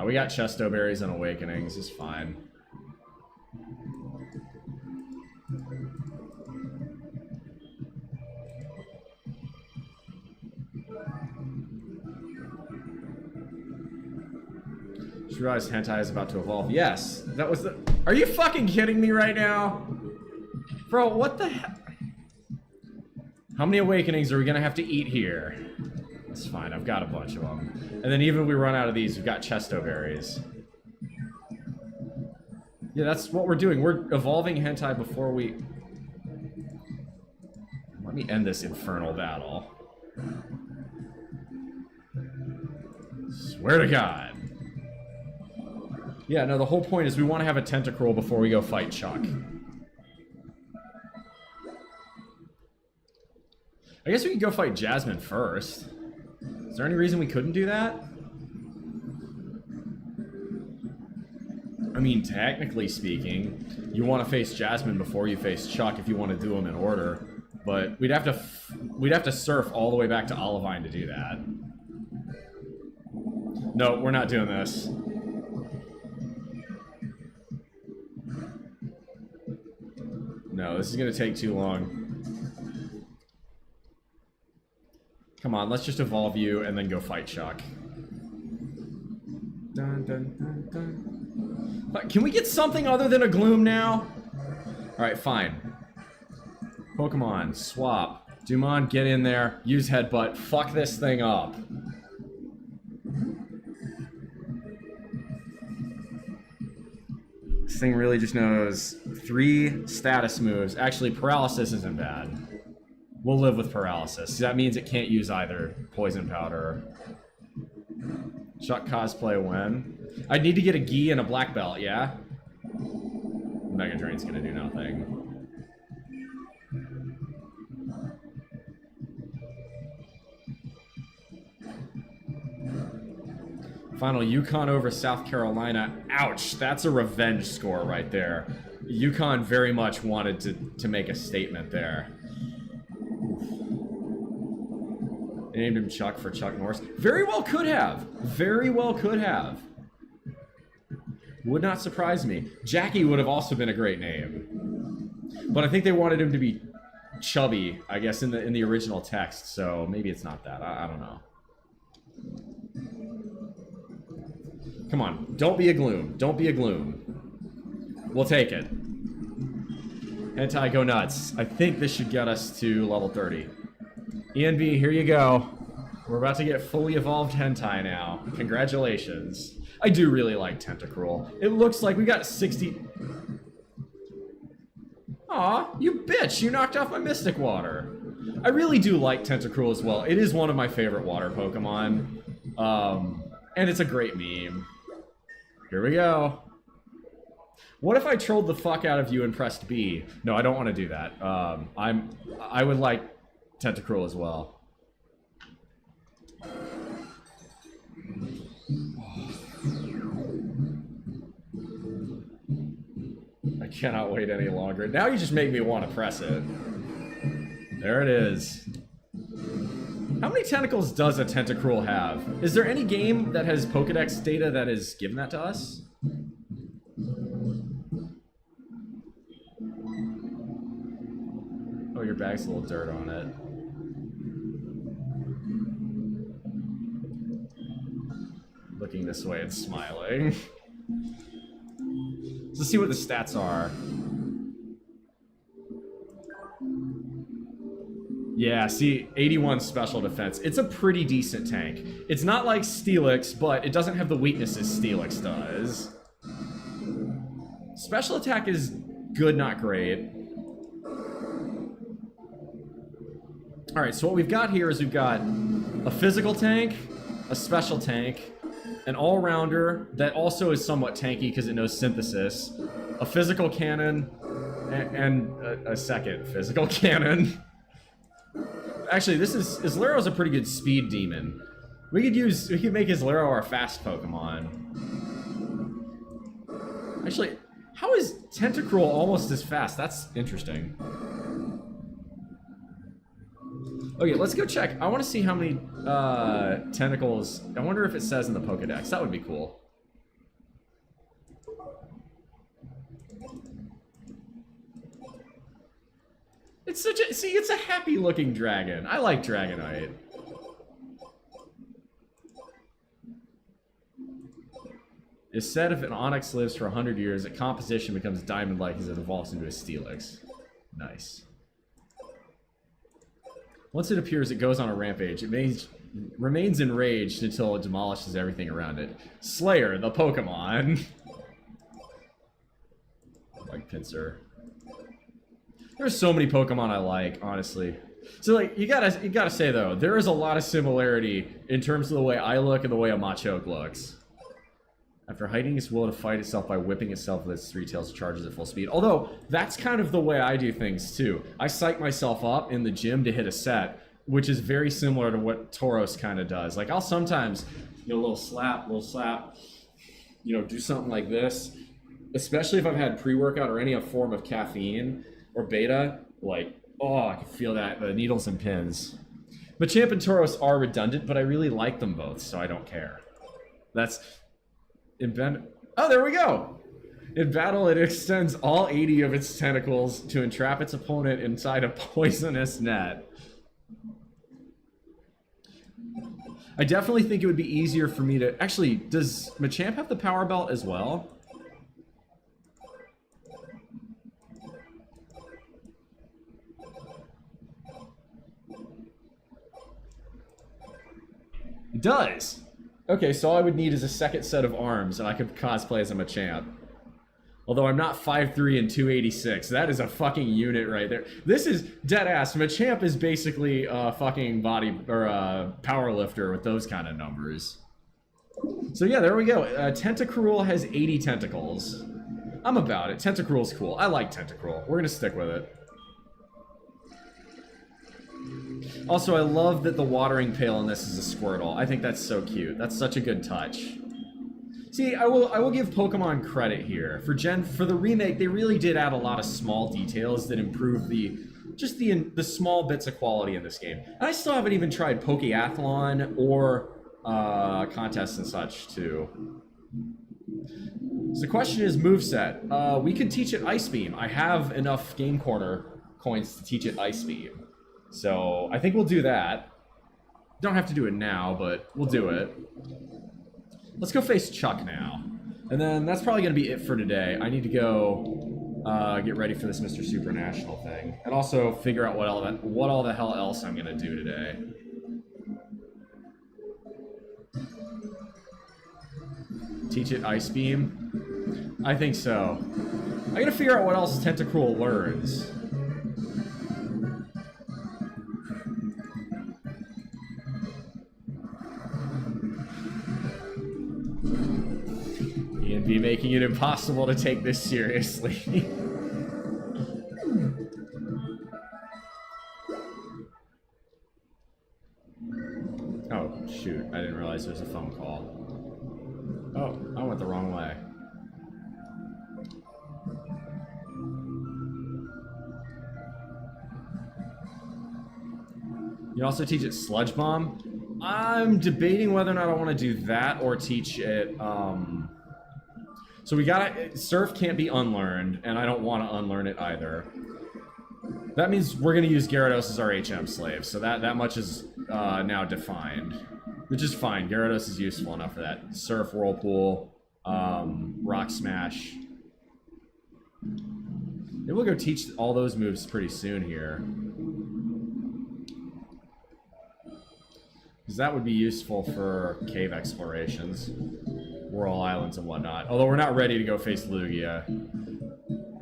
We got Chesto Berries and Awakenings, it's fine. Just realized hentai is about to evolve. Yes, that was the... Are you fucking kidding me right now? Bro, what the hell? How many Awakenings are we gonna have to eat here? It's fine, I've got a bunch of them. And then even if we run out of these, we've got Chesto Berries. Yeah, that's what we're doing. We're evolving hentai before we... Let me end this infernal battle. Swear to God. Yeah, no, the whole point is we want to have a tentacruel before we go fight Chuck. I guess we could go fight Jasmine first. Is there any reason we couldn't do that? I mean, technically speaking, you want to face Jasmine before you face Chuck if you want to do them in order. But we'd have to surf all the way back to Olivine to do that. No, we're not doing this. No, this is gonna take too long. Come on, let's just evolve you and then go fight Chuck. Dun, dun, dun, dun. But can we get something other than a Gloom now? Alright, fine. Pokemon, swap. Dumon, get in there. Use Headbutt. Fuck this thing up. This thing really just knows 3 status moves. Actually, Paralysis isn't bad. We'll live with Paralysis. That means it can't use either Poison Powder. Chuck cosplay when? I'd need to get a Gi and a Black Belt, yeah? Mega Drain's gonna do nothing. Final Yukon over South Carolina. Ouch, that's a revenge score right there. Yukon very much wanted to make a statement there. They named him Chuck for Chuck Norris. Very well could have. Very well could have. Would not surprise me. Jackie would have also been a great name. But I think they wanted him to be chubby, I guess, in the original text, so maybe it's not that. I don't know. Come on, don't be a Gloom. Don't be a Gloom. We'll take it. Hentai, go nuts. I think this should get us to level 30. ENB, here you go. We're about to get fully evolved hentai now. Congratulations. I do really like Tentacruel. It looks like we got 60... Aw, you bitch! You knocked off my Mystic Water. I really do like Tentacruel as well. It is one of my favorite water Pokemon. And it's a great meme. Here we go. What if I trolled the fuck out of you and pressed B? No, I don't want to do that. I would like Tentacruel as well. I cannot wait any longer. Now you just make me want to press it. There it is. How many tentacles does a Tentacruel have? Is there any game that has Pokedex data that has given that to us? Oh, your bag's a little dirt on it. Looking this way and smiling. Let's see what the stats are. Yeah, see, 81 special defense. It's a pretty decent tank. It's not like Steelix, but it doesn't have the weaknesses Steelix does. Special attack is good, not great. Alright, so what we've got here is we've got a physical tank, a special tank, an all-rounder that also is somewhat tanky because it knows synthesis, a physical cannon, and a second physical cannon. Actually, Islero's a pretty good speed demon. We could make Islero our fast Pokemon. Actually, how is Tentacruel almost as fast? That's interesting. Okay, let's go check. I want to see how many tentacles. I wonder if it says in the Pokedex. That would be cool. It's such a it's a happy looking dragon. I like Dragonite. It's said if an Onix lives for 100 years, its composition becomes diamond-like as it evolves into a Steelix. Nice. Once it appears, it goes on a rampage. It remains enraged until it demolishes everything around it. Slayer, the Pokemon. Like Pinsir. There's so many Pokemon I like, honestly. So, like, you gotta say, though, there is a lot of similarity in terms of the way I look and the way a Machoke looks. After hiding its will to fight itself by whipping itself with its three tails, it charges at full speed. Although, that's kind of the way I do things, too. I psych myself up in the gym to hit a set, which is very similar to what Tauros kind of does. Like, I'll sometimes, you know, a little slap, you know, do something like this. Especially if I've had pre-workout or any form of caffeine or beta. Like, oh, I can feel that, the needles and pins. Machamp and Tauros are redundant, but I really like them both, so I don't care. That's... Oh, there we go! In battle, it extends all 80 of its tentacles to entrap its opponent inside a poisonous net. I definitely think it would be easier for me to... Actually, does Machamp have the Power Belt as well? It does! Okay, so all I would need is a second set of arms, and I could cosplay as a Machamp. Although I'm not 5'3" and 286. That is a fucking unit right there. This is dead-ass. Machamp is basically a fucking body... or a power lifter with those kind of numbers. So yeah, there we go. Tentacruel has 80 tentacles. I'm about it. Tentacruel's cool. I like Tentacruel. We're gonna stick with it. Also, I love that the watering pail in this is a Squirtle. I think that's so cute. That's such a good touch. See, I will give Pokemon credit here. For the remake, they really did add a lot of small details that improve the small bits of quality in this game. And I still haven't even tried Pokeathlon or contests and such too. So the question is moveset. We could teach it Ice Beam. I have enough Game Corner coins to teach it Ice Beam. So I think we'll do that. Don't have to do it now, but we'll do it. Let's go face Chuck now. And then that's probably going to be it for today. I need to go get ready for this Mr. Supranational thing. And also figure out what all the hell else I'm going to do today. Teach it Ice Beam? I think so. I got to figure out what else Tentacruel learns. Ian be making it impossible to take this seriously. Oh, shoot. I didn't realize there was a phone call. Oh, I went the wrong way. You also teach it Sludge Bomb? I'm debating whether or not I want to do that or teach it, So we gotta... Surf can't be unlearned, and I don't want to unlearn it either. That means we're going to use Gyarados as our HM slave, so that much is now defined. Which is fine. Gyarados is useful enough for that. Surf, Whirlpool, Rock Smash. Maybe we'll go teach all those moves pretty soon here. Because that would be useful for cave explorations. Whirl Islands and whatnot. Although we're not ready to go face Lugia.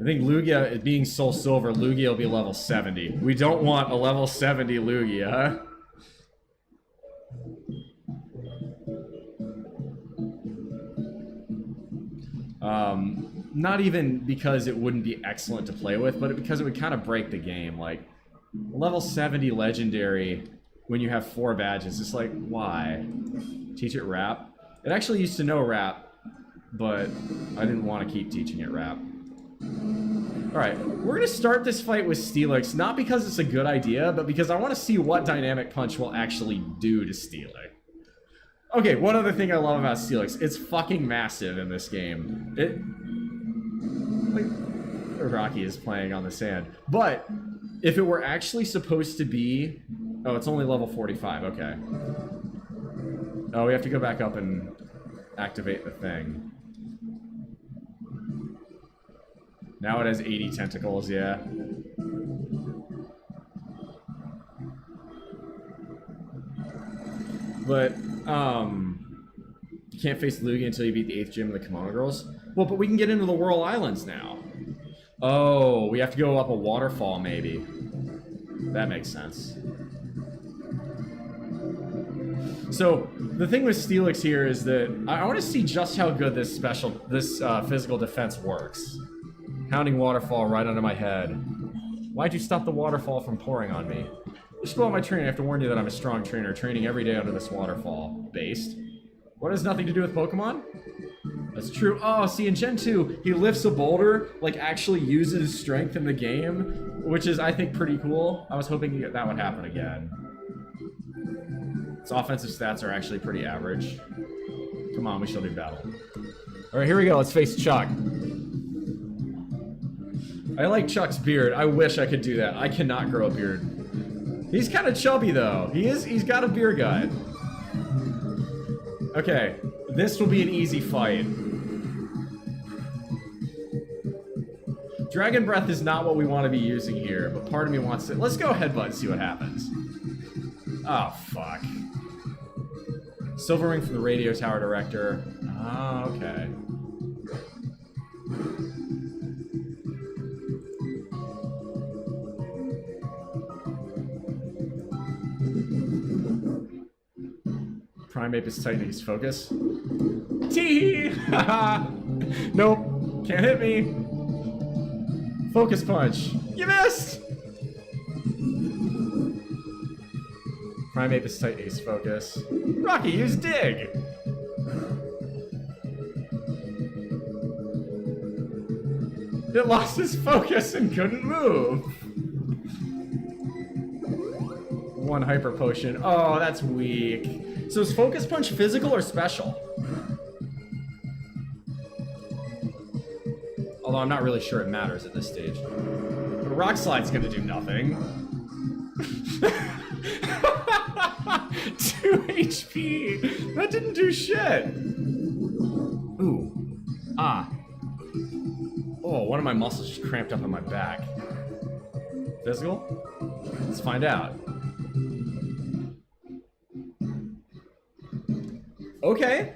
I think Lugia, being SoulSilver, Lugia will be level 70. We don't want a level 70 Lugia. Not even because it wouldn't be excellent to play with, but because it would kind of break the game. Like, level 70 legendary when you have 4 badges, it's like, why? Teach it rap? It actually used to know rap, but I didn't want to keep teaching it rap. Alright, we're going to start this fight with Steelix, not because it's a good idea, but because I want to see what Dynamic Punch will actually do to Steelix. Okay, one other thing I love about Steelix, it's fucking massive in this game. Rocky is playing on the sand. But, if it were actually supposed to be... Oh, it's only level 45, okay. Oh, we have to go back up and activate the thing. Now it has 80 tentacles, yeah. But, you can't face Lugia until you beat the 8th gym of the Kimono Girls. Well, but we can get into the Whirl Islands now. Oh, we have to go up a waterfall, maybe. That makes sense. So, the thing with Steelix here is that I want to see just how good this physical defense works. Pounding waterfall right under my head. Why'd you stop the waterfall from pouring on me? Just about my training, I have to warn you that I'm a strong trainer, training every day under this waterfall. Based. What has nothing to do with Pokemon? That's true. Oh, see, in Gen 2, he lifts a boulder, like, actually uses strength in the game, which is, I think, pretty cool. I was hoping that would happen again. Its offensive stats are actually pretty average. Come on, we shall do battle. Alright, here we go. Let's face Chuck. I like Chuck's beard. I wish I could do that. I cannot grow a beard. He's kind of chubby, though. He's got a beer gut. Okay, this will be an easy fight. Dragon Breath is not what we want to be using here, but part of me wants to... Let's go Headbutt and see what happens. Oh, fuck. Silver Ring from the Radio Tower Director. Ah, okay. Primeape is tightening his focus. Tee! Haha! Nope. Can't hit me. Focus punch. You missed! Primeape is tightening his focus. Rocky, use dig! It lost his focus and couldn't move. One hyper potion. Oh, that's weak. So is Focus Punch physical or special? Although I'm not really sure it matters at this stage. But Rock Slide's gonna do nothing. 2 HP! That didn't do shit! Ooh. Ah. Oh, one of my muscles just cramped up on my back. Physical? Let's find out. Okay.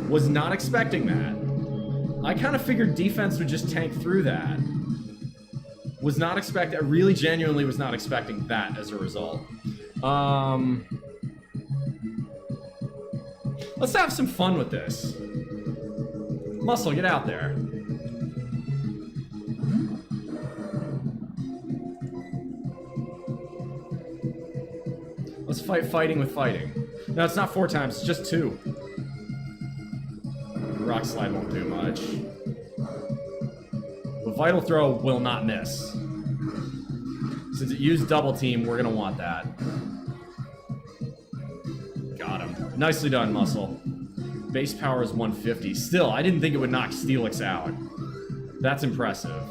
Was not expecting that. I kind of figured defense would just tank through that. Was not expecting, I really genuinely was not expecting that as a result. Let's have some fun with this. Muscle, get out there. Let's fight fighting with fighting. No, it's not 4 times, it's just 2. Rock Slide won't do much. The Vital Throw will not miss. Since it used Double Team, we're gonna want that. Got him. Nicely done, Muscle. Base power is 150. Still, I didn't think it would knock Steelix out. That's impressive.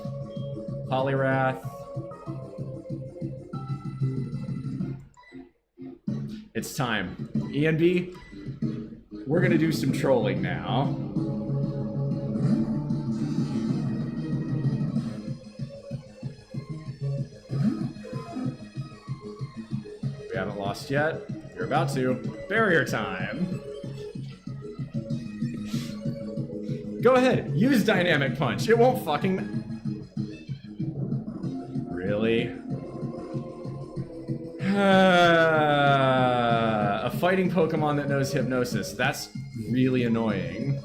Poliwrath. It's time. ENB, we're gonna do some trolling now. We haven't lost yet. You're about to. Barrier time. Go ahead, use Dynamic Punch. It won't fucking... Really? A fighting Pokemon that knows Hypnosis. That's really annoying.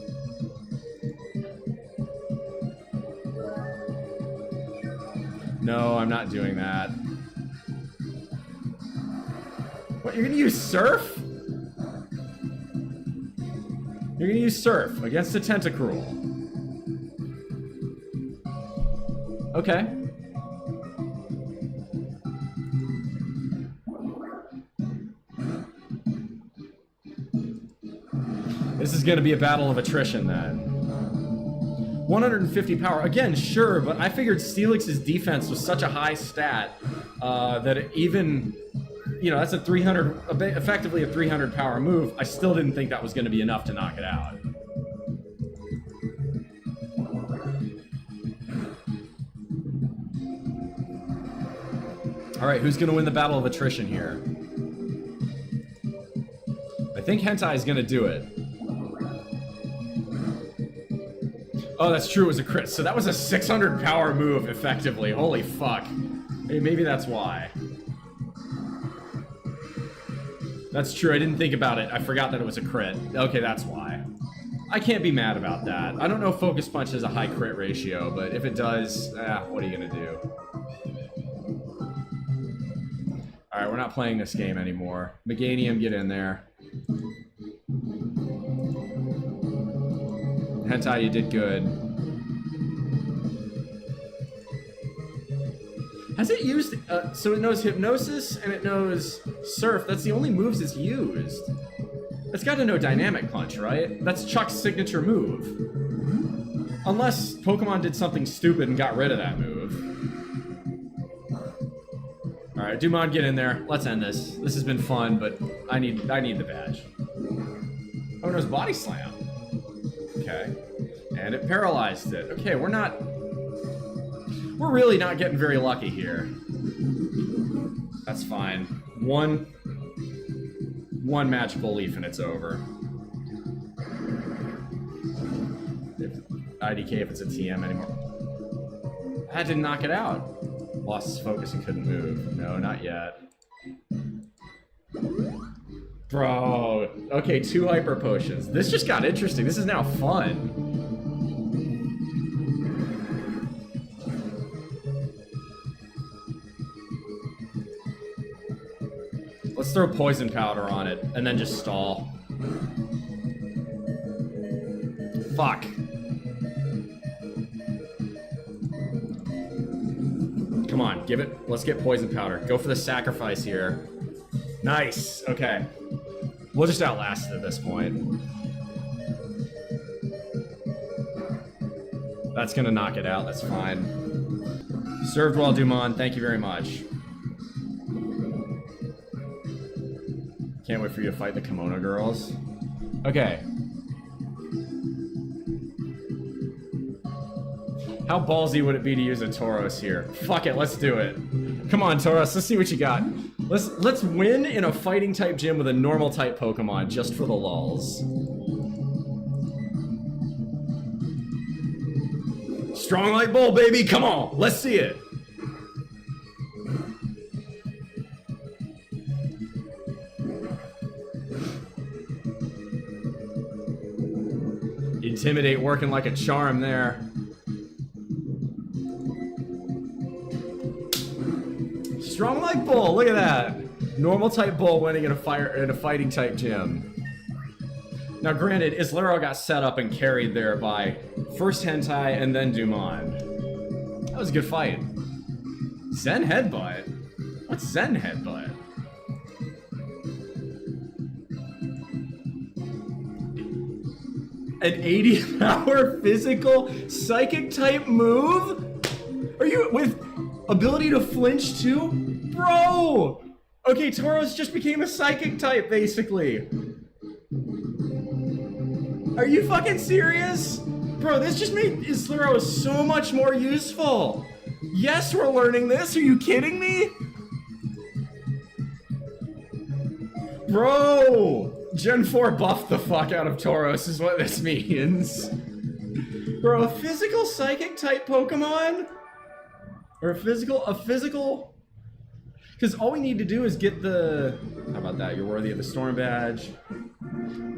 No, I'm not doing that. What, you're gonna use Surf? You're gonna use Surf against a Tentacruel. Okay. This is gonna be a battle of attrition then. 150 power. Again, sure, but I figured Steelix's defense was such a high stat that it even, you know, that's a 300, effectively a 300 power move. I still didn't think that was going to be enough to knock it out. All right, who's going to win the battle of attrition here? I think Hentai is going to do it. Oh, that's true, it was a crit. So that was a 600 power move, effectively. Holy fuck. Hey, maybe that's why. That's true, I didn't think about it. I forgot that it was a crit. Okay, that's why. I can't be mad about that. I don't know if Focus Punch has a high crit ratio, but if it does, what are you gonna do? Alright, we're not playing this game anymore. Meganium, get in there. Hentai, you did good. Has it used, so it knows Hypnosis and it knows Surf. That's the only moves it's used. It's got to know Dynamic Punch, right? That's Chuck's signature move. Unless Pokemon did something stupid and got rid of that move. Alright, Dumont, get in there. Let's end this. This has been fun, but I need the badge. Oh, it knows Body Slam. Okay. And it paralyzed it. Okay, we're really not getting very lucky here. That's fine. One magical leaf and it's over. IDK if it's a TM anymore. That didn't knock it out. Lost his focus and couldn't move. No, not yet. Bro. Okay, 2 Hyper Potions. This just got interesting. This is now fun. Let's throw Poison Powder on it, and then just stall. Fuck. Come on, give it. Let's get Poison Powder. Go for the sacrifice here. Nice. Okay. We'll just outlast it at this point. That's gonna knock it out. That's fine. Served well, Dumont. Thank you very much. Can't wait for you to fight the Kimono girls. Okay. How ballsy would it be to use a Tauros here? Fuck it, let's do it. Come on, Tauros, let's see what you got. Let's win in a fighting type gym with a normal type Pokemon just for the lulz. Strong like bull, baby, come on, let's see it. Intimidate working like a charm there. Strong like bull, look at that. Normal type bull winning in a fighting type gym. Now granted, Islero got set up and carried there by first Hentai and then Dumont. That was a good fight. Zen Headbutt? What's Zen Headbutt? An 80 power physical psychic type move? Are you with ability to flinch too? Bro! Okay, Tauros just became a psychic type basically. Are you fucking serious? Bro, this just made Islero so much more useful. Yes, we're learning this. Are you kidding me? Bro! Gen 4 buffed the fuck out of Tauros is what this means. Bro, a physical psychic type Pokemon? Or a physical? Because all we need to do is get the... How about that? You're worthy of the Storm Badge.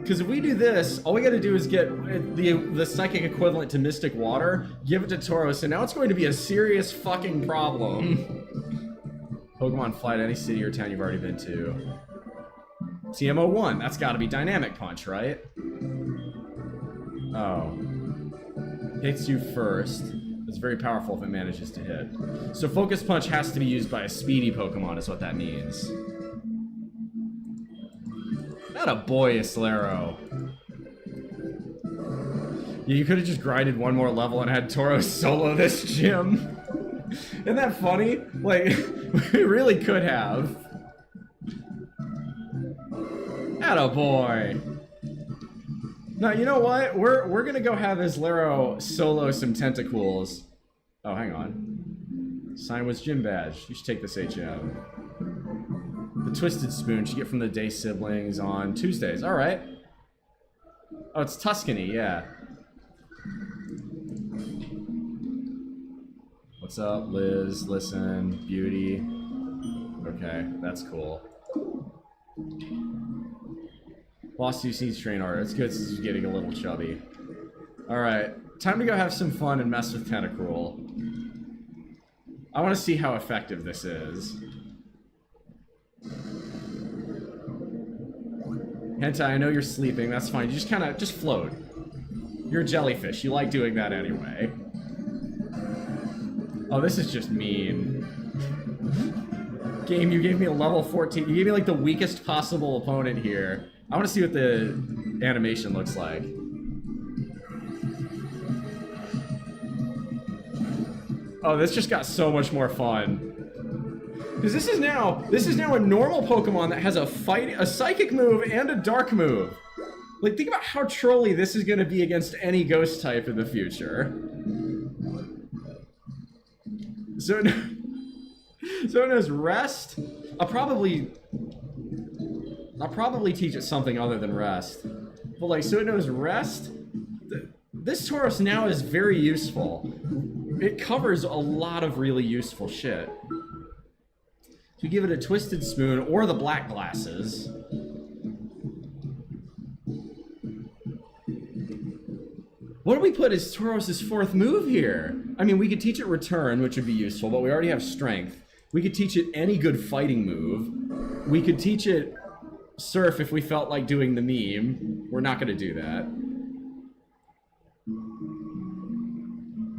Because if we do this, all we gotta do is get the psychic equivalent to Mystic Water, give it to Tauros, and now it's going to be a serious fucking problem. Pokemon fly to any city or town you've already been to. TMO1, that's gotta be Dynamic Punch, right? Oh. Hits you first. It's very powerful if it manages to hit. So Focus Punch has to be used by a speedy Pokemon is what that means. Not a boy, Slaro. Yeah, you could have just grinded one more level and had Tauros solo this gym. Isn't that funny? Like, we really could have. Attaboy. Now, you know what? We're gonna go have Islaro solo some Tentacools. Oh, hang on. Sign was Gym Badge. You should take this HM. The Twisted Spoon you get from the Day Siblings on Tuesdays. Alright. Oh, it's Tuscany, yeah. What's up, Liz? Listen. Beauty. Okay, that's cool. Lost Use needs train art. It's good since he's getting a little chubby. Alright. Time to go have some fun and mess with Tentacruel. I want to see how effective this is. Hentai, I know you're sleeping. That's fine. You just float. You're a jellyfish. You like doing that anyway. Oh, this is just mean. Game, you gave me a level 14. You gave me like the weakest possible opponent here. I want to see what the animation looks like. Oh, this just got so much more fun. Because this is now a normal Pokemon that has a psychic move and a dark move. Like, think about how trolly this is going to be against any ghost type in the future. So it knows Rest. I'll probably teach it something other than Rest. But like, so it knows Rest. This Tauros now is very useful. It covers a lot of really useful shit. So give it a Twisted Spoon or the Black Glasses. What do we put as Tauros' fourth move here? I mean, we could teach it Return, which would be useful, but we already have Strength. We could teach it any good fighting move. We could teach it Surf if we felt like doing the meme. We're not going to do that.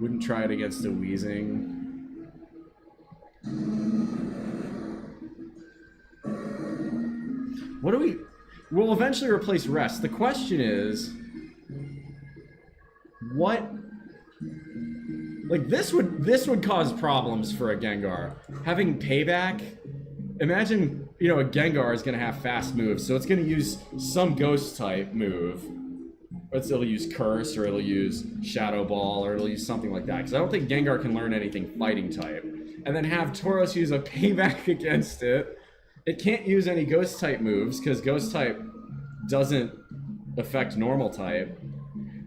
Wouldn't try it against a Weezing. What do we... We'll eventually replace Rest. The question is... What... Like, this would cause problems for a Gengar. Having Payback... Imagine, you know, a Gengar is going to have fast moves, so it's going to use some Ghost type move. Or it'll use Curse, or it'll use Shadow Ball, or it'll use something like that. Because I don't think Gengar can learn anything fighting type. And then have Tauros use a Payback against it. It can't use any Ghost type moves, because Ghost type doesn't affect normal type.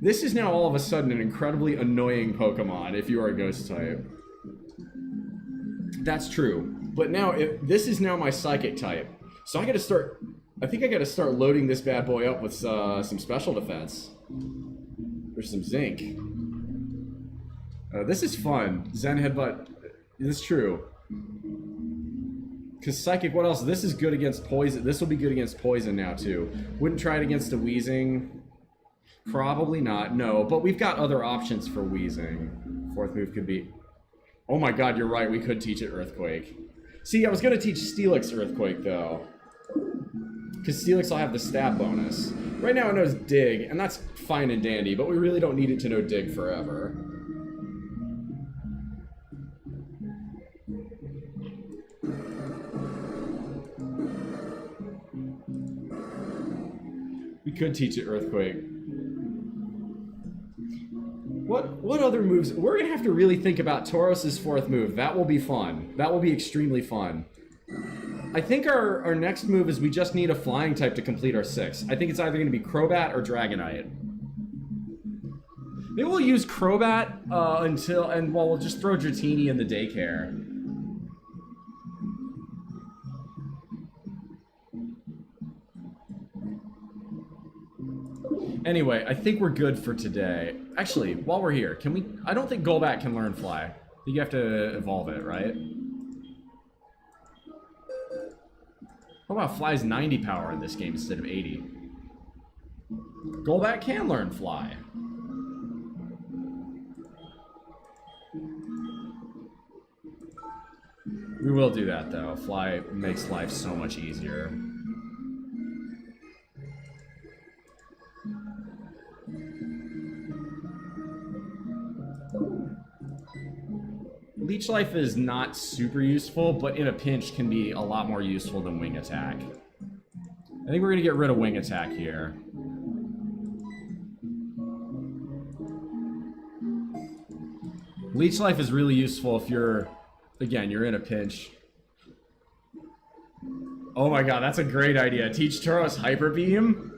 This is now all of a sudden an incredibly annoying Pokemon if you are a Ghost type. That's true. But now, this is now my Psychic type. So I gotta start... I think I gotta start loading this bad boy up with some special defense. Or some Zinc. This is fun. Zen Headbutt. This is true. Because Psychic, what else? This is good against Poison. This will be good against Poison now, too. Wouldn't try it against a Weezing. Probably not, no. But we've got other options for Weezing. Fourth move could be... Oh my god, you're right. We could teach it Earthquake. See, I was going to teach Steelix Earthquake, though. Because Steelix will have the stat bonus. Right now it knows Dig, and that's fine and dandy, but we really don't need it to know Dig forever. We could teach it Earthquake. What other moves? We're going to have to really think about Tauros' fourth move. That will be fun. That will be extremely fun. I think our next move is we just need a flying type to complete our 6. I think it's either going to be Crobat or Dragonite. Maybe we'll use Crobat well, we'll just throw Dratini in the daycare. Anyway, I think we're good for today. Actually, while we're here, can we... I don't think Golbat can learn Fly. I think you have to evolve it, right? What about Fly's 90 power in this game instead of 80? Golbat can learn Fly. We will do that, though. Fly makes life so much easier. Leech Life is not super useful, but in a pinch can be a lot more useful than Wing Attack. I think we're going to get rid of Wing Attack here. Leech Life is really useful if you're, again, you're in a pinch. Oh my god, that's a great idea. Teach Tauros Hyper Beam?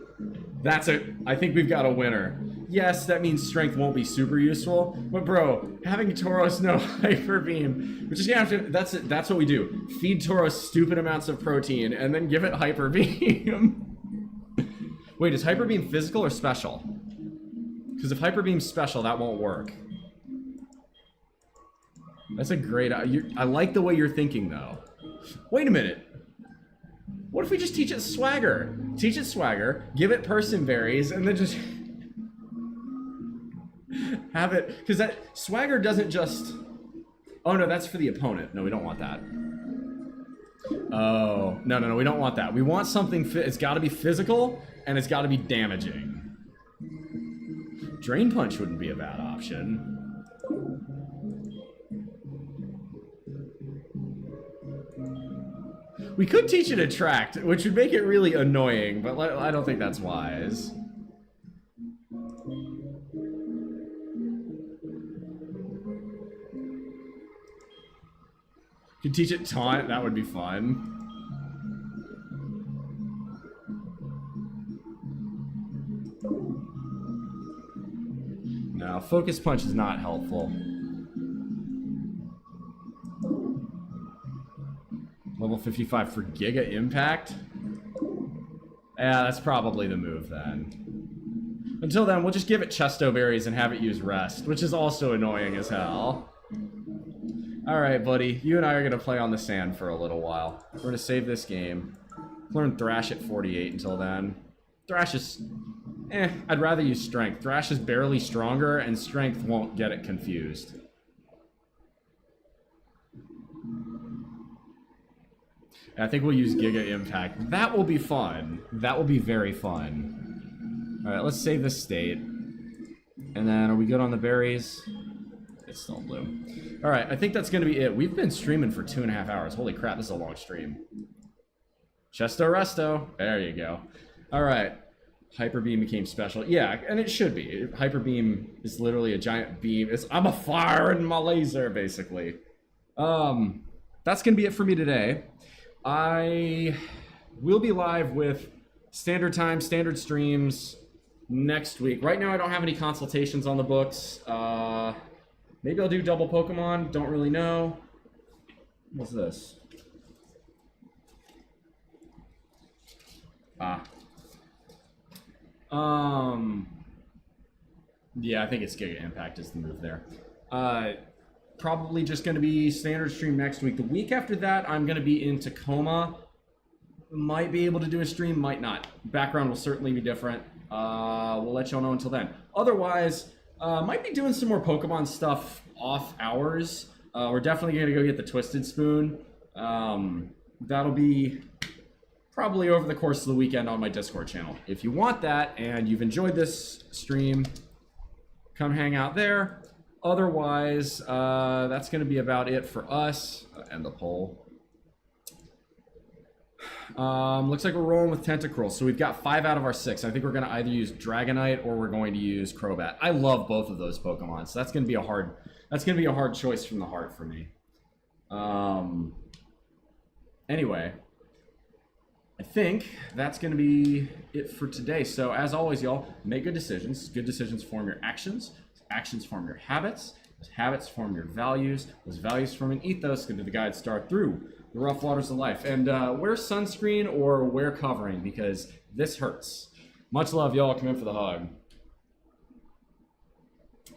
I think we've got a winner. Yes, that means strength won't be super useful, but bro, having Tauros know Hyper Beam, we're just gonna have to, that's what we do. Feed Tauros stupid amounts of protein and then give it Hyper Beam. Wait, is Hyper Beam physical or special? Because if Hyper Beam's special, that won't work. That's a great, I like the way you're thinking though. Wait a minute. What if we just teach it Swagger? Teach it Swagger, give it Person Berries, and then just have it, because that Swagger doesn't just... Oh no, that's for the opponent. No, we don't want that. Oh, no, we don't want that. We want something, it's got to be physical, and it's got to be damaging. Drain Punch wouldn't be a bad option. We could teach it Attract, which would make it really annoying, but I don't think that's wise. Could teach it Taunt, that would be fun. No, Focus Punch is not helpful. Level 55 for Giga Impact? Yeah, that's probably the move then. Until then, we'll just give it Chesto Berries and have it use Rest, which is also annoying as hell. Alright, buddy. You and I are going to play on the sand for a little while. We're going to save this game. Learn Thrash at 48 until then. Thrash is... I'd rather use Strength. Thrash is barely stronger, and Strength won't get it confused. I think we'll use Giga Impact. That will be fun. That will be very fun. Alright, let's save this state. And then, are we good on the berries? It's still blue. Alright, I think that's going to be it. We've been streaming for 2.5 hours. Holy crap, this is a long stream. Chesto Resto. There you go. Alright. Hyper Beam became special. Yeah, and it should be. Hyper Beam is literally a giant beam. I'm a fire in my laser, basically. That's going to be it for me today. I will be live with standard time, standard streams next week. Right now I don't have any consultations on the books. Maybe I'll do double Pokemon, don't really know. What's this? Yeah, I think it's Giga Impact is the move there. Probably just going to be standard stream next week. The week after that, I'm going to be in Tacoma. Might be able to do a stream, might not. Background will certainly be different. We'll let y'all know until then. Otherwise, might be doing some more Pokemon stuff off hours. We're definitely going to go get the Twisted Spoon. That'll be probably over the course of the weekend on my Discord channel. If you want that and you've enjoyed this stream, come hang out there. Otherwise, that's going to be about it for us. End the poll. Looks like we're rolling with Tentacruel. So we've got 5 out of our 6. I think we're going to either use Dragonite or we're going to use Crobat. I love both of those Pokemon, so that's going to be a hard choice from the heart for me. Anyway, I think that's going to be it for today. So as always, y'all, make good decisions. Good decisions form your actions. actions form your habits. Those habits form your values. Those values form an ethos into the guide start through the rough waters of life. And wear sunscreen or wear covering because this hurts. Much love, y'all. Come in for the hug.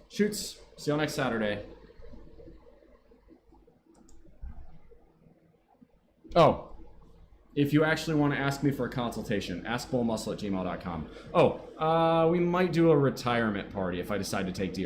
Shoots. See y'all next Saturday. Oh, if you actually want to ask me for a consultation, askbullmuscle@gmail.com. Oh, we might do a retirement party if I decide to take DR.